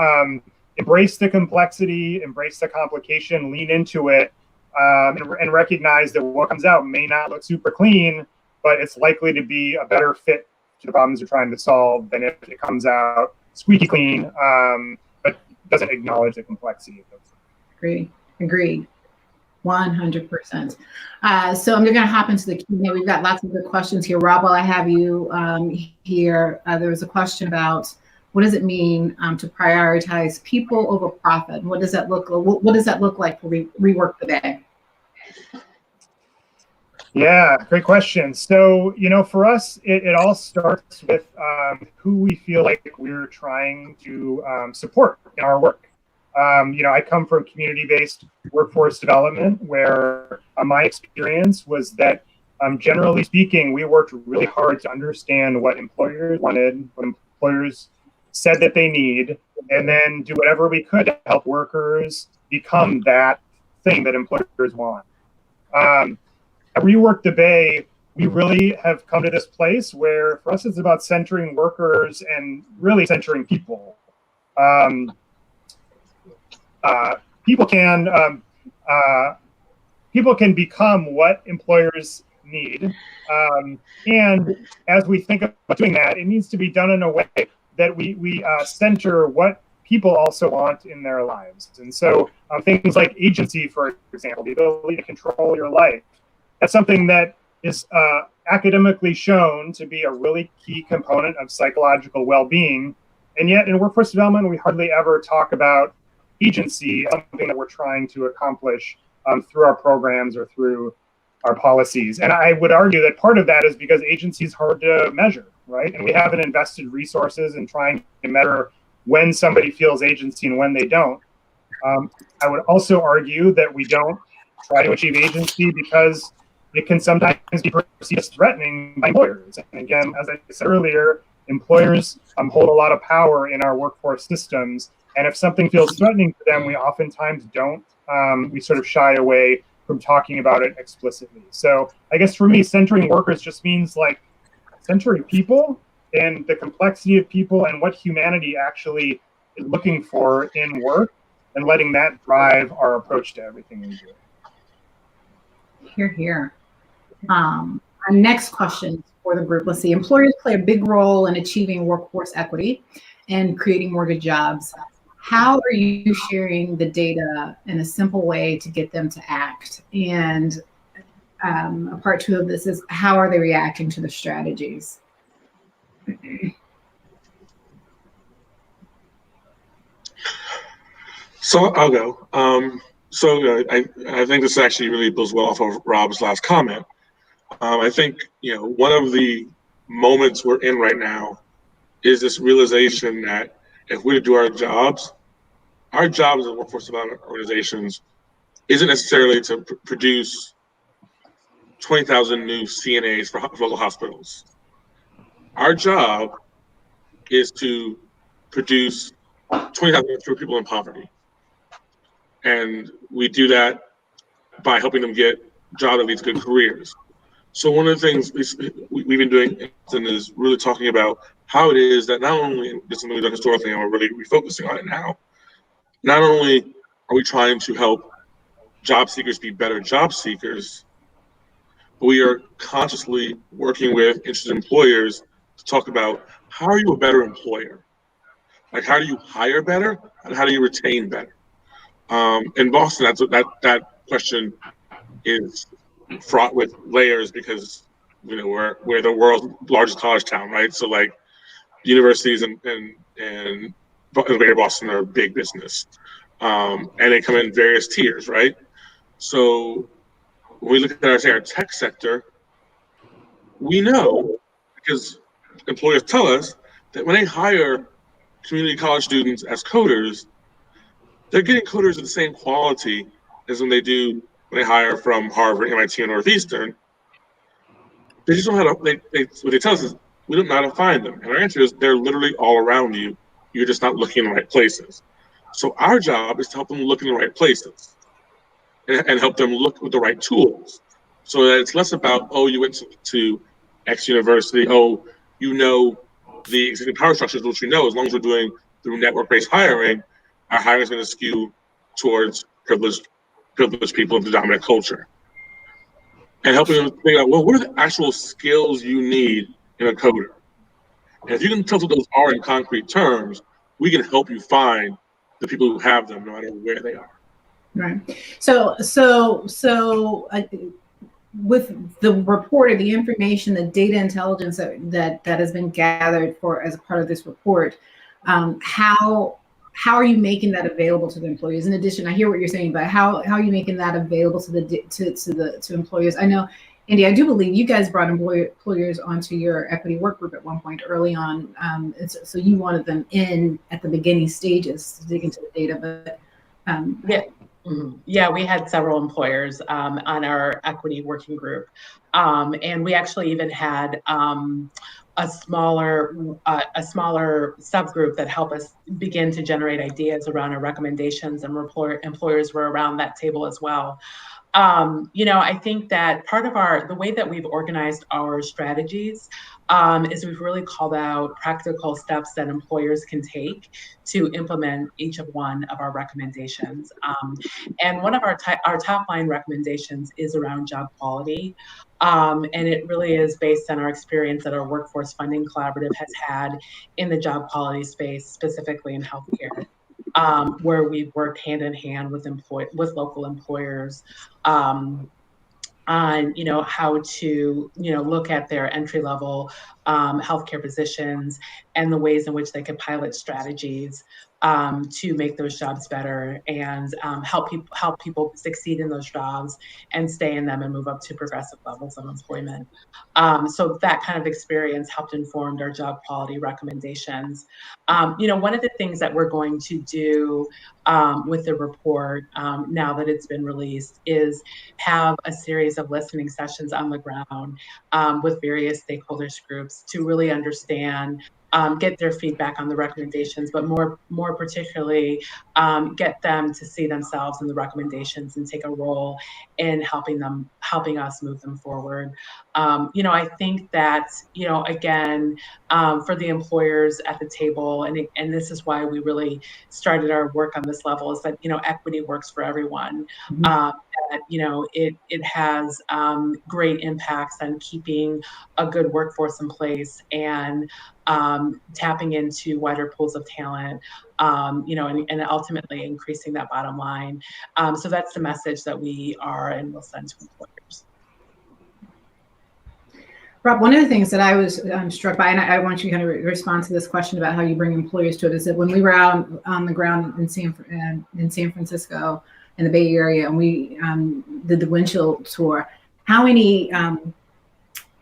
embrace the complexity, embrace the complication, lean into it, and recognize that what comes out may not look super clean, but it's likely to be a better fit to the problems you're trying to solve than if it comes out squeaky clean, but doesn't acknowledge the complexity of those. Agreed. 100%. So I'm going to hop into the Q&A. We've got lots of good questions here. Rob, while I have you here, there was a question about what does it mean to prioritize people over profit? What does that look like for Rework the Bay? Yeah, great question. So, for us, it all starts with who we feel like we're trying to support in our work. I come from community-based workforce development, where my experience was that, generally speaking, we worked really hard to understand what employers wanted, what employers said that they need, and then do whatever we could to help workers become that thing that employers want. At Rework the Bay, we really have come to this place where for us it's about centering workers and really centering people. People can become what employers need, and as we think about doing that, it needs to be done in a way that we center what people also want in their lives. And so things like agency, for example, the ability to control your life, that's something that is academically shown to be a really key component of psychological well-being. And yet in workforce development, we hardly ever talk about agency, something that we're trying to accomplish through our programs or through our policies. And I would argue that part of that is because agency is hard to measure, right? And we haven't invested resources in trying to measure when somebody feels agency and when they don't. I would also argue that we don't try to achieve agency because it can sometimes be perceived as threatening by employers. And again, as I said earlier, employers hold a lot of power in our workforce systems. And if something feels threatening to them, we oftentimes don't. We sort of shy away from talking about it explicitly. So I guess for me, centering workers just means like centering people and the complexity of people and what humanity actually is looking for in work, and letting that drive our approach to everything we do. Hear, hear. Our next question for the group. Let's see. Employers play a big role in achieving workforce equity and creating more good jobs. How are you sharing the data in a simple way to get them to act? And a part two of this is, how are they reacting to the strategies? So I'll go. I think this actually really builds well off of Rob's last comment. I think, one of the moments we're in right now is this realization that if we're to do our jobs as workforce development organizations isn't necessarily to produce 20,000 new CNAs for local hospitals. Our job is to produce 20,000 fewer people in poverty. And we do that by helping them get jobs that lead to good careers. So one of the things we've been doing is really talking about how it is that not only, this is something we've done historically and we're really refocusing on it now, not only are we trying to help job seekers be better job seekers, but we are consciously working with interested employers to talk about how are you a better employer? Like, how do you hire better and how do you retain better? In Boston, that question is fraught with layers because we're the world's largest college town, right? So like universities and Greater Boston are big business, and they come in various tiers, right? So when we look at our tech sector, we know because employers tell us that when they hire community college students as coders, they're getting coders of the same quality as when they hire from Harvard, MIT, and Northeastern. They just don't know how to, what they tell us is, we don't know how to find them. And our answer is, they're literally all around you. You're just not looking in the right places. So our job is to help them look in the right places and help them look with the right tools. So that it's less about, oh, you went to X university, oh, you know the existing power structures, which we know as long as we're doing through network-based hiring, our hiring is going to skew towards privileged people of the dominant culture. And helping them figure out, well, what are the actual skills you need in a coder? And if you can tell us what those are in concrete terms, we can help you find the people who have them, no matter where they are. Right. So with the report, or the information, the data intelligence that has been gathered as a part of this report, how are you making that available to the employees? In addition, I hear what you're saying, but how are you making that available to employers? I know, Andy, I do believe you guys brought employers onto your equity work group at one point early on. So you wanted them in at the beginning stages to dig into the data, but Yeah. Yeah, we had several employers on our equity working group. And we actually even had a smaller subgroup that helped us begin to generate ideas around our recommendations, and employers were around that table as well. I think that part of the way that we've organized our strategies is we've really called out practical steps that employers can take to implement each of one of our recommendations. And one of our top line recommendations is around job quality. And it really is based on our experience that our Workforce Funding Collaborative has had in the job quality space, specifically in healthcare. Where we've worked hand in hand with local employers on how to look at their entry level healthcare positions and the ways in which they could pilot strategies to make those jobs better and help people succeed in those jobs and stay in them and move up to progressive levels of employment. So that kind of experience helped inform our job quality recommendations. One of the things that we're going to do with the report now that it's been released is have a series of listening sessions on the ground with various stakeholders groups to really understand, get their feedback on the recommendations, but more particularly, get them to see themselves in the recommendations and take a role in helping us move them forward. I think that, again, for the employers at the table, and this is why we really started our work on this level, is that, equity works for everyone. That, it has great impacts on keeping a good workforce in place and tapping into wider pools of talent, and ultimately increasing that bottom line. So that's the message that we are and will send to employers. Rob, one of the things that I was struck by, and I want you to kind of respond to this question about how you bring employers to it, is that when we were out on the ground in San Francisco, in the Bay Area, and we did the windshield tour, how many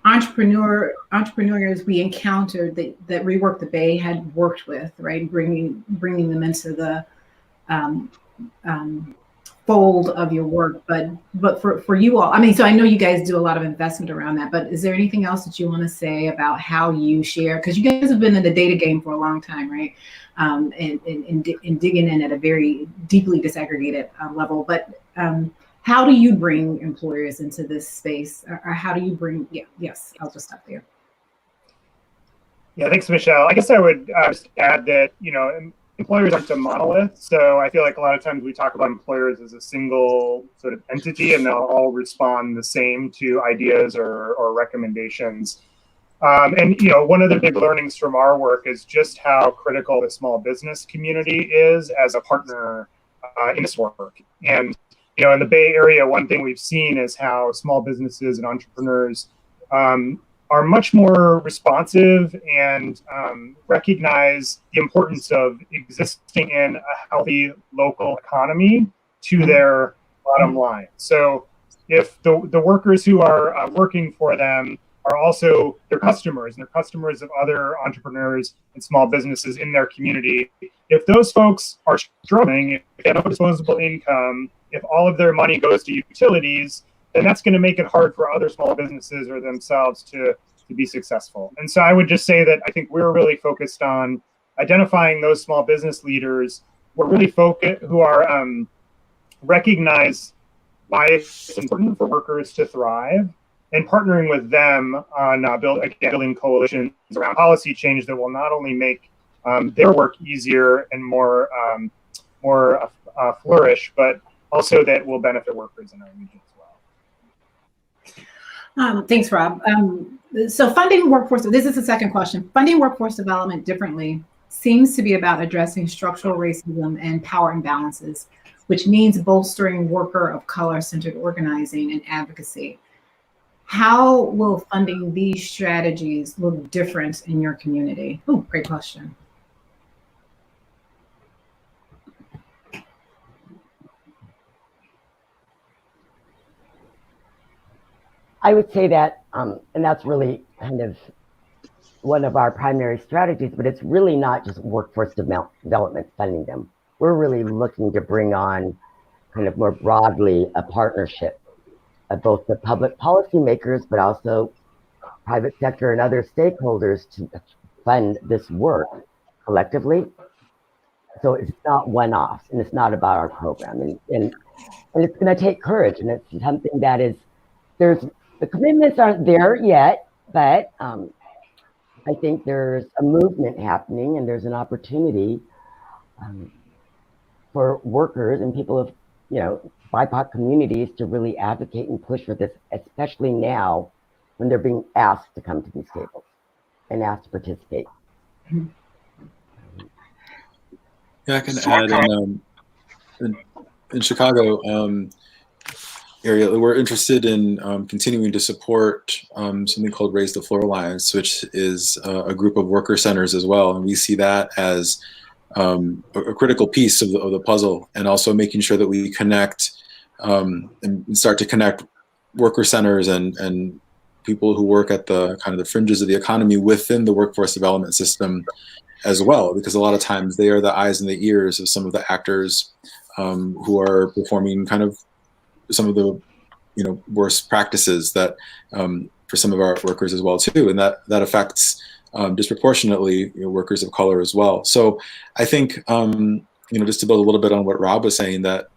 entrepreneurs we encountered that Rework the Bay had worked with, right? Bringing them into the fold of your work, but for you all, I mean, so I know you guys do a lot of investment around that, but is there anything else that you want to say about how you share? Because you guys have been in the data game for a long time, right? And digging in at a very deeply disaggregated level, but how do you bring employers into this space, or how do you bring? Yes, I'll just stop there. Yeah, thanks, Michelle. I guess I would just add that employers aren't a monolith, so I feel like a lot of times we talk about employers as a single sort of entity, and they'll all respond the same to ideas or recommendations. And one of the big learnings from our work is just how critical the small business community is as a partner in this work. And in the Bay Area, one thing we've seen is how small businesses and entrepreneurs are much more responsive and recognize the importance of existing in a healthy local economy to their bottom line. So if the workers who are working for them are also their customers, and they're customers of other entrepreneurs and small businesses in their community, if those folks are struggling, if they have no disposable income, if all of their money goes to utilities, then that's going to make it hard for other small businesses or themselves to be successful. And so I would just say that I think we're really focused on identifying those small business leaders who are recognize why it's important for workers to thrive, and partnering with them on building coalitions around policy change that will not only make their work easier and more flourish, but also that will benefit workers in our region as well. Thanks, Rob. So funding workforce, this is the second question. Funding workforce development differently seems to be about addressing structural racism and power imbalances, which means bolstering worker of color-centered organizing and advocacy. How will funding these strategies look different in your community? Oh, great question. I would say that, and that's really kind of one of our primary strategies, but it's really not just workforce development funding them. we're really looking to bring on kind of more broadly a partnership of both the public policymakers, but also private sector and other stakeholders to fund this work collectively. So it's not one-offs, and it's not about our program, and it's going to take courage, and it's something that is, the commitments aren't there yet, but I think there's a movement happening, and there's an opportunity for workers and people of, BIPOC communities to really advocate and push for this, especially now when they're being asked to come to these tables and asked to participate. Yeah, I can add in Chicago area, we're interested in continuing to support something called Raise the Floor Alliance, which is a group of worker centers as well. And we see that as a critical piece of the puzzle, and also making sure that we connect and start to connect worker centers and people who work at the kind of the fringes of the economy within the workforce development system as well, because a lot of times they are the eyes and the ears of some of the actors who are performing kind of some of the worst practices that for some of our workers as well too, and that affects disproportionately workers of color as well. So I think just to build a little bit on what Rob was saying, that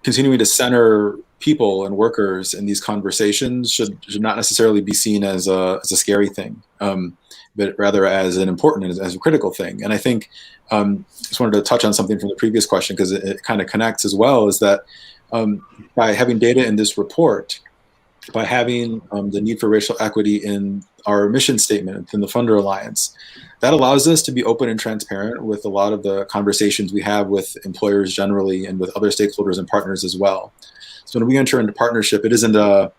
continuing to center people and workers in these conversations should not necessarily be seen as a scary thing, but rather as an important and as a critical thing. And I think just wanted to touch on something from the previous question, because it kind of connects as well, is that by having data in this report, by having the need for racial equity in our mission statement in the Funder Alliance, that allows us to be open and transparent with a lot of the conversations we have with employers generally and with other stakeholders and partners as well. So when we enter into partnership, it isn't a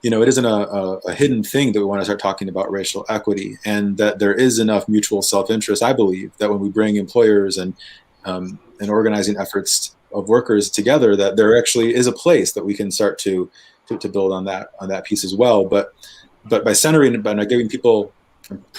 hidden thing that we want to start talking about racial equity, and that there is enough mutual self-interest, I believe, that when we bring employers and organizing efforts of workers together, that there actually is a place that we can start to build on that piece as well. But by centering, by giving people,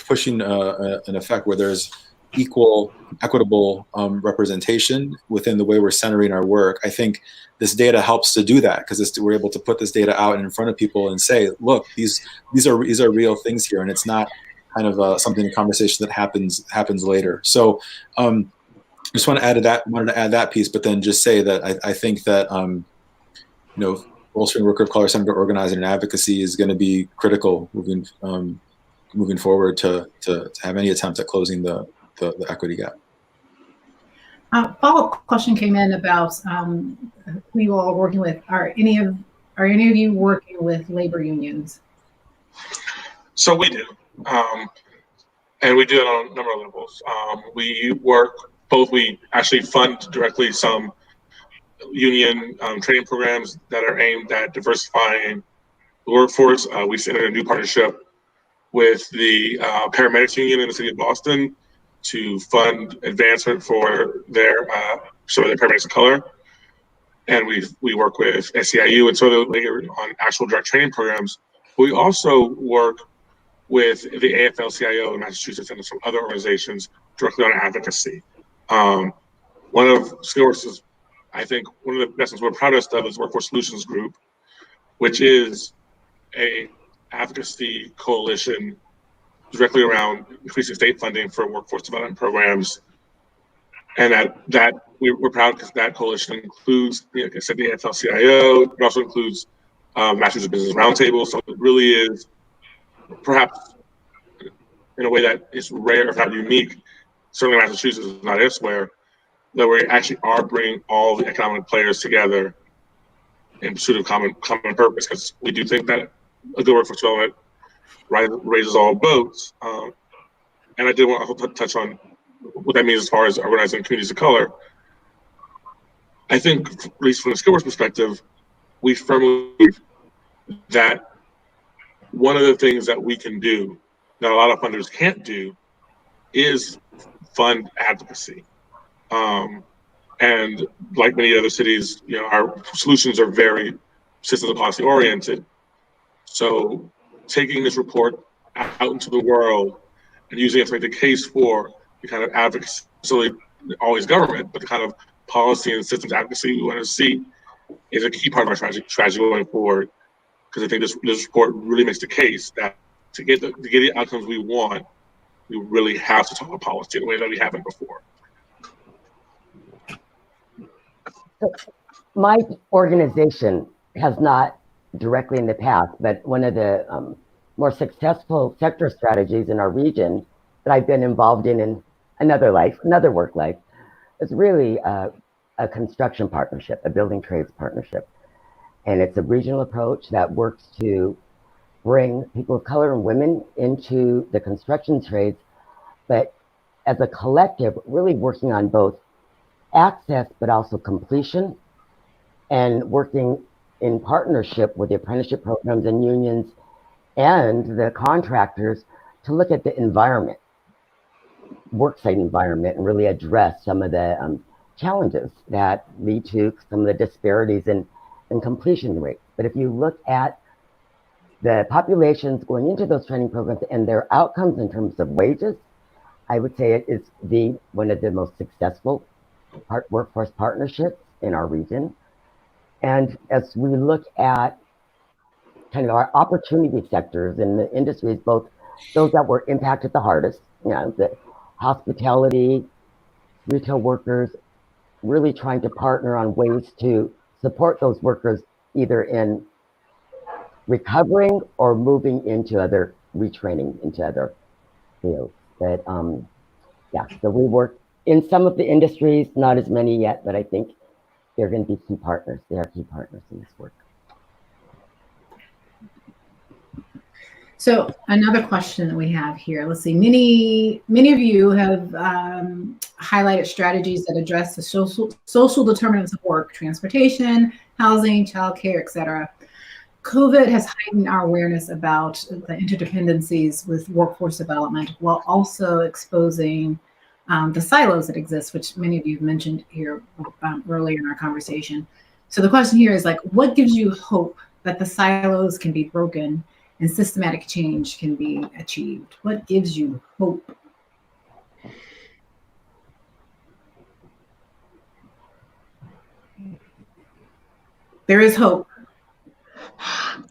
pushing an effect where there's equal, equitable representation within the way we're centering our work, I think this data helps to do that, because we're able to put this data out in front of people and say, look, these are real things here, and it's not kind of a conversation that happens later. So just wanted to add that piece, but then just say that I think that bolstering worker of color centered organizing and advocacy is going to be critical moving forward to have any attempt at closing the equity gap. Follow-up question came in about who you all are working with. Are any of you working with labor unions? So we do, and we do it on a number of levels. We work both. We actually fund directly some union training programs that are aimed at diversifying the workforce. We entered a new partnership with the paramedics union in the city of Boston to fund advancement for their paramedics of color, and we work with SEIU and so later on actual direct training programs. We also work with the AFL-CIO in Massachusetts and some other organizations directly on advocacy. One of SkillWorks' I think one of the best ones we're proudest of is Workforce Solutions Group, which is a advocacy coalition directly around increasing state funding for workforce development programs. And that we're proud because that coalition includes, like I said, the AFL-CIO. It also includes Massachusetts Business Roundtable. So it really is, perhaps in a way that is rare, if not unique, certainly Massachusetts is not elsewhere, that we actually are bringing all the economic players together in pursuit of common purpose, because we do think that a good workforce development raises all boats. And I did want to touch on what that means as far as organizing communities of color. I think, at least from the SkillWorks perspective, we firmly believe that one of the things that we can do that a lot of funders can't do is fund advocacy. And like many other cities, our solutions are very systems and policy oriented. So taking this report out into the world and using it to make the case for the kind of advocacy, always government, but the kind of policy and systems advocacy we want to see is a key part of our strategy going forward. Because I think this report really makes the case that to get the outcomes we want, we really have to talk about policy in a way that we haven't before. My organization has not directly in the past, but one of the more successful sector strategies in our region that I've been involved in another work life, is really a construction partnership, a building trades partnership. And it's a regional approach that works to bring people of color and women into the construction trades, but as a collective, really working on both access, but also completion, and working in partnership with the apprenticeship programs and unions and the contractors to look at the environment, worksite environment, and really address some of the challenges that lead to some of the disparities in completion rates. But if you look at the populations going into those training programs and their outcomes in terms of wages, I would say it is one of the most successful workforce partnerships in our region. And as we look at kind of our opportunity sectors in the industries, both those that were impacted the hardest, the hospitality, retail workers, really trying to partner on ways to support those workers either in recovering or moving into other retraining into other fields. But so we work in some of the industries, not as many yet, but I think they're going to be key partners. They are key partners in this work. So another question that we have here, let's see, many of you have highlighted strategies that address the social determinants of work, transportation, housing, childcare, etc. COVID has heightened our awareness about the interdependencies with workforce development, while also exposing the silos that exist, which many of you have mentioned here earlier in our conversation. So the question here is what gives you hope that the silos can be broken and systematic change can be achieved? What gives you hope? There is hope.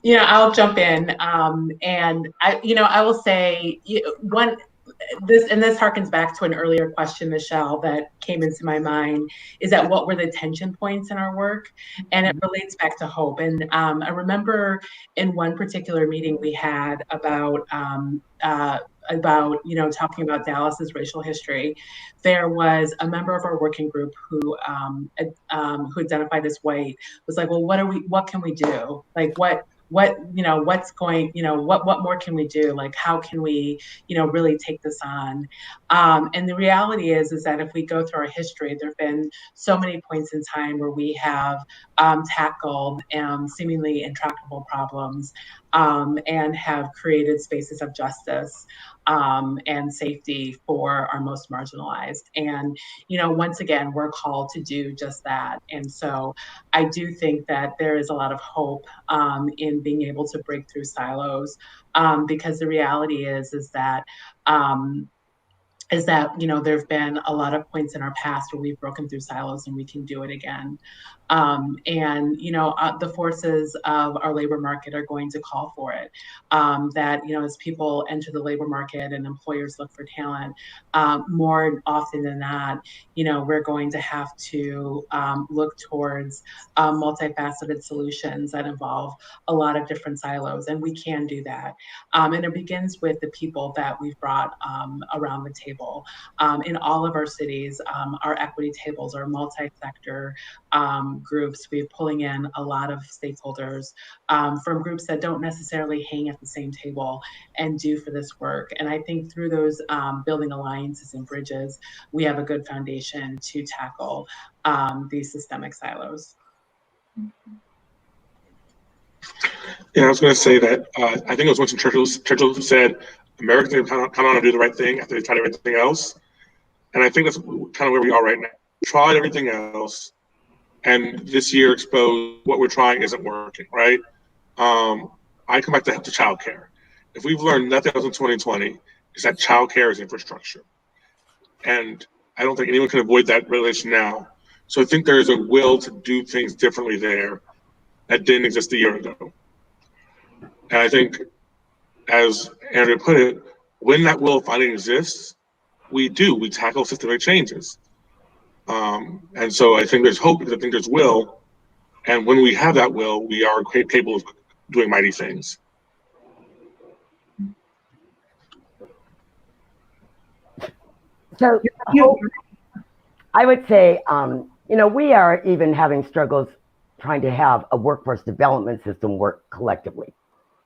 I'll jump in, and I will say this harkens back to an earlier question, Michelle, that came into my mind, is that what were the tension points in our work? And it relates back to hope. And I remember in one particular meeting we had about talking about Dallas's racial history, there was a member of our working group who identified as white, was like, well, what can we do? What more can we do? How can we, really take this on? And the reality is that if we go through our history, there have been so many points in time where we have tackled seemingly intractable problems and have created spaces of justice and safety for our most marginalized. And, once again, we're called to do just that. And so I do think that there is a lot of hope in being able to break through silos, because the reality is that there have been a lot of points in our past where we've broken through silos and we can do it again. The forces of our labor market are going to call for it. As people enter the labor market and employers look for talent, more often than not, we're going to have to look towards multifaceted solutions that involve a lot of different silos, and we can do that. And it begins with the people that we've brought around the table. In all of our cities, our equity tables are multi-sector groups. We're pulling in a lot of stakeholders from groups that don't necessarily hang at the same table and do for this work. And I think through those building alliances and bridges, we have a good foundation to tackle these systemic silos. Yeah, I was going to say that I think it was Winston Churchill who said, Americans kind of want to do the right thing after they tried everything else. And I think that's kind of where we are right now. We tried everything else, and this year exposed what we're trying isn't working, right? I come back to childcare. If we've learned nothing else in 2020, it's that childcare is infrastructure. And I don't think anyone can avoid that relation now. So I think there's a will to do things differently there that didn't exist a year ago. And I think, as Andrea put it, when that will finally exists, we tackle systemic changes. And so I think there's hope, because I think there's will. And when we have that will, we are capable of doing mighty things. So I would say, we are even having struggles trying to have a workforce development system work collectively,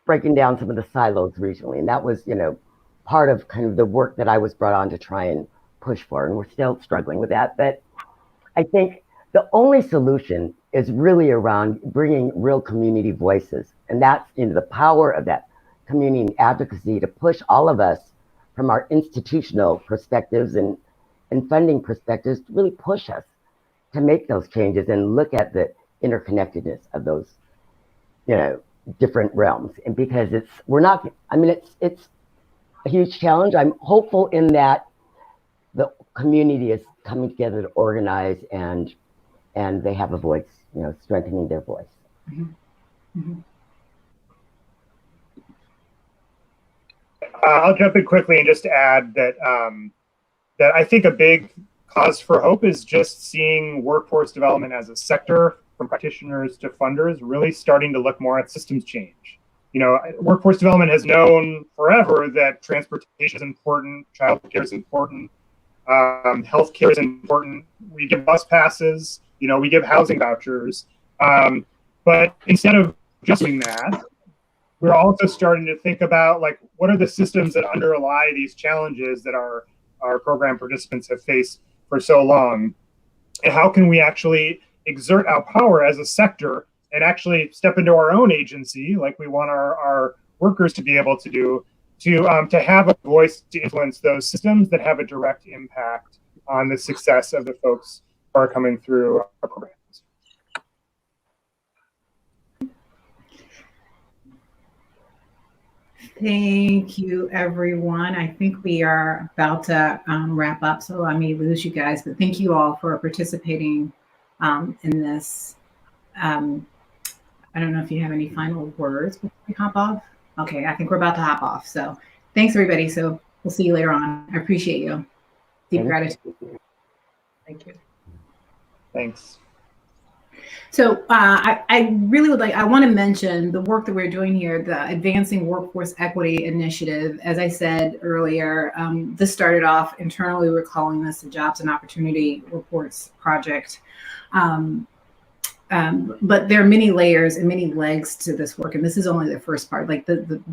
breaking down some of the silos regionally. And that was, part of kind of the work that I was brought on to try and push for. And we're still struggling with that. But I think the only solution is really around bringing real community voices. And that's, the power of that community advocacy to push all of us from our institutional perspectives and funding perspectives to really push us to make those changes and look at the interconnectedness of those, different realms. And because it's a huge challenge. I'm hopeful in that the community is coming together to organize and they have a voice, strengthening their voice. Mm-hmm. Mm-hmm. I'll jump in quickly and just add that that I think a big cause for hope is just seeing workforce development as a sector, from practitioners to funders, really starting to look more at systems change. Workforce development has known forever that transportation is important, childcare is important, healthcare is important. We give bus passes, we give housing vouchers. But instead of just doing that, we're also starting to think about, what are the systems that underlie these challenges that our program participants have faced for so long? And how can we actually exert our power as a sector and actually step into our own agency, like we want our workers to be able to do, to have a voice to influence those systems that have a direct impact on the success of the folks who are coming through our programs. Thank you, everyone. I think we are about to wrap up, so I may lose you guys, but thank you all for participating in this. I don't know if you have any final words before we hop off. Okay, I think we're about to hop off. So thanks, everybody. So we'll see you later on. I appreciate you. Deep gratitude. Thank you. Thanks. So I really would I want to mention the work that we're doing here, the Advancing Workforce Equity Initiative. As I said earlier, this started off internally. We're calling this the Jobs and Opportunity Reports Project. But there are many layers and many legs to this work, and this is only the first part.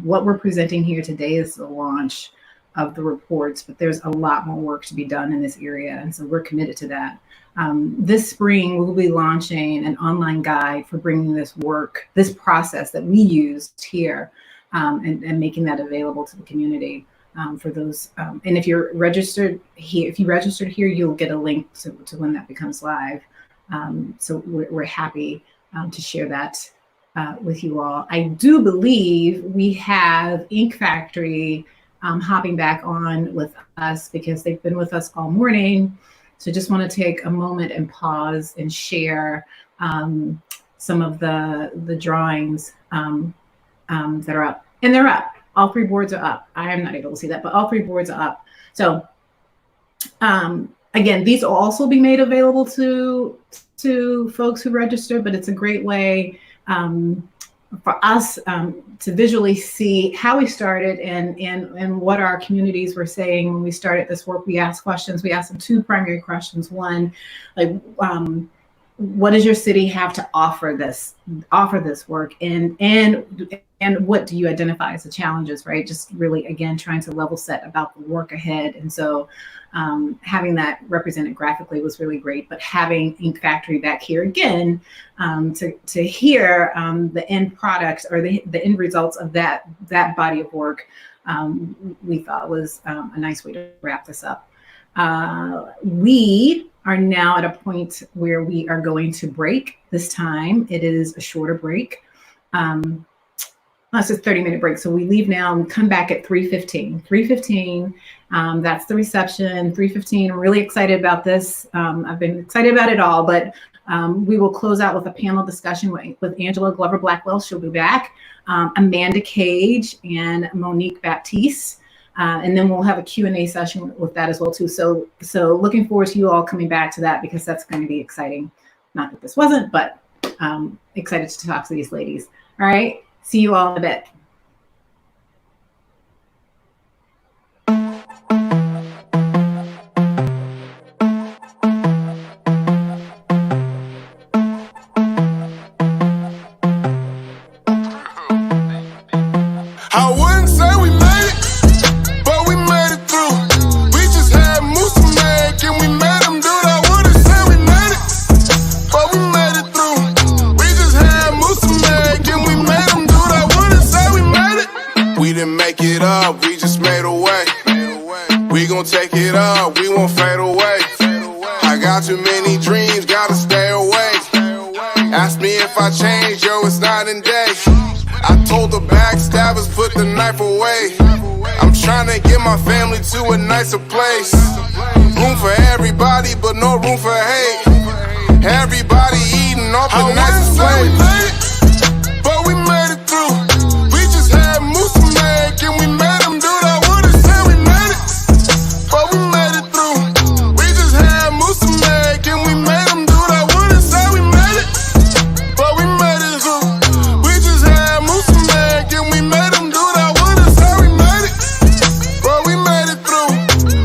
What we're presenting here today is the launch of the reports, but there's a lot more work to be done in this area, and so we're committed to that. This spring, we'll be launching an online guide for bringing this work, this process that we used here, and making that available to the community for those. And if you're registered here, you'll get a link to when that becomes live. So we're happy to share that with you all. I do believe we have Ink Factory hopping back on with us because they've been with us all morning. So just want to take a moment and pause and share some of the drawings that are up. And they're up. All three boards are up. I am not able to see that, but all three boards are up. So again, these will also be made available to folks who register, but it's a great way for us to visually see how we started and what our communities were saying when we started this work. We asked questions. We asked them two primary questions. One, what does your city have to offer this work, and what do you identify as the challenges, right? Just really, again, trying to level set about the work ahead. And so having that represented graphically was really great, but having Ink Factory back here again to hear the end product or the end results of that body of work, we thought was a nice way to wrap this up. We are now at a point where we are going to break. This time it is a shorter break. It's a 30-minute break. So we leave now and come back at 3:15. 3:15, That's the reception, 3:15. I'm really excited about this. I've been excited about it all, but we will close out with a panel discussion with Angela Glover-Blackwell. She'll be back. Amanda Cage and Monique Baptiste. And then we'll have a Q&A session with that as well too. So looking forward to you all coming back to that, because that's going to be exciting. Not that this wasn't, but excited to talk to these ladies. All right, see you all in a bit. I wouldn't say we made it, but we made it through. We just had moves to make, and we made them do that. I wouldn't say we made it, but we made it through. We just had moves to make, and we made them do that. I wouldn't say we made it. We didn't make it up, we just made a way. We gon' take it up, we won't fade away. I got too many dreams, gotta stay awake. Ask me if I changed, yo, it's night and day. I told the backstabbers, put the knife away. I'm tryna get my family to a nicer place. Room for everybody, but no room for hate. Everybody eating off the nicest plate. But we made it through. We just had moves to make, and we made them do that. I wouldn't say we made it, but we made it through. We just had moves to make, and we made them do that. I wouldn't say we made it, but we made it through. We just had moves to make, and we made them do that. I wouldn't say we made it, but we made it through.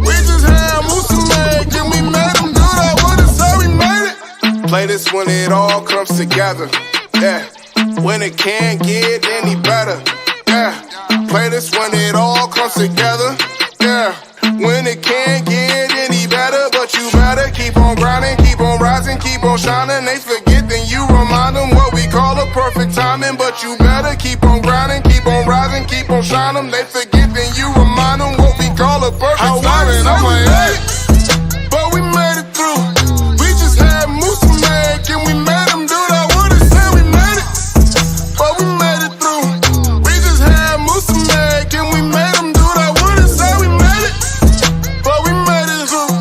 We just had moves to make, and we made them do that. I wouldn't say we made it. Play this when it all comes together. Yeah. When it can't get any better. Yeah. Play this when it all comes together. Yeah. When it can't get any better, but you better keep on grinding, keep on rising, keep on shining. They forget, then you remind them what we call a perfect timing. But you better keep on grinding, keep on rising, keep on shining. They forget, then you remind them what we call a perfect timing. I'm like, hey, but we made it through. We just had moves to make, and we made them do that. I wouldn't say we made it, but we made it through. We just had moves to make, and we made them do that. I wouldn't say we made it, but we made it through.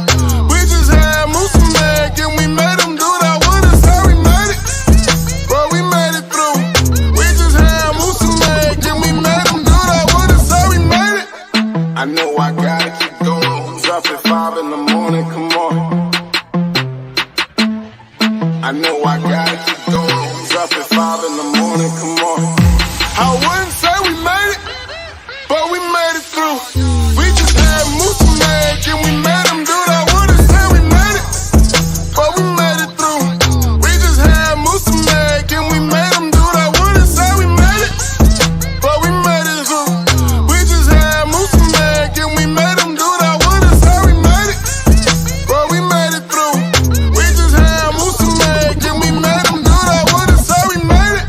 We just had moves to make, and we made them do that. I wouldn't say we made it, but we made it through. We just had moves to make, and we made them do that. I wouldn't say we made it. I know I gotta keep going. Who's up at 5 in the morning? Come on. I know I gotta keep going. Who's up at 5 in the morning? Come on. I wouldn't say we made it, but we made it through. We just had moves to make, and we made them do that. I wouldn't say we made it, but we made it through. We just had moves to make, and we made them do that. I wouldn't say we made it, but we made it through. We just had moves to make, and we made them do that. I wouldn't say we made it, but we made it through. We just had moves to make, and we made them do that. I wouldn't say we made it.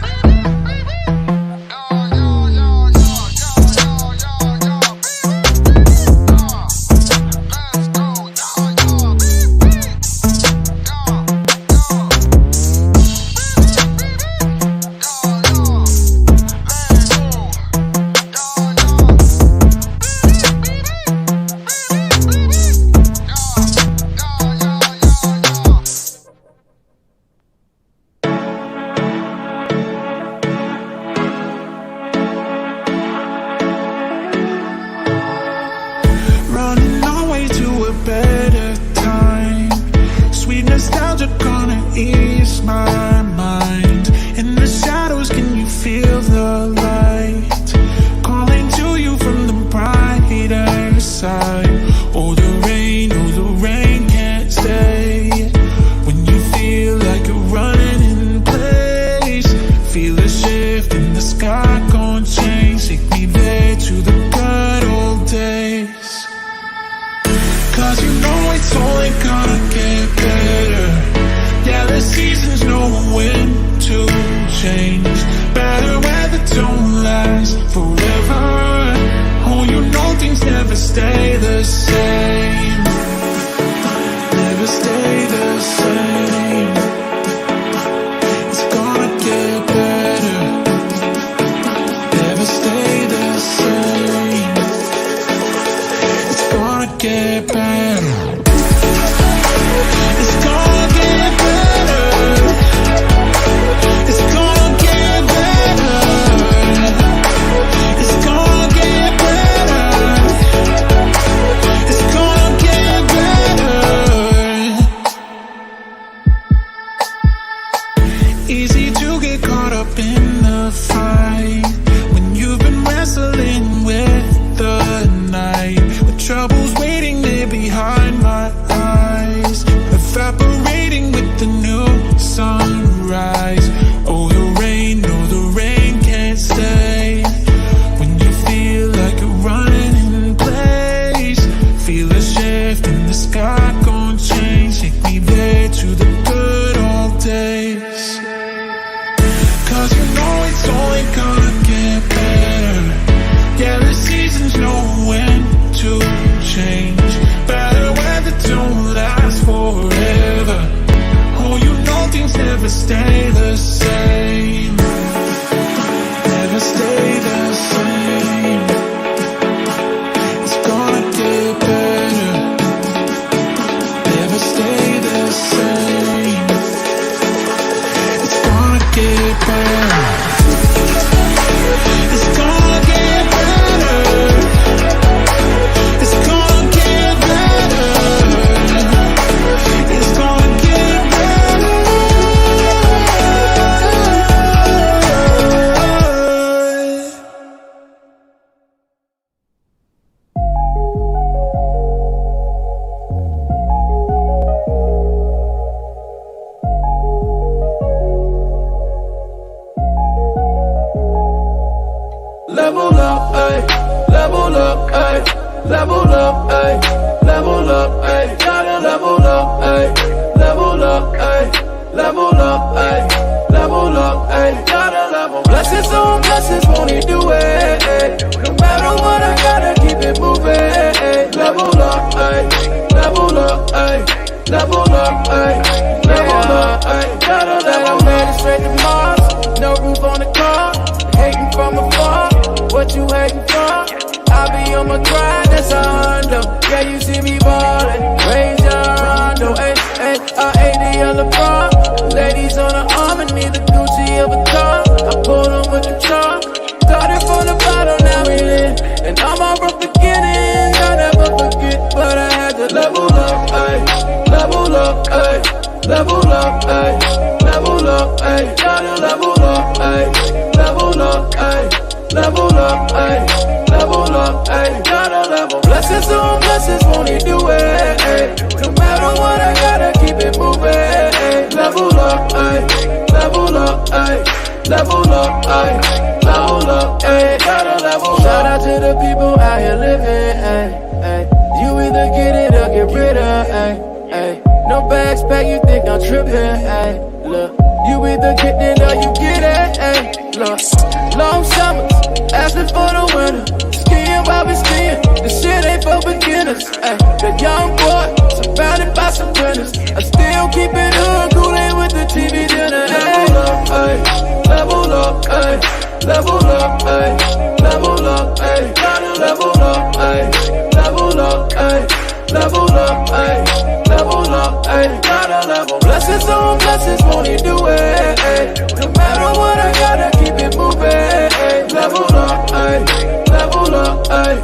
Running our way to a better time. Sweet nostalgia gonna ease my mind. In the shadows, can you feel the light? Calling to you from the brighter side. Oh, the rain can't stay. When you feel like you're running in place, feel a shift in the sky, gon' change. Take me there to the good old days. Cause you know it's only gonna get better. Yeah, the seasons know Easy to get caught up in the fight when you've been wrestling with the night, with troubles waiting there behind my eyes, evaporating with the new sunrise. Oh, the rain, no, the rain can't stay. When you feel like you're running in place, feel a shift in the sky, gon' change. Take me there to the good old days. Cause you know it's only gonna get better. Yeah, the seasons know when to change. Better weather don't last forever. Oh, you know things never stay the same. Never stay the same. It's gonna get better. Never stay the same. It's gonna get better. It's gonna get better. It's gonna get better. It's gonna get better. Level up, ayy, level up, ayy, level up, ayy, level up, ayy, gotta level up, ayy, level up, ayy, level up, ayy, level up, ayy, gotta level. Blessings on blessings, won't he do it? Ayy. No matter what, I gotta keep it moving. Ayy. Level up, ayy, level up, ayy, level up, ayy, level up, ayy, gotta level. I made it straight to Mars, no roof on the car, hating from afar. What you hating for? I be on my grind, that's a hundo. Yeah, you see me ballin', raise your rondo. Ay, ay, I ate the yellow bra. Ladies on the arm and need the Gucci of a car. I pulled them with the chalk. Started from the bottom, now we lit. And I'm all from beginning, I never forget. But I had to level up, ay, level up, ay, level up, ay, level up, ay, gotta level up, ay, level up, ay. Level up, ayy, level up, ayy, gotta level. Blessings on blessings, won't he do it, ayy. No matter what, I gotta keep it moving, ayy. Level up, ayy, level up, ayy, level up, ayy, level up, ayy, gotta level. Shout out to the people out here living, ayy, ayy. You either get it or get rid of, ayy, ayy. No bags back, you think I'm tripping, ayy. Look, you either get it or you get it, ayy. Look, long summers, asking for the winter. Skiing while we skiing, this shit ain't for beginners. Ay, the young boy, surrounded by some winners. I still keep it hood, coolin' with the TV dinner. Level up, ay, level up, ay, level up, ay, level up, ay, gotta level up, ay, level up, ay, level up, ay, level up, ay, gotta level. Blessings on blessings, won't he do it? Ay. No matter what, I gotta keep it moving. Ay. Level up, ay, level up, ay,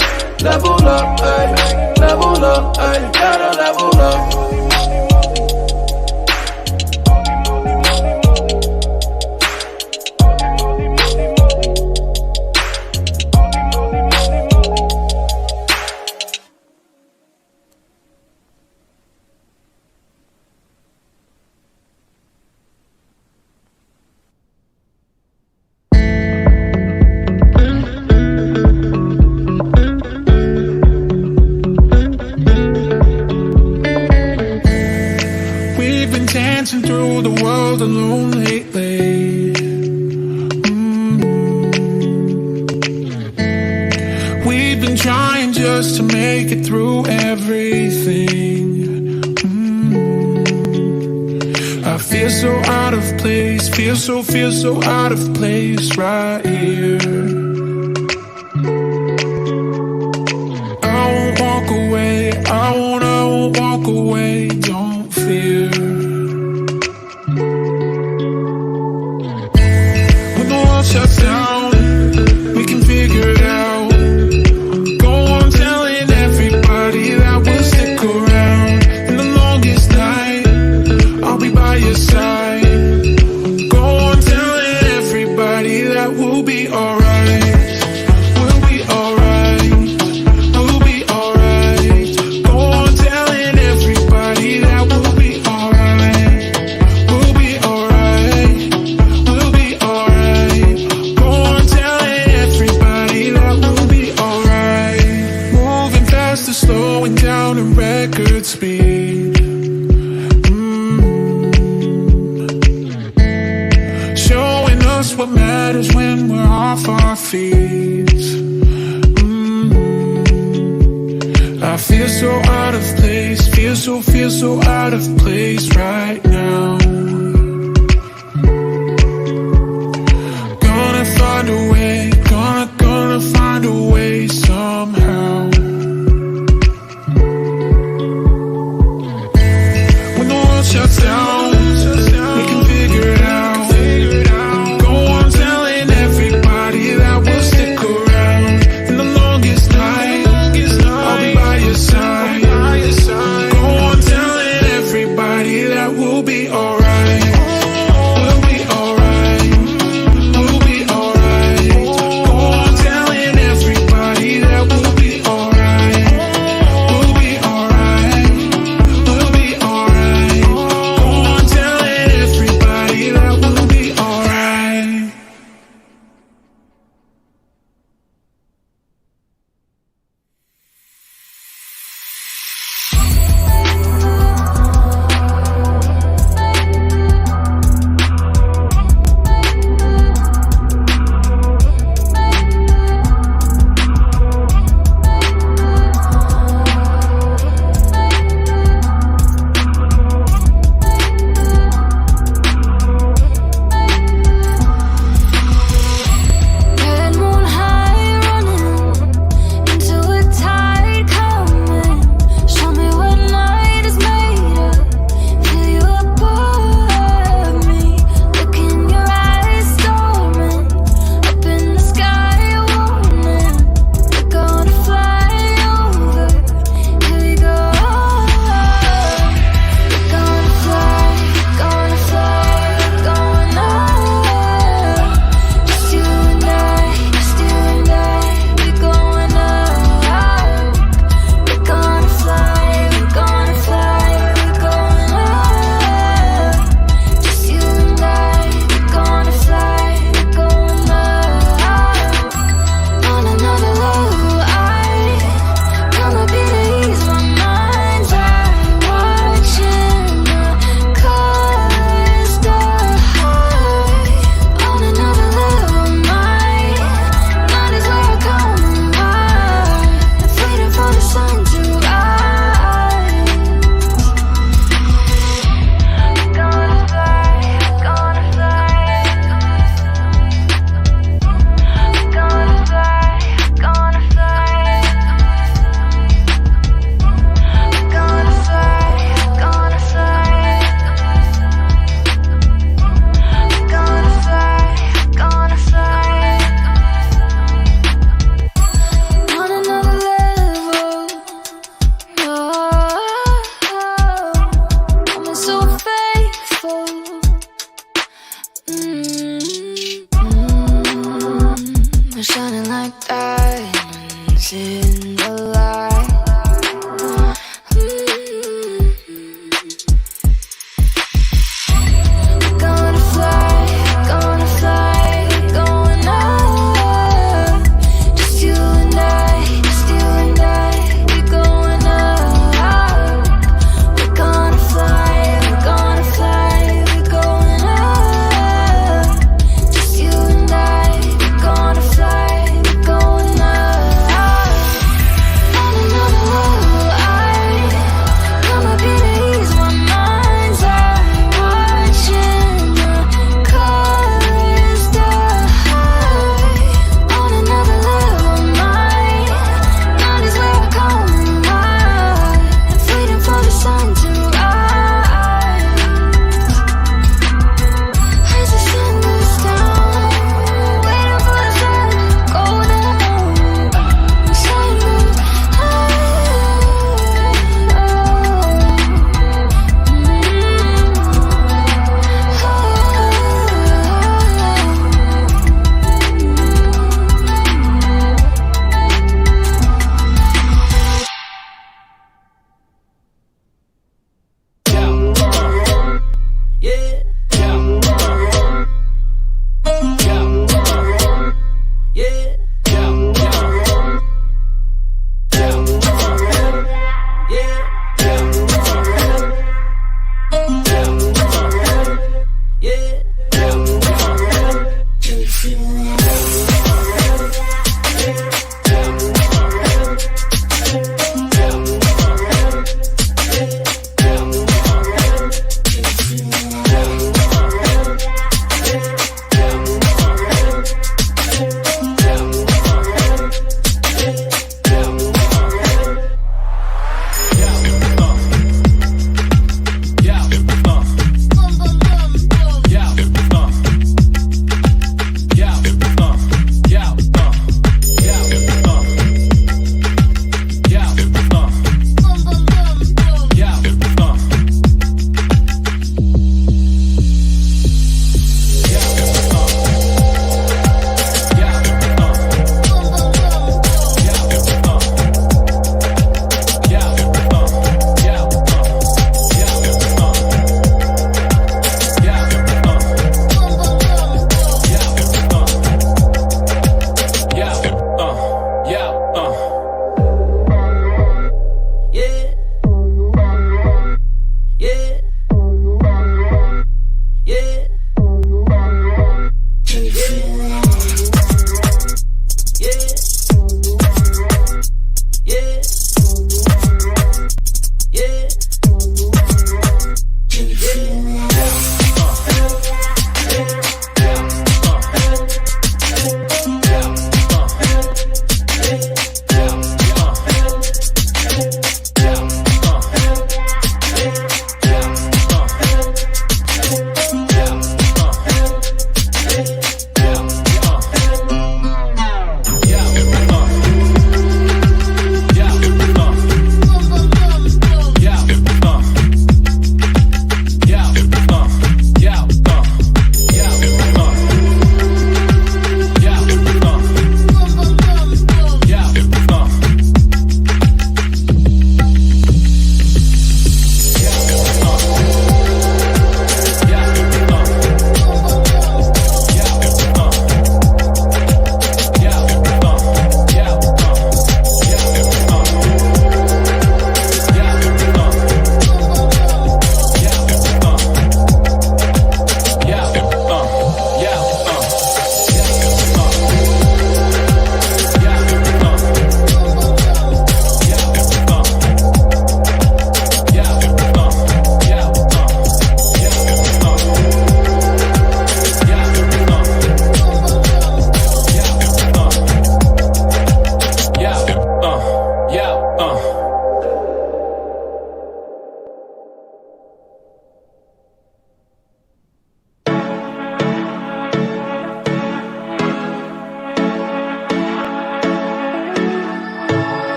level up, ay, level up, ay, gotta level up. Dancing through the world alone lately. We've been trying just to make it through everything. I feel so out of place, feel so out of place right here. I won't walk away, I won't walk away, don't fear. Shuts down, we can figure it out. Go on telling everybody that we'll stick around. In the longest night, I'll be by your side. Go what matters when we're off our feet. I feel so out of place, feel so out of place right now. Gonna find a way, gonna find a way somehow. When the world shuts down, we can figure it out. Go on telling everybody that we'll stick around. In the longest night, I'll be by your side. Go on telling everybody that we'll be alright. We'll be alright. We'll be alright. Go on telling everybody that we'll be alright. We'll be alright. We'll be alright. Go on telling everybody that we'll be alright. Red moon high, running into a tide coming. Show me what night is made of. Feel you above me. Look in your eyes, storming. Up in the sky, warning. We're gonna fly over. Here we go. We're gonna fly, going up. Just you and I, we're going up. We're gonna fly, we're going up. Just you and I, we're gonna fly, we're going up. On another level, gonna be to ease my mind. Watching the colors die. On another level, mind is where I'm coming by. Waiting for the sun to rise. Gonna fly, gonna fly. Gonna fly, gonna fly. Gonna fly, gonna fly. Gonna fly, gonna fly. On another level, I'm so faithful. We're shining like diamonds in the light. Gonna fly, going up. Just you and I, we're going up. We're gonna fly, we're going up. Just you and I, we're gonna fly, we're going up.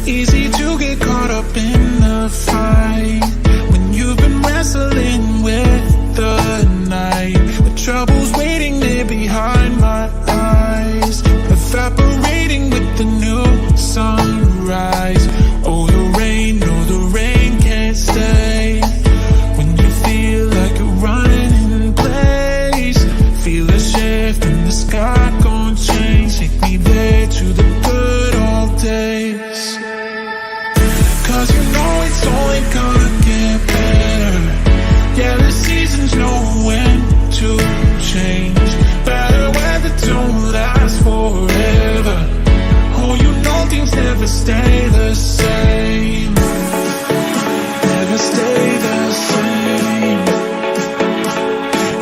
Easy to get caught up in the fight when you've been wrestling with the night, with troubles waiting there behind my eyes, evaporating with the new sunrise. Oh, the rain, no, the rain can't stay. When you feel like you're running in place, feel a shift in the sky, gon' change. Take me there to the good old days. Cause you know it's only gonna get better. Yeah, the seasons know when to change. Better weather don't last forever. Oh, you know things never stay the same. Never stay the same.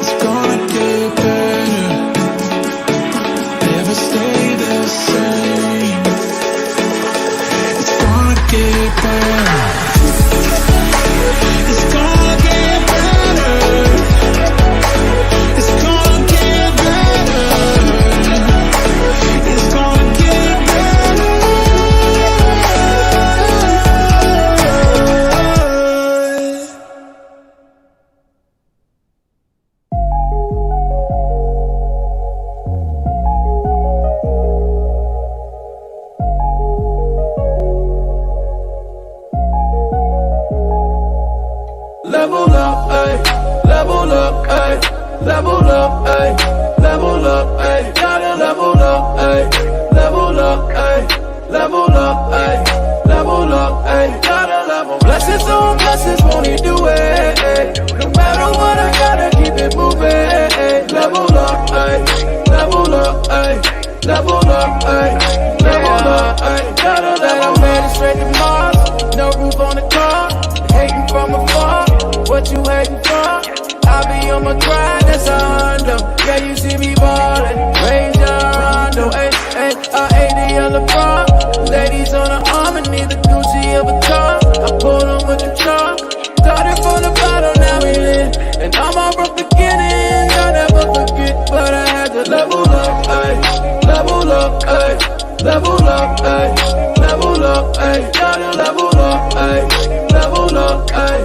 It's gonna get better. Never stay the same. It's gonna get better. It's gonna get better. It's gonna get better. It's gonna get better. Level up, ayy, level up, ayy, level up, ayy, level up, ayy, gotta level up, ayy, level up, ayy, level up, ayy, level up, ayy, gotta level. Blessings on blessings, won't he do it? Ayy. No matter what, I gotta keep it moving. Ayy. Level up, ayy, level up, ayy, level up, ayy, level up, ayy, gotta level. I made it straight to Mars, no roof on the car, hating from afar. What you hating for? I be on my grind, that's a hundo. Yeah, you see me ballin', raise your rondo. Ay, ay, I ate the yellow bar. Ladies on the arm and need the Gucci of a car. I pulled on with the chalk. Started from the bottom, now we lit. And I'm all broke beginnings, I never forget. But I had to level up, ay, level up, ay, level up, ay, level up, ay, gotta level up, ay, level up, ay.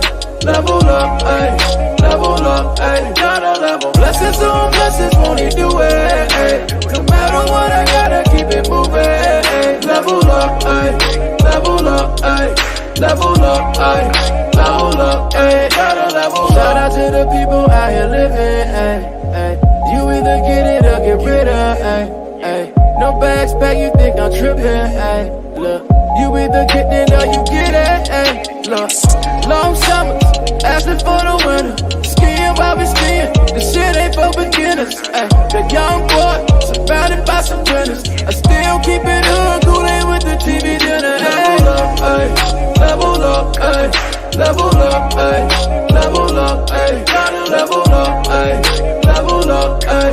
Level up, ayy, level up, ayy, gotta level. Blessings on blessings, won't he do it, ayy. No matter what, I gotta keep it moving, ayy. Level up, ayy, level up, ayy, level up, ayy, level up, ayy, gotta level. Shout out to the people out here living, ayy, ayy. You either get it or get rid of, ayy, ayy. No bags back, you think I'm tripping, ayy. Look, you either get it or you get it, ayy. Look, long summers, asking for the winter. Skiing while we skiing, the shit ain't for beginners. Ay, the young boy, surrounded by some winners. I still keep it hood, cooling with the TV dinner. Level up, ay, level up, ay, level up, ay, level up, ay, gotta level up, ay, level up, ay,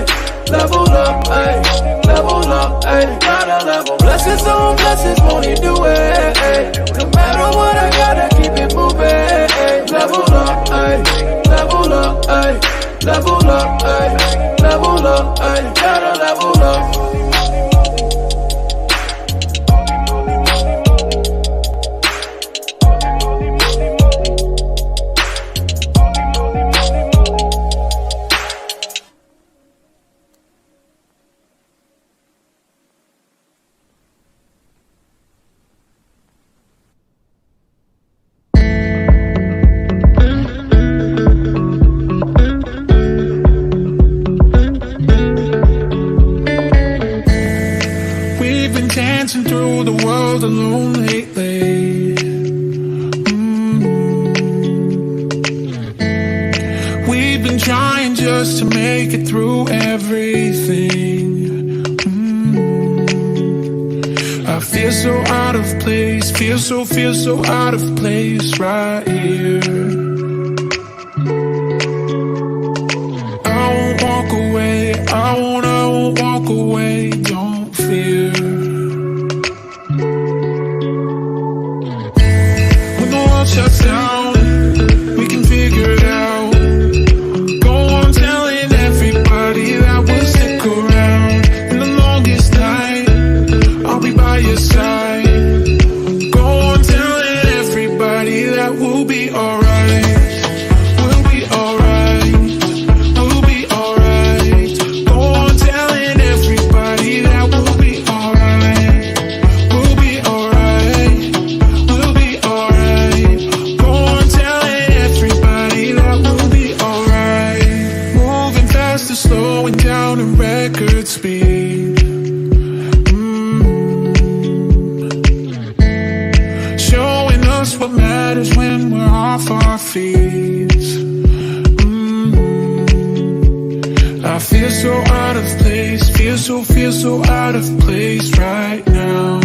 level up, ay, level up, ay, gotta level. Blessings on blessings, won't he do it? Ay. No matter what, I gotta keep it moving. Ay. Level up, ay, level up, ay, level up, ay, level up, ay, gotta level up. Dancing through the world alone lately. We've been trying just to make it through everything. I feel so out of place, feel so out of place right here. I won't walk away, I won't walk away, don't fear. Shuts down, we can figure it out. Go on telling everybody that we'll stick around. In the longest night, I'll be by your side. Go feet. I feel so out of place, feel so out of place right now.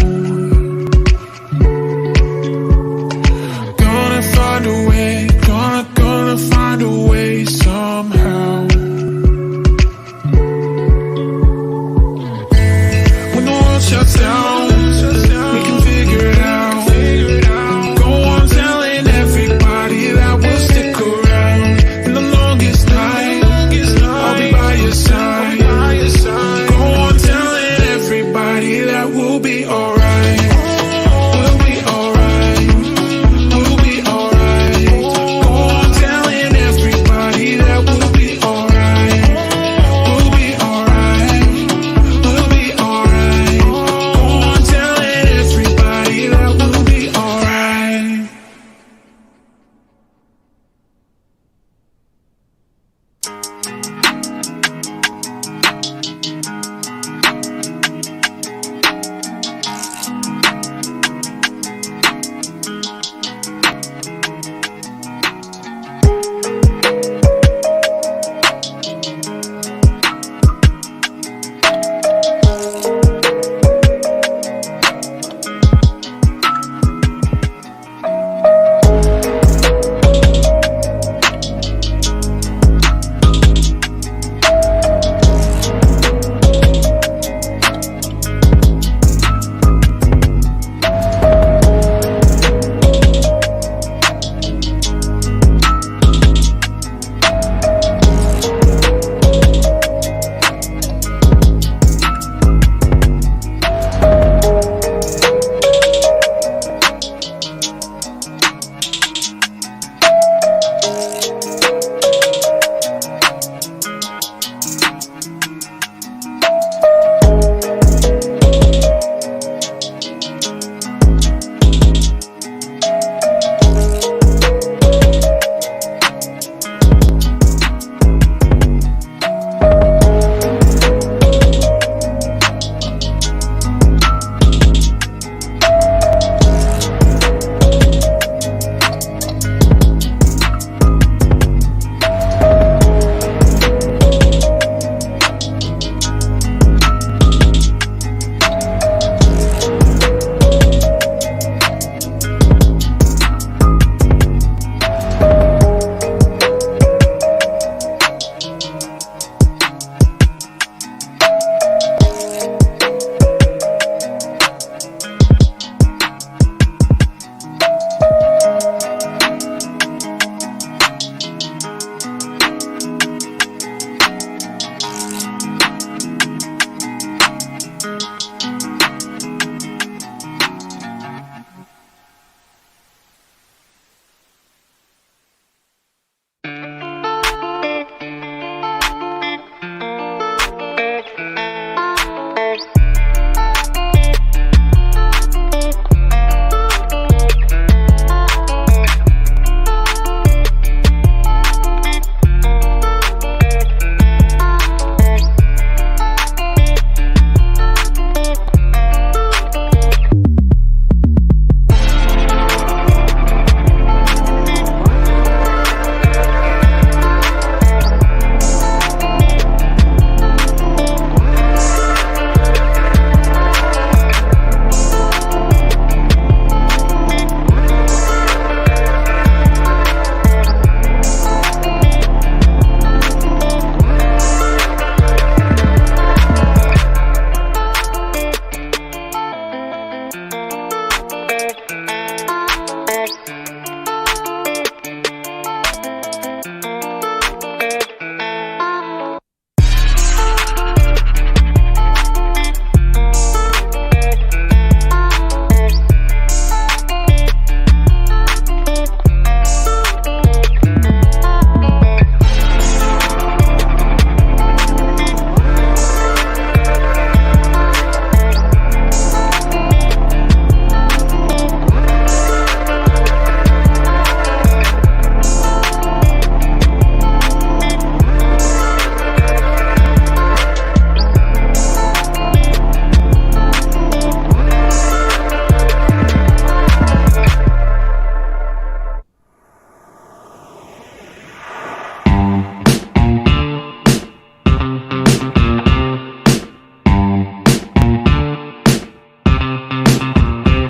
Gonna find a way, gonna find a way somehow. When the world shuts down, we can figure it out. Go on telling everybody that we'll stick around. In the longest night, I'll be by your side. Go on telling everybody that we'll be alright.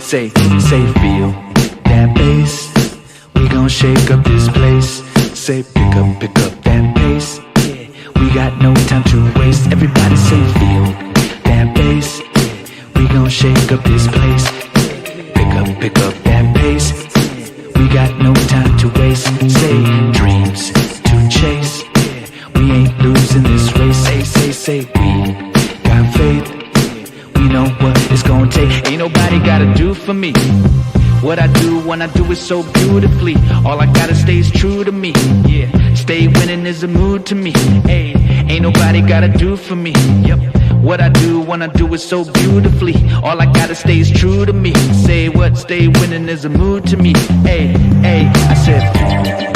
say feel that bass. We gon' shake up this place. Say pick up that pace. Yeah, we got no time to waste. Everybody say feel that bass. Yeah, we gon' shake up this place. Pick up that pace. Yeah, we got no time to waste. Say dreams to chase. Yeah, we ain't losing this race. Say we got faith. We know what it's gonna take. Ain't nobody gotta do for me what I do when I do it so beautifully. All I gotta stay is true to me. Yeah, stay winning is a mood to me. Hey, ain't nobody gotta do for me. Yep, what I do when I do it so beautifully. All I gotta stay is true to me. Say what? Stay winning is a mood to me. Hey, I said.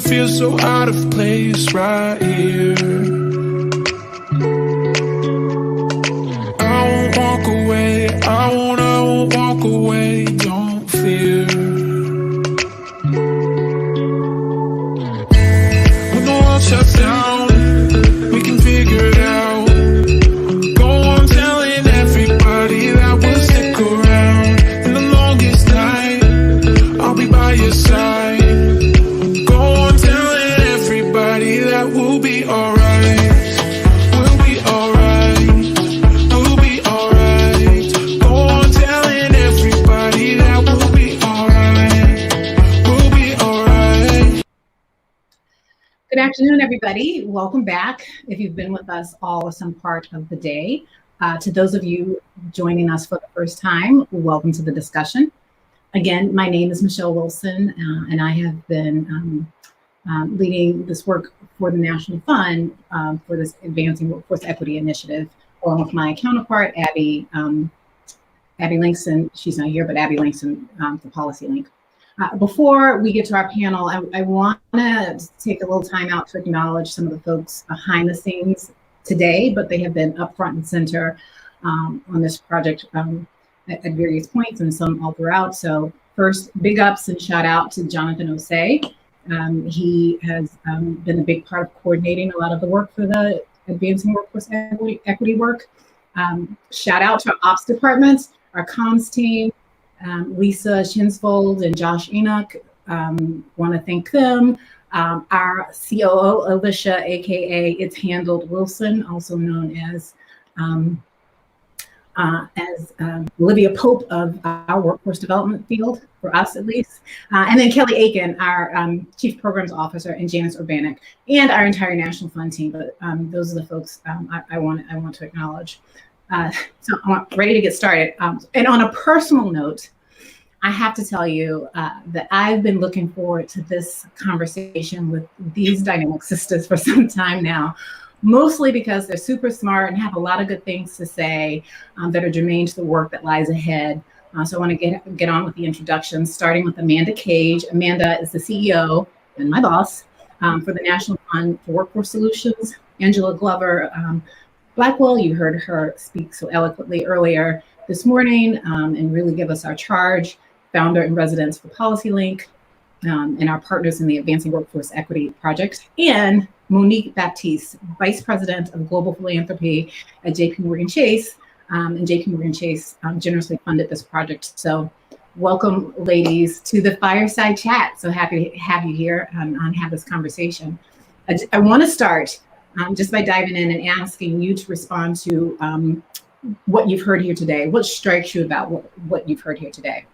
Feel so out of place right here. I won't walk away. I won't walk away. Don't fear. When the world shuts down, we can figure it out. Go on telling everybody that we'll stick around. In the longest night, I'll be by your side. We'll be alright. We'll be alright. We'll be alright. Go on telling everybody that we'll be alright. We'll be alright. Good afternoon, everybody. Welcome back. If you've been with us all or some part of the day, to those of you joining us for the first time, welcome to the discussion. Again, my name is Michelle Wilson, and I have been leading this work for the National Fund for this Advancing Workforce Equity Initiative, along with my counterpart, Abby Langston. She's not here, but Abby Langston for PolicyLink. Before we get to our panel, I want to take a little time out to acknowledge some of the folks behind the scenes today, but they have been up front and center on this project at various points and some all throughout. So first, big ups and shout out to Jonathan Osei He has been a big part of coordinating a lot of the work for the Advancing Workforce Equity work. Shout out to our ops departments, our comms team, Lisa Shinsfold and Josh Enoch. Want to thank them. Our COO, Alicia, aka It's Handled Wilson, also known as Olivia Pope of our workforce development field, for us at least. And then Kelly Aiken, our Chief Programs Officer, and Janice Urbanik, and our entire National Fund team. But those are the folks I want to acknowledge. So I'm ready to get started. And on a personal note, I have to tell you that I've been looking forward to this conversation with these dynamic sisters for some time now, mostly because they're super smart and have a lot of good things to say that are germane to the work that lies ahead. So I want to get on with the introduction, starting with Amanda Cage. Amanda is the CEO and my boss for the National Fund for Workforce Solutions. Angela Glover Blackwell, you heard her speak so eloquently earlier this morning and really give us our charge. Founder and residence for PolicyLink, and our partners in the Advancing Workforce Equity Project, and Monique Baptiste, Vice President of Global Philanthropy at JPMorgan Chase, and JPMorgan Chase generously funded this project. So welcome, ladies, to the Fireside Chat. So happy to have you here and have this conversation. I want to start just by diving in and asking you to respond to what you've heard here today. What strikes you about what you've heard here today?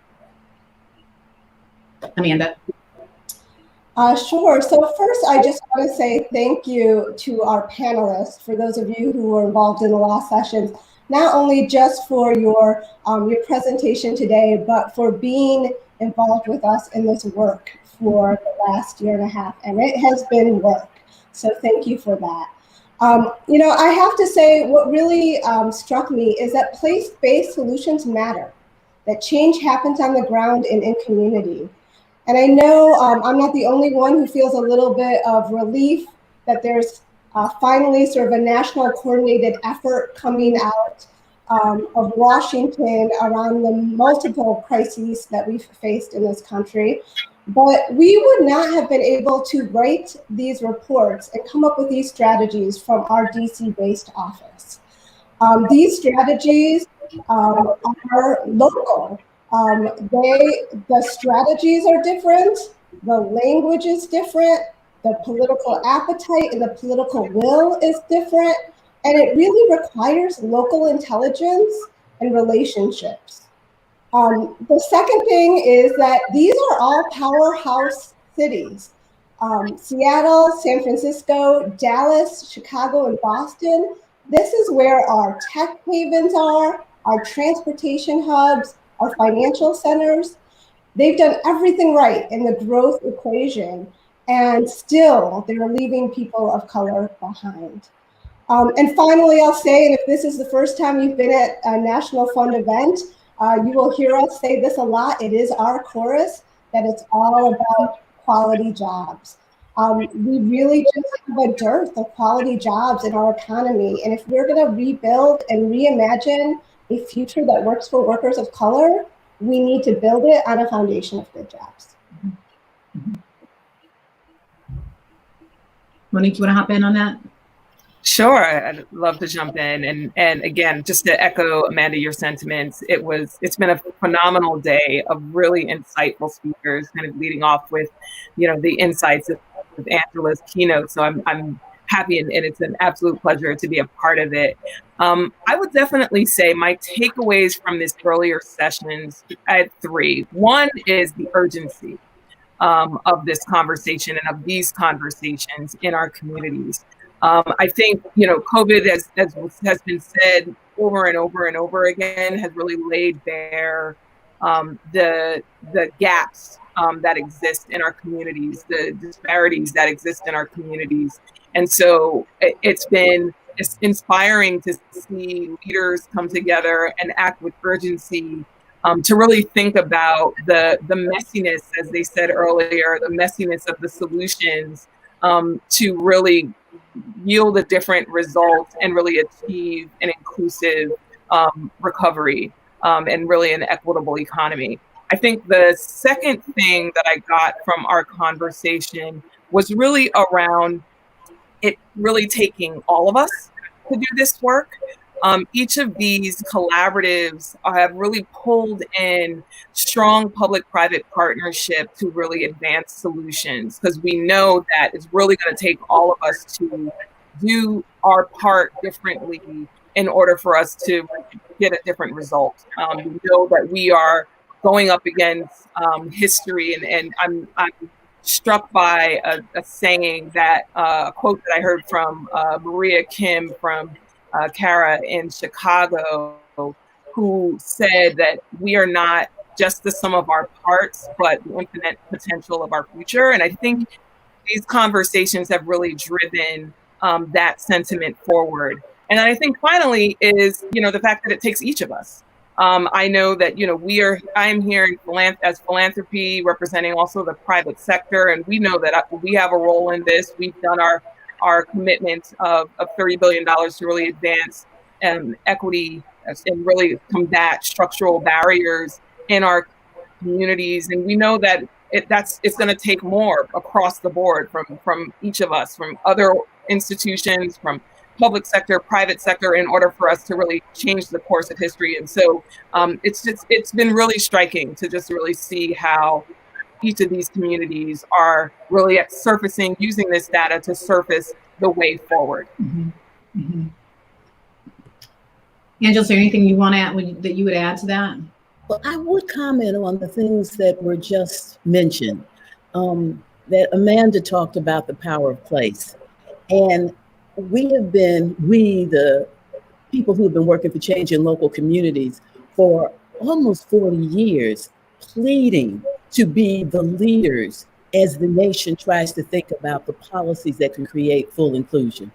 Amanda. Sure. So first, I just want to say thank you to our panelists, for those of you who were involved in the last sessions, not only just for your presentation today, but for being involved with us in this work for the last year and a half. And it has been work. So thank you for that. I have to say what really struck me is that place-based solutions matter, that change happens on the ground and in community. And I know I'm not the only one who feels a little bit of relief that there's finally sort of a national coordinated effort coming out of Washington around the multiple crises that we've faced in this country. But we would not have been able to write these reports and come up with these strategies from our DC-based office. These strategies are local. The strategies are different, the language is different, the political appetite and the political will is different, and it really requires local intelligence and relationships. The second thing is that these are all powerhouse cities. Seattle, San Francisco, Dallas, Chicago, and Boston. This is where our tech havens are, our transportation hubs, our financial centers. They've done everything right in the growth equation, and still they're leaving people of color behind. And finally, I'll say, and if this is the first time you've been at a National Fund event, you will hear us say this a lot. It is our chorus that it's all about quality jobs. We really just have a dearth of quality jobs in our economy. And if we're going to rebuild and reimagine a future that works for workers of color, we need to build it on a foundation of good jobs. Monique, you want to hop in on that? Sure, I'd love to jump in. And again, just to echo, Amanda, your sentiments, it's been a phenomenal day of really insightful speakers, kind of leading off with, the insights of Angela's keynote. So I'm happy and it's an absolute pleasure to be a part of it. I would definitely say my takeaways from this earlier sessions, I had three. One is the urgency of this conversation and of these conversations in our communities. I think, COVID, as has been said over and over and over again, has really laid bare the gaps that exist in our communities, the disparities that exist in our communities. And so it's inspiring to see leaders come together and act with urgency to really think about the messiness, as they said earlier, the messiness of the solutions to really yield a different result and really achieve an inclusive recovery and really an equitable economy. I think the second thing that I got from our conversation was really around it really taking all of us to do this work. Each of these collaboratives have really pulled in strong public-private partnership to really advance solutions, because we know that it's really going to take all of us to do our part differently in order for us to get a different result. We know that we are going up against history, and I'm struck by a saying that a quote that I heard from Maria Kim from Cara in Chicago, who said that we are not just the sum of our parts, but the infinite potential of our future. And I think these conversations have really driven that sentiment forward. And I think finally is, the fact that it takes each of us. I know that, I'm here as philanthropy, representing also the private sector, and we know that we have a role in this. We've done our commitment of $30 billion to really advance equity and really combat structural barriers in our communities. And we know that it's going to take more across the board from each of us, from other institutions, from public sector, private sector, in order for us to really change the course of history. And so it's been really striking to just really see how each of these communities are really using this data to surface the way forward. Mm-hmm. Mm-hmm. Angela, is there anything you want to add that you would add to that? Well, I would comment on the things that were just mentioned. That Amanda talked about the power of place. And the people who have been working for change in local communities for almost 40 years, pleading to be the leaders as the nation tries to think about the policies that can create full inclusion.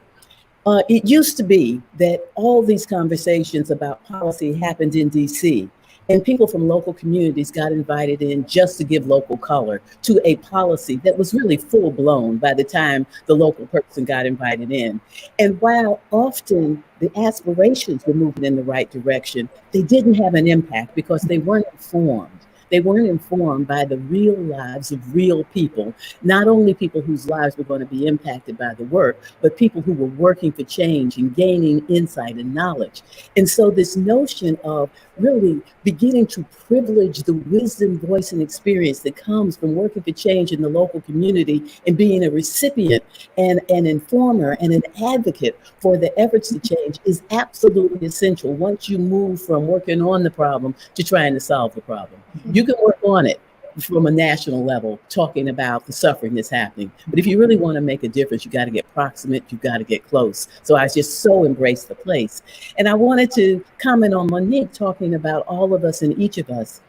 It used to be that all these conversations about policy happened in DC, and people from local communities got invited in just to give local color to a policy that was really full blown by the time the local person got invited in. And while often the aspirations were moving in the right direction, they didn't have an impact because they weren't informed. They weren't informed by the real lives of real people, not only people whose lives were going to be impacted by the work, but people who were working for change and gaining insight and knowledge. And so this notion of really beginning to privilege the wisdom, voice, and experience that comes from working for change in the local community and being a recipient and an informer and an advocate for the efforts to change is absolutely essential once you move from working on the problem to trying to solve the problem. You can work on it from a national level, talking about the suffering that's happening. But if you really want to make a difference, you got to get proximate, you got to get close. So I just so embrace the place. And I wanted to comment on Monique talking about all of us and each of us.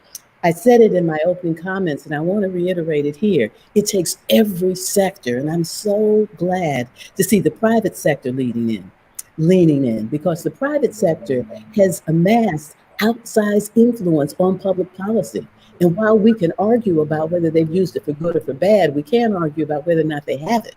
I said it in my opening comments, and I want to reiterate it here. It takes every sector, and I'm so glad to see the private sector leaning in, because the private sector has amassed outsized influence on public policy. And while we can argue about whether they've used it for good or for bad, we can't argue about whether or not they have it.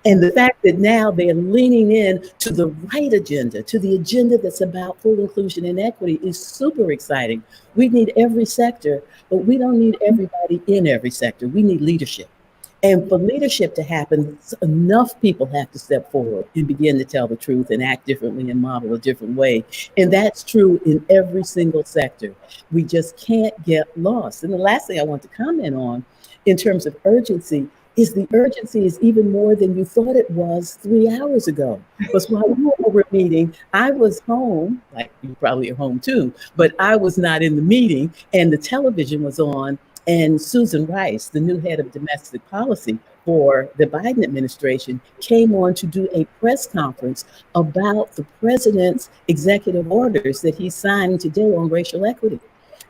And the fact that now they're leaning in to the right agenda, to the agenda that's about full inclusion and equity, is super exciting. We need every sector, but we don't need everybody in every sector. We need leadership. And for leadership to happen, enough people have to step forward and begin to tell the truth and act differently and model a different way. And that's true in every single sector. We just can't get lost. And the last thing I want to comment on in terms of urgency is the urgency is even more than you thought it was 3 hours ago. Because while you were meeting, I was home, like you probably are home too, but I was not in the meeting and the television was on. And Susan Rice, the new head of domestic policy for the Biden administration, came on to do a press conference about the president's executive orders that he's signing today on racial equity.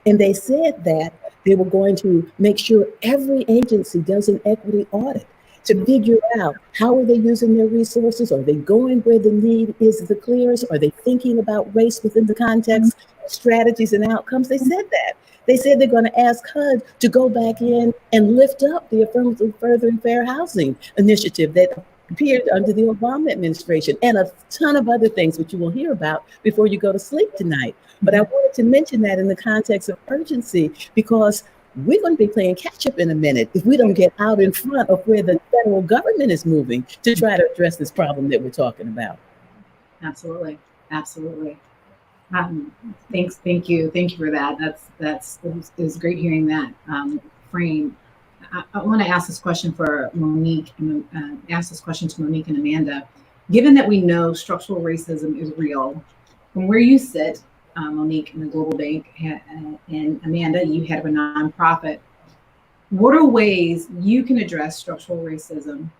And they said that they were going to make sure every agency does an equity audit to figure out how are they using their resources? Are they going where the need is the clearest? Are they thinking about race within the context, strategies and outcomes? They said that. They said they're going to ask HUD to go back in and lift up the Affirmative Further and Fair Housing initiative that appeared under the Obama administration, and a ton of other things which you will hear about before you go to sleep tonight. But I wanted to mention that in the context of urgency, because we're going to be playing catch up in a minute if we don't get out in front of where the federal government is moving to try to address this problem that we're talking about. Absolutely. Absolutely. Thank you for that. It was great hearing that frame. I want to ask this question for Monique, and ask this question to Monique and Amanda. Given that we know structural racism is real, from where you sit, Monique in the Global Bank, and Amanda, you head of a nonprofit, what are ways you can address structural racism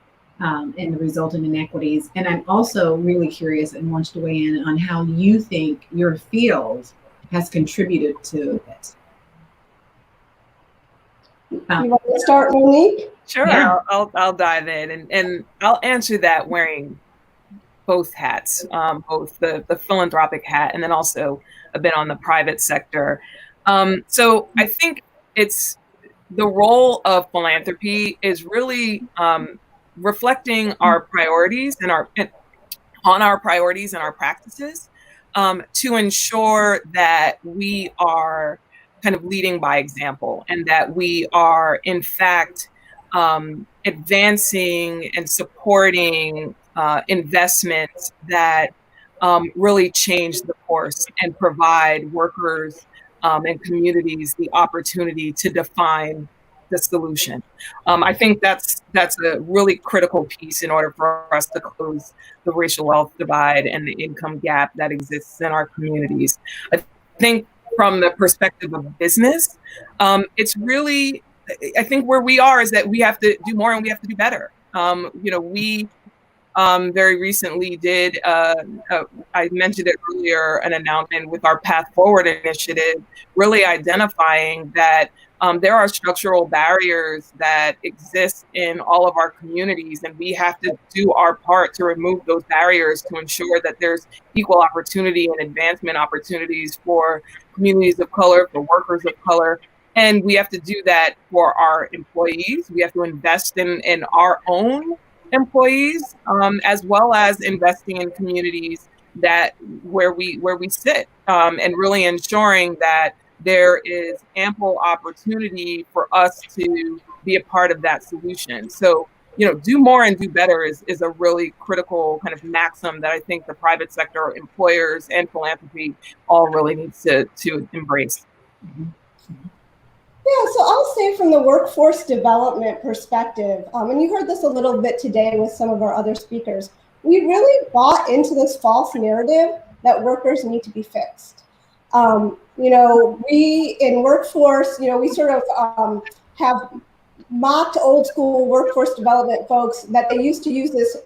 and the resulting inequities? And I'm also really curious and want you to weigh in on how you think your field has contributed to it. You want to start, Monique? Sure, yeah. I'll dive in, and I'll answer that wearing both hats, both the philanthropic hat and then also a bit on the private sector. So I think it's the role of philanthropy is really reflecting our priorities and our priorities and our practices to ensure that we are kind of leading by example, and that we are in fact advancing and supporting investments that really change the course and provide workers and communities the opportunity to define the solution. I think that's a really critical piece in order for us to close the racial wealth divide and the income gap that exists in our communities. I think from the perspective of business, it's really, I think where we are is that we have to do more and we have to do better. We very recently did, I mentioned it earlier, an announcement with our Path Forward initiative, really identifying that there are structural barriers that exist in all of our communities, and we have to do our part to remove those barriers to ensure that there's equal opportunity and advancement opportunities for communities of color, for workers of color. And we have to do that for our employees. We have to invest in our own employees, as well as investing in communities where we sit, and really ensuring that there is ample opportunity for us to be a part of that solution. So, do more and do better is a really critical kind of maxim that I think the private sector, employers, and philanthropy all really needs to embrace. Mm-hmm. Yeah, so I'll say from the workforce development perspective, and you heard this a little bit today with some of our other speakers, we really bought into this false narrative that workers need to be fixed. We in workforce, we sort of have mocked old school workforce development folks that they used to use this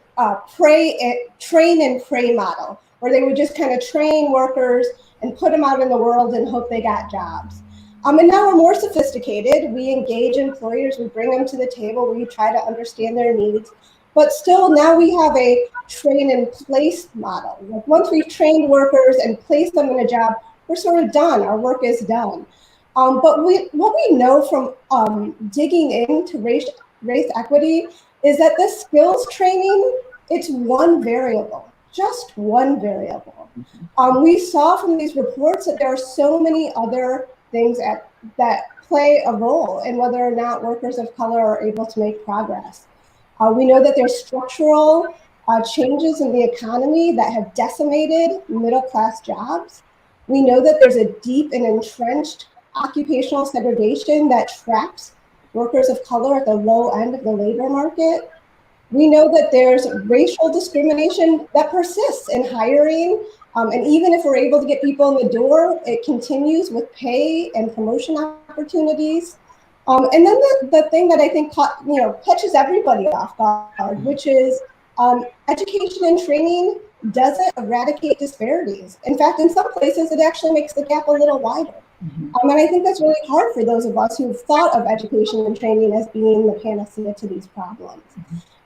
train and pray model, where they would just kind of train workers and put them out in the world and hope they got jobs. And now we're more sophisticated. We engage employers, we bring them to the table, we try to understand their needs. But still, now we have a train and place model. Like once we've trained workers and placed them in a job, we're sort of done. Our work is done. But what we know from digging into race equity is that this skills training, it's one variable, just one variable. We saw from these reports that there are so many other things that play a role in whether or not workers of color are able to make progress. We know that there's structural changes in the economy that have decimated middle-class jobs. We know that there's a deep and entrenched occupational segregation that traps workers of color at the low end of the labor market. We know that there's racial discrimination that persists in hiring. And even if we're able to get people in the door, it continues with pay and promotion opportunities. And then the thing that I think catches everybody off guard, which is education and training doesn't eradicate disparities. In fact, in some places, it actually makes the gap a little wider. And I think that's really hard for those of us who've thought of education and training as being the panacea to these problems.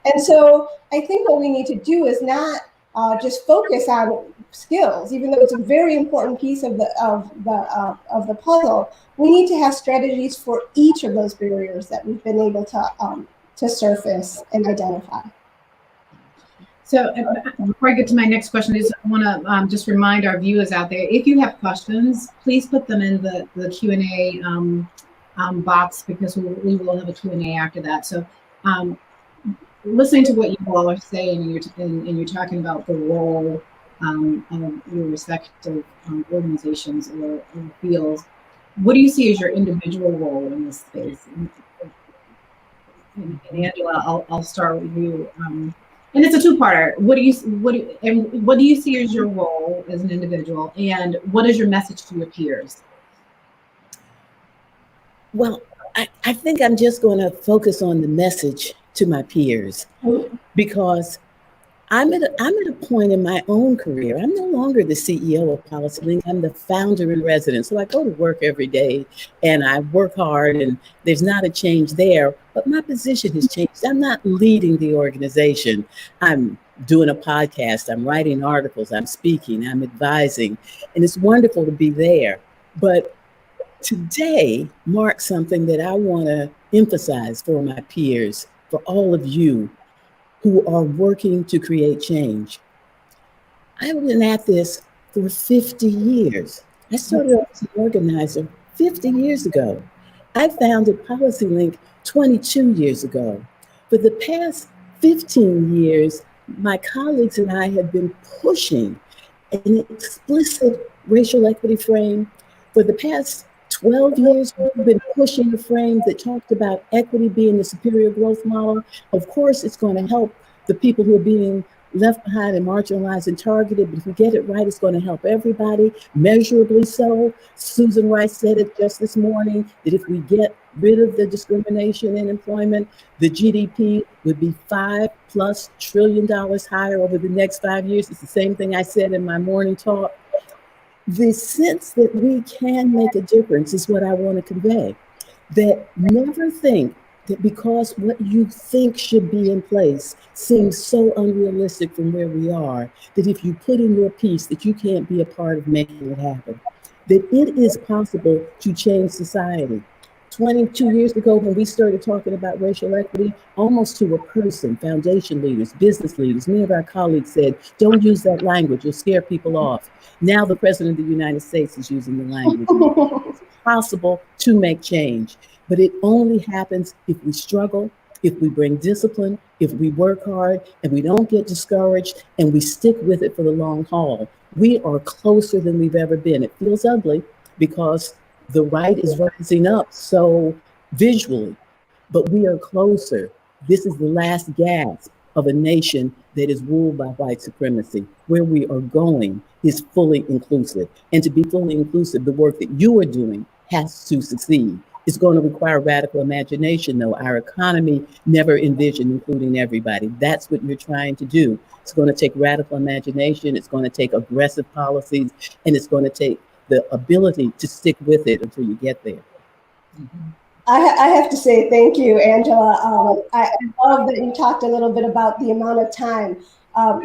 And so I think what we need to do is not just focus on skills, even though it's a very important piece of the puzzle. We need to have strategies for each of those barriers that we've been able to surface and identify. So before I get to my next question, I want to just remind our viewers out there, if you have questions, please put them in the Q&A box because we will have a Q&A after that. So listening to what you all are saying, and you're talking about the role of your respective organizations or fields, what do you see as your individual role in this space? And Angela, I'll start with you. And it's a two-parter. What do you see as your role as an individual, and what is your message to your peers? Well, I think I'm just going to focus on the message to my peers, because I'm at a point in my own career. I'm no longer the CEO of PolicyLink. I'm the founder in residence. So I go to work every day and I work hard, and there's not a change there, but my position has changed. I'm not leading the organization. I'm doing a podcast. I'm writing articles. I'm speaking. I'm advising. And it's wonderful to be there. But today marks something that I want to emphasize for my peers, for all of you who are working to create change. I've been at this for 50 years. I started as an organizer 50 years ago. I founded PolicyLink 22 years ago. For the past 15 years, my colleagues and I have been pushing an explicit racial equity frame. For the past 12 years, we've been pushing a frame that talked about equity being the superior growth model. Of course, it's going to help the people who are being left behind and marginalized and targeted, but if we get it right, it's going to help everybody, measurably so. Susan Rice said it just this morning, that if we get rid of the discrimination in employment, the GDP would be $5+ trillion higher over the next 5 years. It's the same thing I said in my morning talk. The sense that we can make a difference is what I want to convey. That never think that because what you think should be in place seems so unrealistic from where we are, that if you put in your piece, that you can't be a part of making it happen. That it is possible to change society. 22 years ago, when we started talking about racial equity, almost to a person, foundation leaders, business leaders, many of our colleagues said, don't use that language, you'll scare people off. Now the President of the United States is using the language. It's possible to make change, but it only happens if we struggle, if we bring discipline, if we work hard, and we don't get discouraged, and we stick with it for the long haul. We are closer than we've ever been. It feels ugly because the right is rising up so visually, but we are closer. This is the last gasp of a nation that is ruled by white supremacy. Where we are going is fully inclusive. And to be fully inclusive, the work that you are doing has to succeed. It's going to require radical imagination, though. Our economy never envisioned including everybody. That's what you're trying to do. It's going to take radical imagination. It's going to take aggressive policies, and it's going to take the ability to stick with it until you get there. I have to say thank you, Angela. I love that you talked a little bit about the amount of time.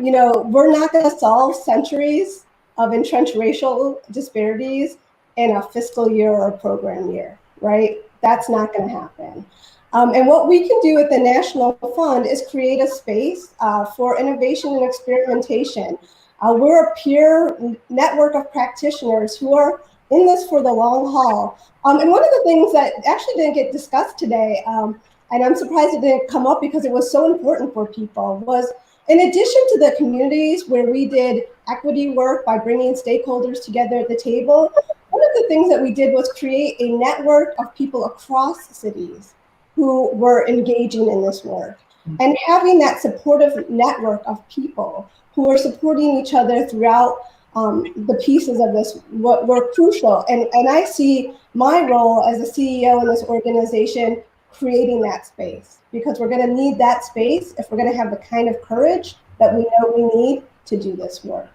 You know, we're not going to solve centuries of entrenched racial disparities in a fiscal year or a program year, right? That's not going to happen. And what we can do at the National Fund is create a space for innovation and experimentation. We're a peer network of practitioners who are in this for the long haul. And one of the things that actually didn't get discussed today, and I'm surprised it didn't come up because it was so important for people, was in addition to the communities where we did equity work by bringing stakeholders together at the table, one of the things that we did was create a network of people across cities who were engaging in this work. And having that supportive network of people who are supporting each other throughout the pieces of this were crucial. And I see my role as a CEO in this organization creating that space, because we're going to need that space if we're going to have the kind of courage that we know we need to do this work.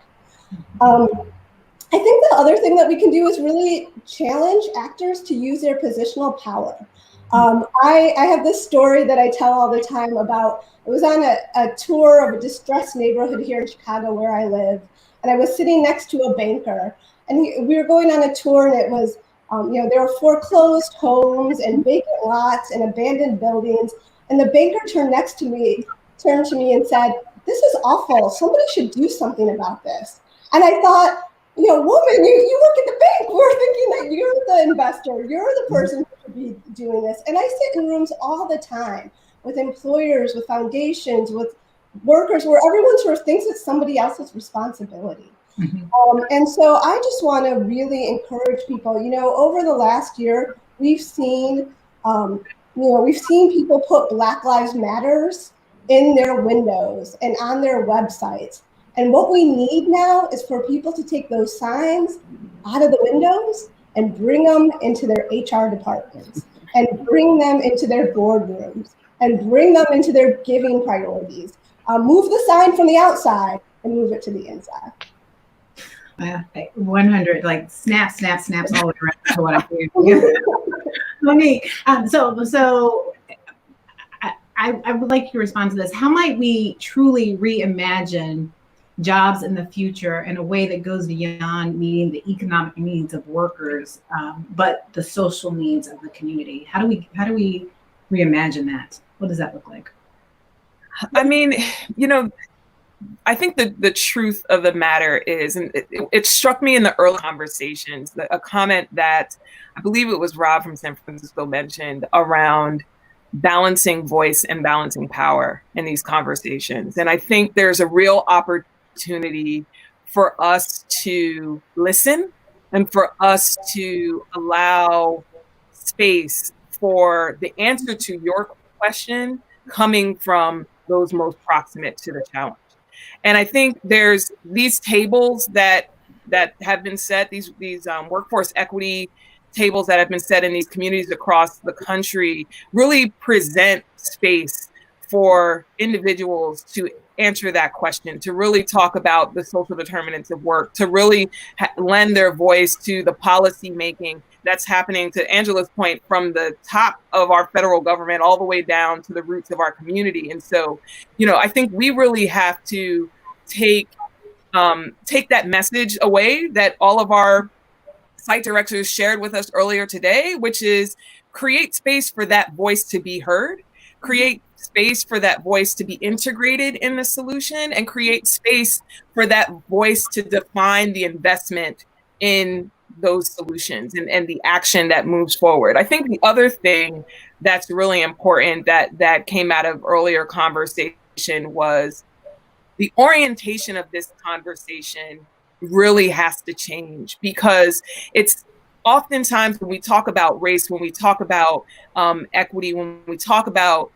I think the other thing that we can do is really challenge actors to use their positional power. I have this story that I tell all the time about, I was on a tour of a distressed neighborhood here in Chicago where I live, and I was sitting next to a banker, and we were going on a tour, and it was, you know, there were foreclosed homes and vacant lots and abandoned buildings, and the banker turned to me and said, "This is awful. Somebody should do something about this." And I thought, you know, woman, you work at the bank. we're thinking that you're the investor, you're the person who should be doing this. And I sit in rooms all the time with employers, with foundations, with workers, where everyone sort of thinks it's somebody else's responsibility. And so I just want to really encourage people, over the last year, we've seen people put Black Lives Matters in their windows and on their websites. And what we need now is for people to take those signs out of the windows and bring them into their HR departments and bring them into their boardrooms and bring them into their giving priorities. Move the sign from the outside and move it to the inside. 100, like snaps all the way around to what I'm doing. Let me, so I would like your response to this. How might we truly reimagine jobs in the future in a way that goes beyond meeting the economic needs of workers, but the social needs of the community? How do we reimagine that? What does that look like? I mean, I think the truth of the matter is, and it struck me in the early conversations, a comment that I believe it was Rob from San Francisco mentioned around balancing voice and balancing power in these conversations. And I think there's a real opportunity for us to listen and for us to allow space for the answer to your question coming from those most proximate to the challenge. And I think there's these tables that have been set, these workforce equity tables that have been set in these communities across the country really present space for individuals to answer that question, to really talk about the social determinants of work, to really lend their voice to the policy making that's happening, to Angela's point, from the top of our federal government all the way down to the roots of our community. And so, I think we really have to take that message away that all of our site directors shared with us earlier today, which is create space for that voice to be heard, create space for that voice to be integrated in the solution, and create space for that voice to define the investment in those solutions and the action that moves forward. I think the other thing that's really important that came out of earlier conversation was the orientation of this conversation really has to change, because it's oftentimes when we talk about race, when we talk about equity, when we talk about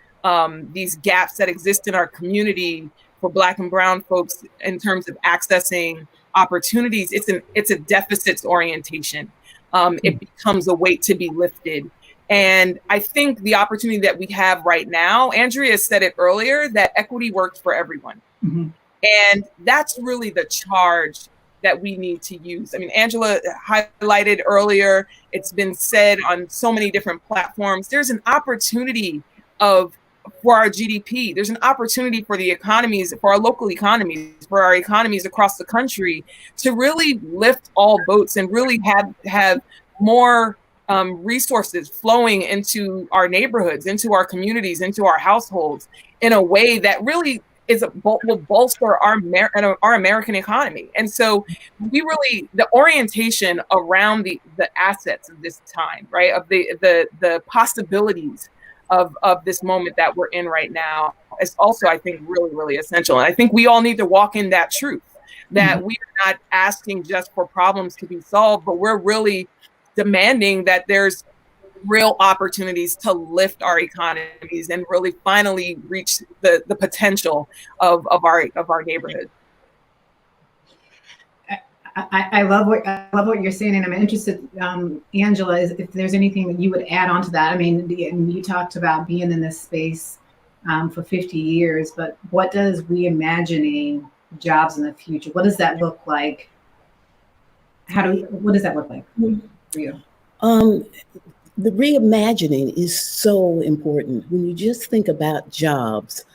these gaps that exist in our community for Black and Brown folks in terms of accessing opportunities, it's a deficits orientation. It becomes a weight to be lifted. And I think the opportunity that we have right now, Andrea said it earlier, that equity works for everyone. And that's really the charge that we need to use. I mean, Angela highlighted earlier, it's been said on so many different platforms, there's an opportunity for our GDP. There's an opportunity for the economies, for our local economies, for our economies across the country to really lift all boats and really have more resources flowing into our neighborhoods, into our communities, into our households in a way that really will bolster our American economy. And so the orientation around the assets of this time, right, of the possibilities of this moment that we're in right now is also, I think, really, really essential. And I think we all need to walk in that truth, that we are not asking just for problems to be solved, but we're really demanding that there's real opportunities to lift our economies and really finally reach the potential of our neighborhood. I love what you're saying, and I'm interested, Angela, if there's anything that you would add on to that. I mean, you talked about being in this space for 50 years, but what does reimagining jobs in the future? What does that look like? What does that look like for you? The reimagining is so important. When you just think about jobs,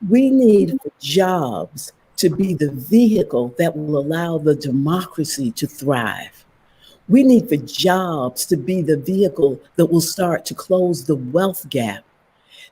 we need jobs to be the vehicle that will allow the democracy to thrive. We need for jobs to be the vehicle that will start to close the wealth gap.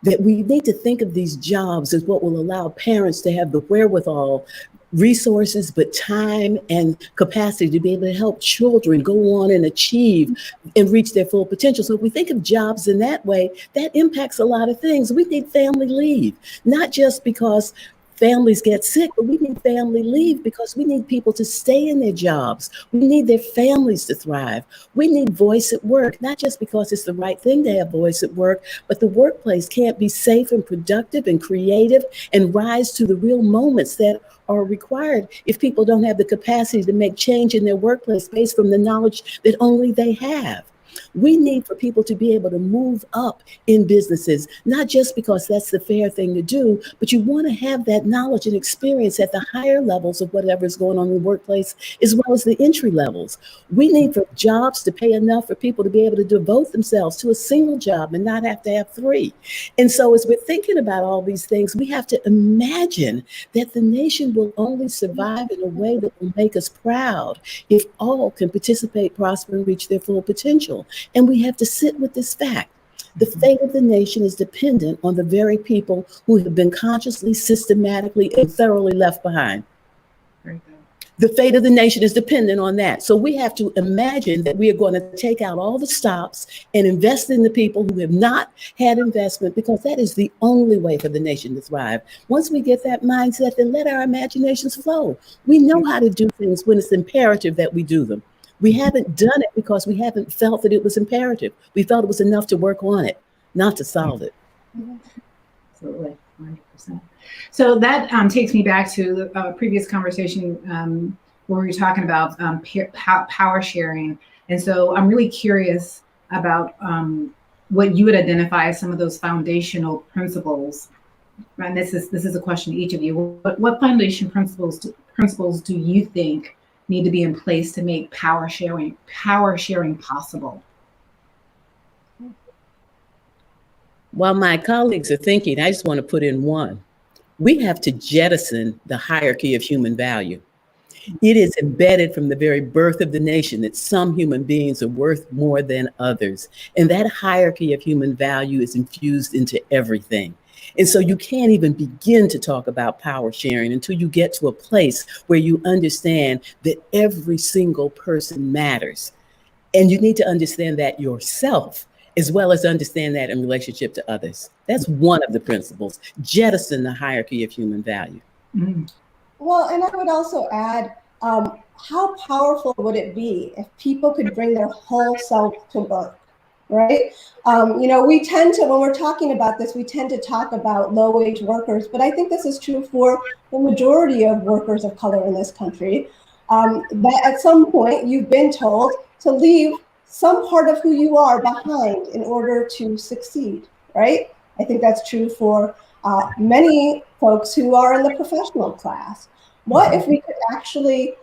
That we need to think of these jobs as what will allow parents to have the wherewithal resources, but time and capacity to be able to help children go on and achieve and reach their full potential. So if we think of jobs in that way, that impacts a lot of things. We need family leave, not just because families get sick, but we need family leave because we need people to stay in their jobs. We need their families to thrive. We need voice at work, not just because it's the right thing to have voice at work, but the workplace can't be safe and productive and creative and rise to the real moments that are required if people don't have the capacity to make change in their workplace based from the knowledge that only they have. We need for people to be able to move up in businesses, not just because that's the fair thing to do, but you want to have that knowledge and experience at the higher levels of whatever's going on in the workplace, as well as the entry levels. We need for jobs to pay enough for people to be able to devote themselves to a single job and not have to have three. And so as we're thinking about all these things, we have to imagine that the nation will only survive in a way that will make us proud if all can participate, prosper, and reach their full potential. And we have to sit with this fact. The fate of the nation is dependent on the very people who have been consciously, systematically, and thoroughly left behind. The fate of the nation is dependent on that. So we have to imagine that we are going to take out all the stops and invest in the people who have not had investment, because that is the only way for the nation to thrive. Once we get that mindset, then let our imaginations flow. We know how to do things when it's imperative that we do them. We haven't done it because we haven't felt that it was imperative. We felt it was enough to work on it, not to solve it. Absolutely, 100%. So that takes me back to the previous conversation where we were talking about power sharing. And so I'm really curious about what you would identify as some of those foundational principles. And this is a question to each of you. What foundation principles do you think need to be in place to make power sharing possible? While my colleagues are thinking, I just want to put in one. We have to jettison the hierarchy of human value. It is embedded from the very birth of the nation that some human beings are worth more than others. And that hierarchy of human value is infused into everything. And so you can't even begin to talk about power sharing until you get to a place where you understand that every single person matters. And you need to understand that yourself, as well as understand that in relationship to others. That's one of the principles. Jettison the hierarchy of human value. Mm-hmm. Well, and I would also add, how powerful would it be if people could bring their whole self to work? Right? We tend to, when we're talking about this, we tend to talk about low-wage workers, but I think this is true for the majority of workers of color in this country, that at some point you've been told to leave some part of who you are behind in order to succeed, right? I think that's true for many folks who are in the professional class. What if we could actually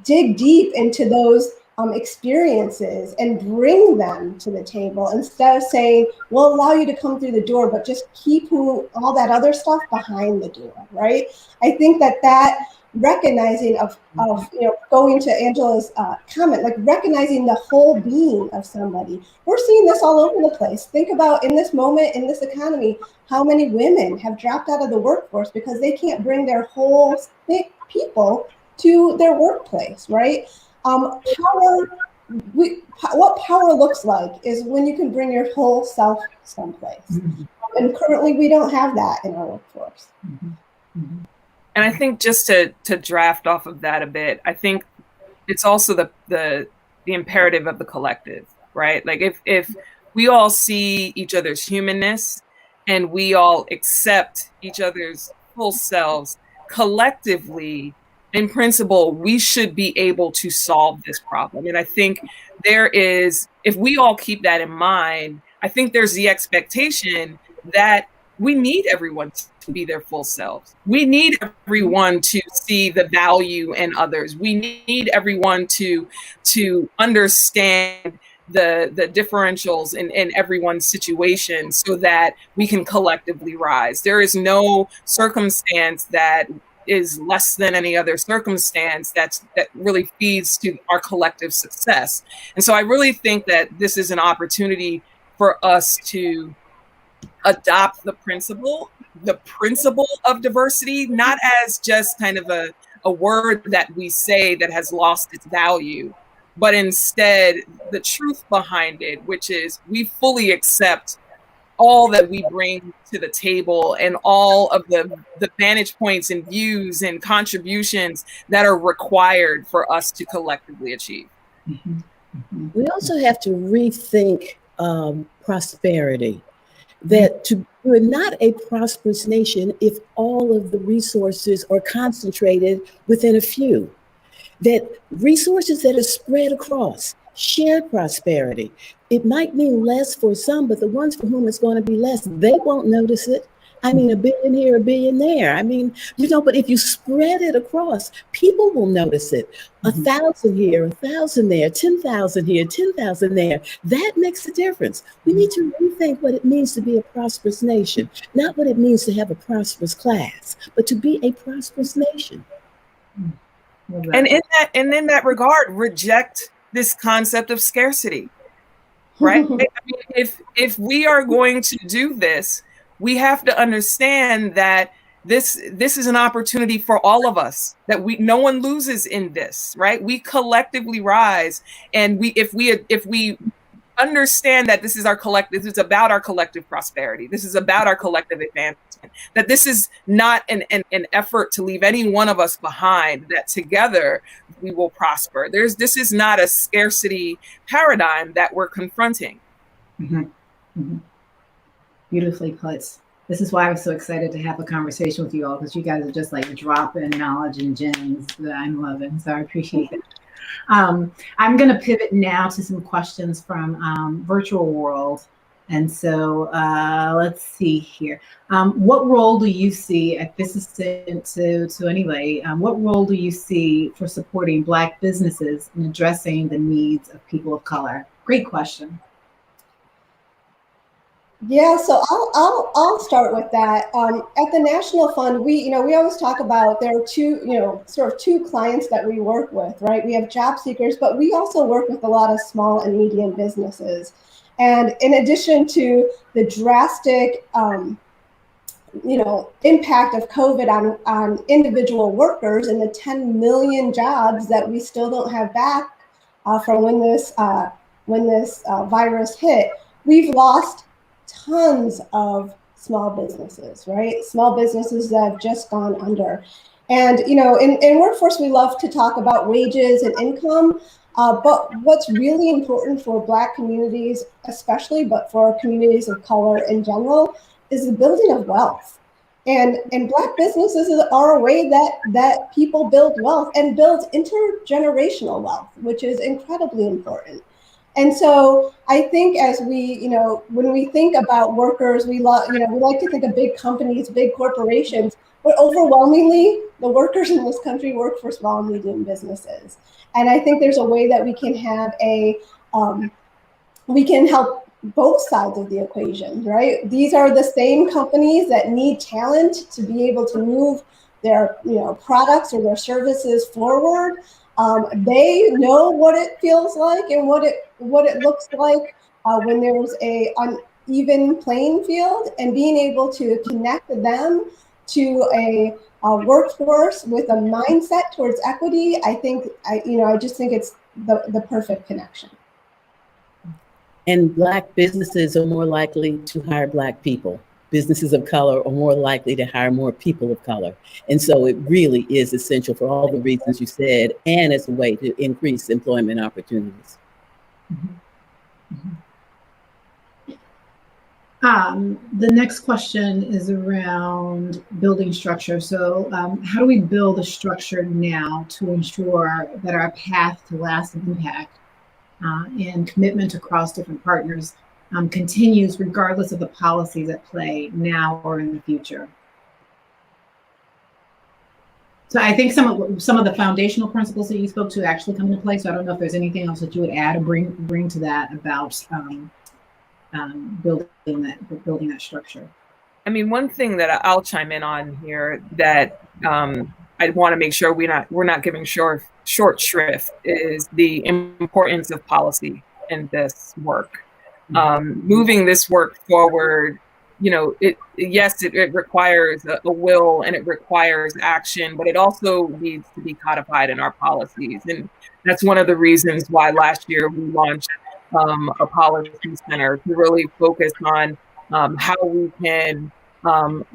dig deep into those experiences and bring them to the table instead of saying, we'll allow you to come through the door, but just keep all that other stuff behind the door, right? I think that recognizing of going to Angela's comment, like recognizing the whole being of somebody. We're seeing this all over the place. Think about in this moment, in this economy, how many women have dropped out of the workforce because they can't bring their whole people to their workplace, right? What power looks like is when you can bring your whole self someplace. Mm-hmm. And currently we don't have that in our workforce. Mm-hmm. Mm-hmm. And I think just to draft off of that a bit, I think it's also the imperative of the collective, right? Like if we all see each other's humanness and we all accept each other's full selves collectively, in principle, we should be able to solve this problem. And I think if we all keep that in mind, I think there's the expectation that we need everyone to be their full selves. We need everyone to see the value in others. We need everyone to understand the differentials in everyone's situation so that we can collectively rise. There is no circumstance that is less than any other circumstance that really feeds to our collective success. And so I really think that this is an opportunity for us to adopt the principle the principle of diversity, not as just kind of a word that we say that has lost its value, but instead the truth behind it, which is we fully accept all that we bring to the table and all of the vantage points and views and contributions that are required for us to collectively achieve. We also have to rethink prosperity. That we're not a prosperous nation if all of the resources are concentrated within a few. That resources that are spread across, shared prosperity. It might mean less for some, but the ones for whom it's going to be less, they won't notice it. I mean, $1 billion here, $1 billion there. I mean, but if you spread it across, people will notice it. 1,000 here, 1,000 there, 10,000 here, 10,000 there. That makes a difference. We need to rethink what it means to be a prosperous nation, not what it means to have a prosperous class, but to be a prosperous nation. And in that regard, reject this concept of scarcity, right? I mean, if we are going to do this, we have to understand that this is an opportunity for all of us, that no one loses in this, right? We collectively rise, and if we understand that this is about our collective prosperity, this is about our collective advancement, that this is not an effort to leave any one of us behind, that together we will prosper. This is not a scarcity paradigm that we're confronting. Beautifully put. This is why I was so excited to have a conversation with you all, because you guys are just like dropping knowledge and gems that I'm loving. So I appreciate it. I'm going to pivot now to some questions from virtual world. And so let's see here. What role do you see, this is to anyway, what role do you see for supporting Black businesses in addressing the needs of people of color? Great question. Yeah, so I'll start with that. At the National Fund, we always talk about there are two clients that we work with, right? We have job seekers, but we also work with a lot of small and medium businesses. And in addition to the drastic, impact of COVID on individual workers and the 10 million jobs that we still don't have back from when this virus hit, we've lost tons of small businesses, right? Small businesses that have just gone under. And, in workforce, we love to talk about wages and income, but what's really important for Black communities, especially, but for communities of color in general, is the building of wealth. And Black businesses are a way that people build wealth and build intergenerational wealth, which is incredibly important. And so I think as we, when we think about workers, we like to think of big companies, big corporations, but overwhelmingly the workers in this country work for small and medium businesses. And I think there's a way that we can have we can help both sides of the equation, right? These are the same companies that need talent to be able to move their, products or their services forward. They know what it feels like and what it looks like when there's a uneven playing field, and being able to connect them to a workforce with a mindset towards equity. I just think it's the perfect connection. And Black businesses are more likely to hire Black people. Businesses of color are more likely to hire more people of color. And so it really is essential for all the reasons you said, and as a way to increase employment opportunities. The next question is around building structure. So how do we build a structure now to ensure that our path to lasting impact and commitment across different partners continues regardless of the policies at play now or in the future? So I think some of the foundational principles that you spoke to actually come into play. So I don't know if there's anything else that you would add or bring to that about building that structure. I mean, one thing that I'll chime in on here that I want to make sure we're not giving short shrift is the importance of policy in this work. Moving this work forward it requires a will and it requires action, but it also needs to be codified in our policies. And that's one of the reasons why last year we launched a policy center to really focus on how we can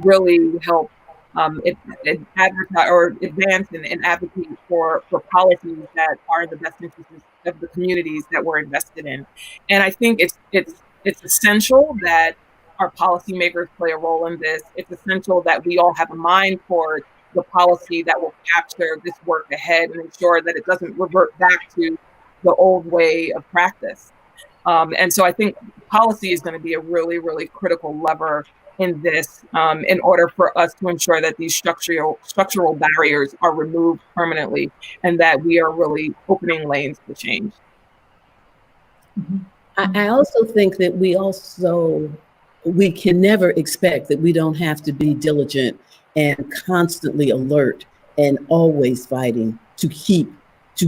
really help advertise or advance and advocate for policies that are in the best interest of the communities that we're invested in. And I think it's essential that our policymakers play a role in this. It's essential that we all have a mind for the policy that will capture this work ahead and ensure that it doesn't revert back to the old way of practice. And so I think policy is going to be a really, really critical lever in this, in order for us to ensure that these structural barriers are removed permanently and that we are really opening lanes for change. I also think that we can never expect that we don't have to be diligent and constantly alert and always fighting to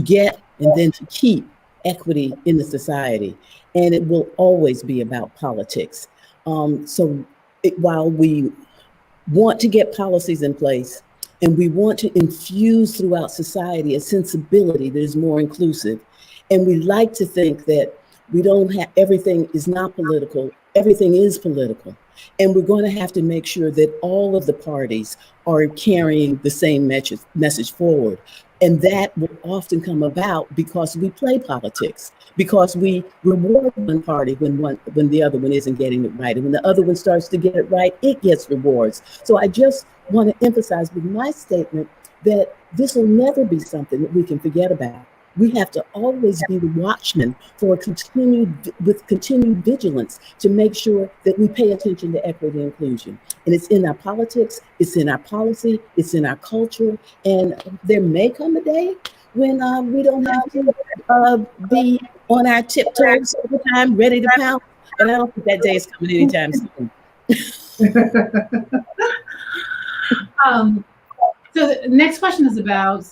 get and then to keep equity in the society. And it will always be about politics. While we want to get policies in place and we want to infuse throughout society a sensibility that is more inclusive, and we like to think that we don't have, everything is not political, everything is political. And we're going to have to make sure that all of the parties are carrying the same message forward. And that will often come about because we play politics, because we reward one party when the other one isn't getting it right. And when the other one starts to get it right, it gets rewards. So I just want to emphasize with my statement that this will never be something that we can forget about. We have to always be the watchmen with continued vigilance to make sure that we pay attention to equity and inclusion. And it's in our politics, it's in our policy, it's in our culture. And there may come a day when we don't have to be on our tiptoes all the time, ready to pounce. But I don't think that day is coming anytime soon. So the next question is about,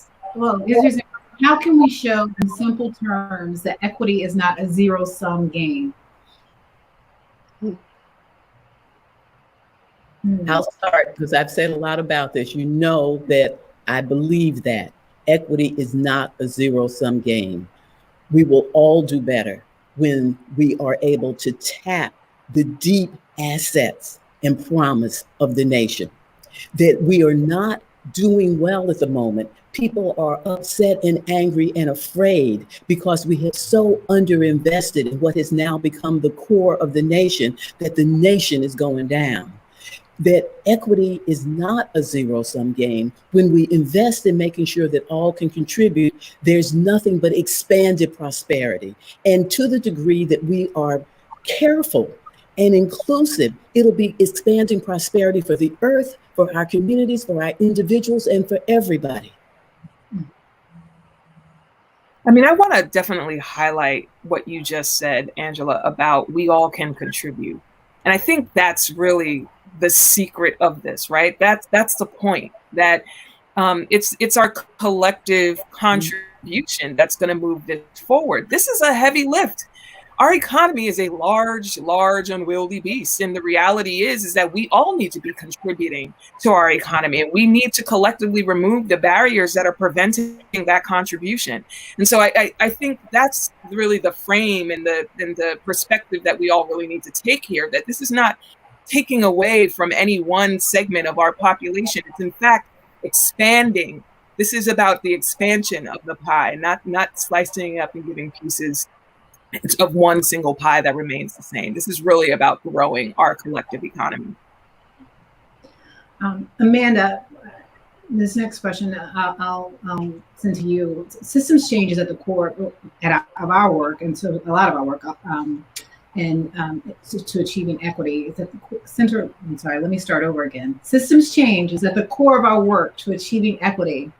how can we show in simple terms that equity is not a zero-sum game? I'll start because I've said a lot about this. You know that I believe that equity is not a zero-sum game. We will all do better when we are able to tap the deep assets and promise of the nation. That we are not doing well at the moment. People are upset and angry and afraid because we have so underinvested in what has now become the core of the nation, that the nation is going down. That equity is not a zero-sum game. When we invest in making sure that all can contribute, there's nothing but expanded prosperity. And to the degree that we are careful and inclusive, it'll be expanding prosperity for the earth, for our communities, for our individuals, and for everybody. I mean, I want to definitely highlight what you just said, Angela, about we all can contribute. And I think that's really the secret of this, right? That's the point, that it's our collective contribution that's going to move this forward. This is a heavy lift. Our economy is a large, unwieldy beast. And the reality is that we all need to be contributing to our economy. And we need to collectively remove the barriers that are preventing that contribution. And so I think that's really the frame and the perspective that we all really need to take here, that this is not taking away from any one segment of our population. It's in fact expanding. This is about the expansion of the pie, not slicing it up and giving pieces of one single pie that remains the same. This is really about growing our collective economy. Amanda, this next question I'll send to you. Systems changes at the core of our work, and so a lot of our work, to achieving equity is at the center. I'm sorry, let me start over again. Systems change is at the core of our work to achieving equity.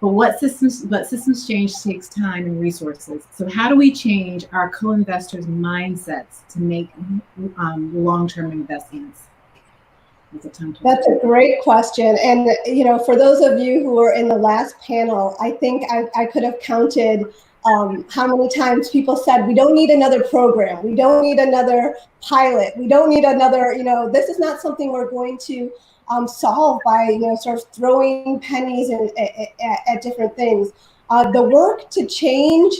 But systems change takes time and resources. So how do we change our co-investors' mindsets to make long-term investments? That's a great question. And, for those of you who were in the last panel, I think I could have counted how many times people said, we don't need another program, we don't need another pilot, we don't need another, this is not something we're going to solve by, sort of throwing pennies at different things. The work to change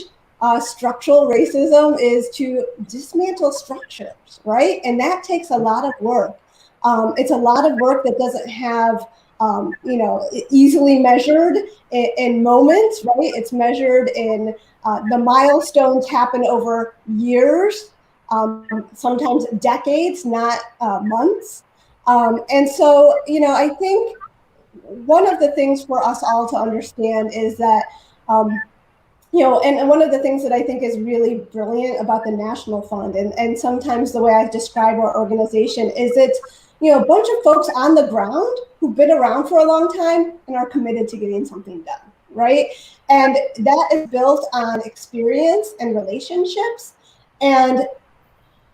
structural racism is to dismantle structures, right? And that takes a lot of work. It's a lot of work that doesn't have, easily measured in moments, right? It's measured in the milestones happen over years, sometimes decades, not months. And so, I think one of the things for us all to understand is that, and one of the things that I think is really brilliant about the National Fund, and sometimes the way I describe our organization is it's, a bunch of folks on the ground who've been around for a long time and are committed to getting something done, right? And that is built on experience and relationships. And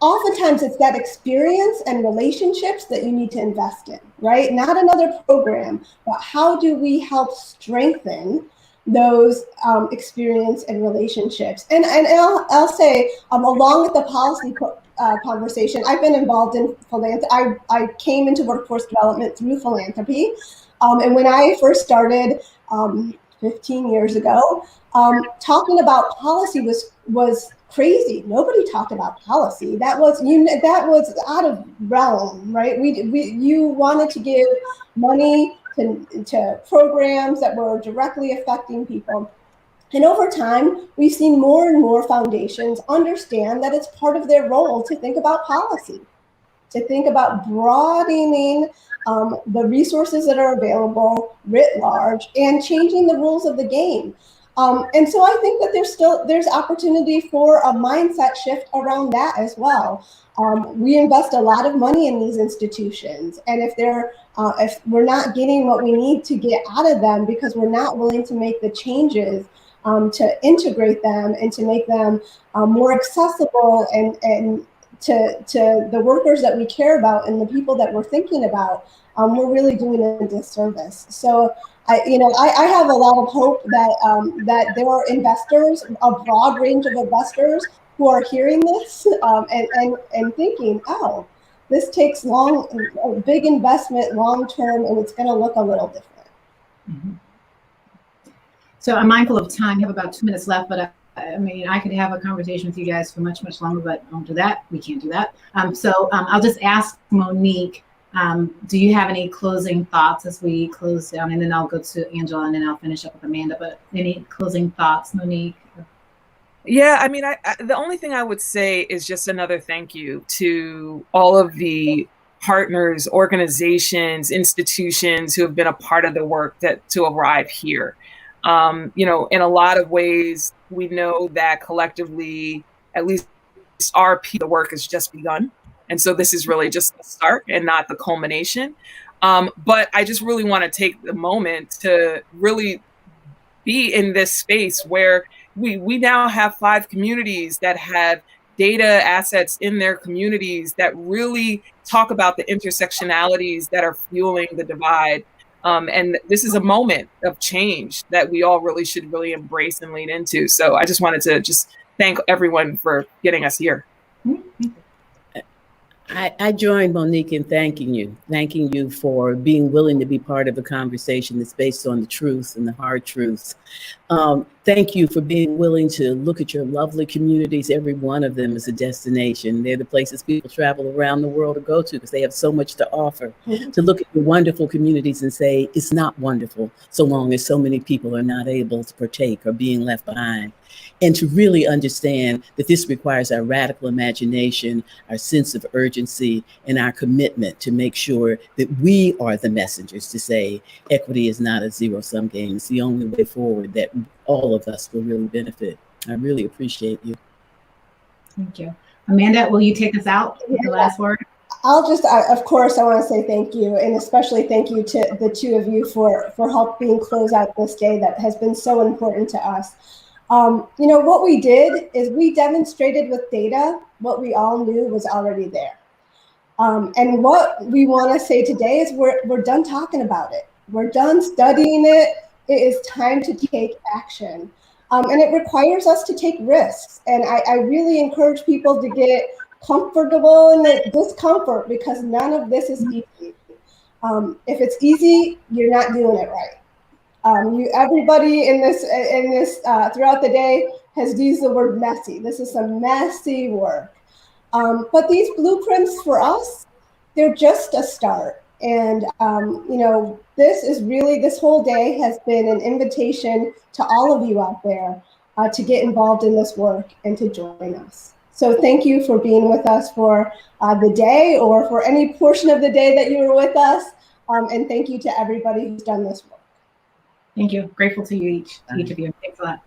oftentimes it's that experience and relationships that you need to invest in, right? Not another program, but how do we help strengthen those experience and relationships? And I'll say, along with the policy conversation, I've been involved in philanthropy. I came into workforce development through philanthropy. And when I first started 15 years ago, talking about policy was crazy. Nobody talked about policy. That was out of realm, right? You wanted to give money to programs that were directly affecting people. And over time, we've seen more and more foundations understand that it's part of their role to think about policy, to think about broadening the resources that are available writ large and changing the rules of the game. And so I think that there's opportunity for a mindset shift around that as well. We invest a lot of money in these institutions, and if we're not getting what we need to get out of them because we're not willing to make the changes to integrate them and to make them more accessible and to the workers that we care about and the people that we're thinking about, we're really doing a disservice. So I have a lot of hope that there are investors, a broad range of investors who are hearing this and thinking, oh, this takes a big investment long term, and it's going to look a little different. Mm-hmm. So I'm mindful of time. We have about 2 minutes left, but I could have a conversation with you guys for much, much longer, but don't do that. We can't do that. So I'll just ask Monique, do you have any closing thoughts as we close down? And then I'll go to Angela, and then I'll finish up with Amanda. But any closing thoughts, Monique? Yeah, the only thing I would say is just another thank you to all of the partners, organizations, institutions who have been a part of the work to arrive here. In a lot of ways, we know that collectively, at least the work has just begun. And so this is really just the start and not the culmination. But I just really want to take the moment to really be in this space where we now have 5 communities that have data assets in their communities that really talk about the intersectionalities that are fueling the divide. And this is a moment of change that we all really should embrace and lean into. So I just wanted to just thank everyone for getting us here. I join Monique in thanking you for being willing to be part of a conversation that's based on the truth and the hard truths. Thank you for being willing to look at your lovely communities. Every one of them is a destination. They're the places people travel around the world to go to because they have so much to offer. Mm-hmm. To look at the wonderful communities and say, it's not wonderful so long as so many people are not able to partake or being left behind. And to really understand that this requires our radical imagination, our sense of urgency, and our commitment to make sure that we are the messengers to say equity is not a zero-sum game. It's the only way forward that all of us will really benefit. I really appreciate you. Thank you. Amanda, will you take us out with the last word? I'll just, of course, I want to say thank you, and especially thank you to the two of you for helping close out this day that has been so important to us. What we did is we demonstrated with data what we all knew was already there. And what we want to say today is we're done talking about it. We're done studying it. It is time to take action. And it requires us to take risks. And I really encourage people to get comfortable in the discomfort, because none of this is easy. If it's easy, you're not doing it right. Everybody in this throughout the day has used the word messy. This is some messy work. But these blueprints for us, they're just a start. And, this whole day has been an invitation to all of you out there to get involved in this work and to join us. So thank you for being with us for the day, or for any portion of the day that you were with us. And thank you to everybody who's done this work. Thank you. Grateful to you each of you. Thanks a lot.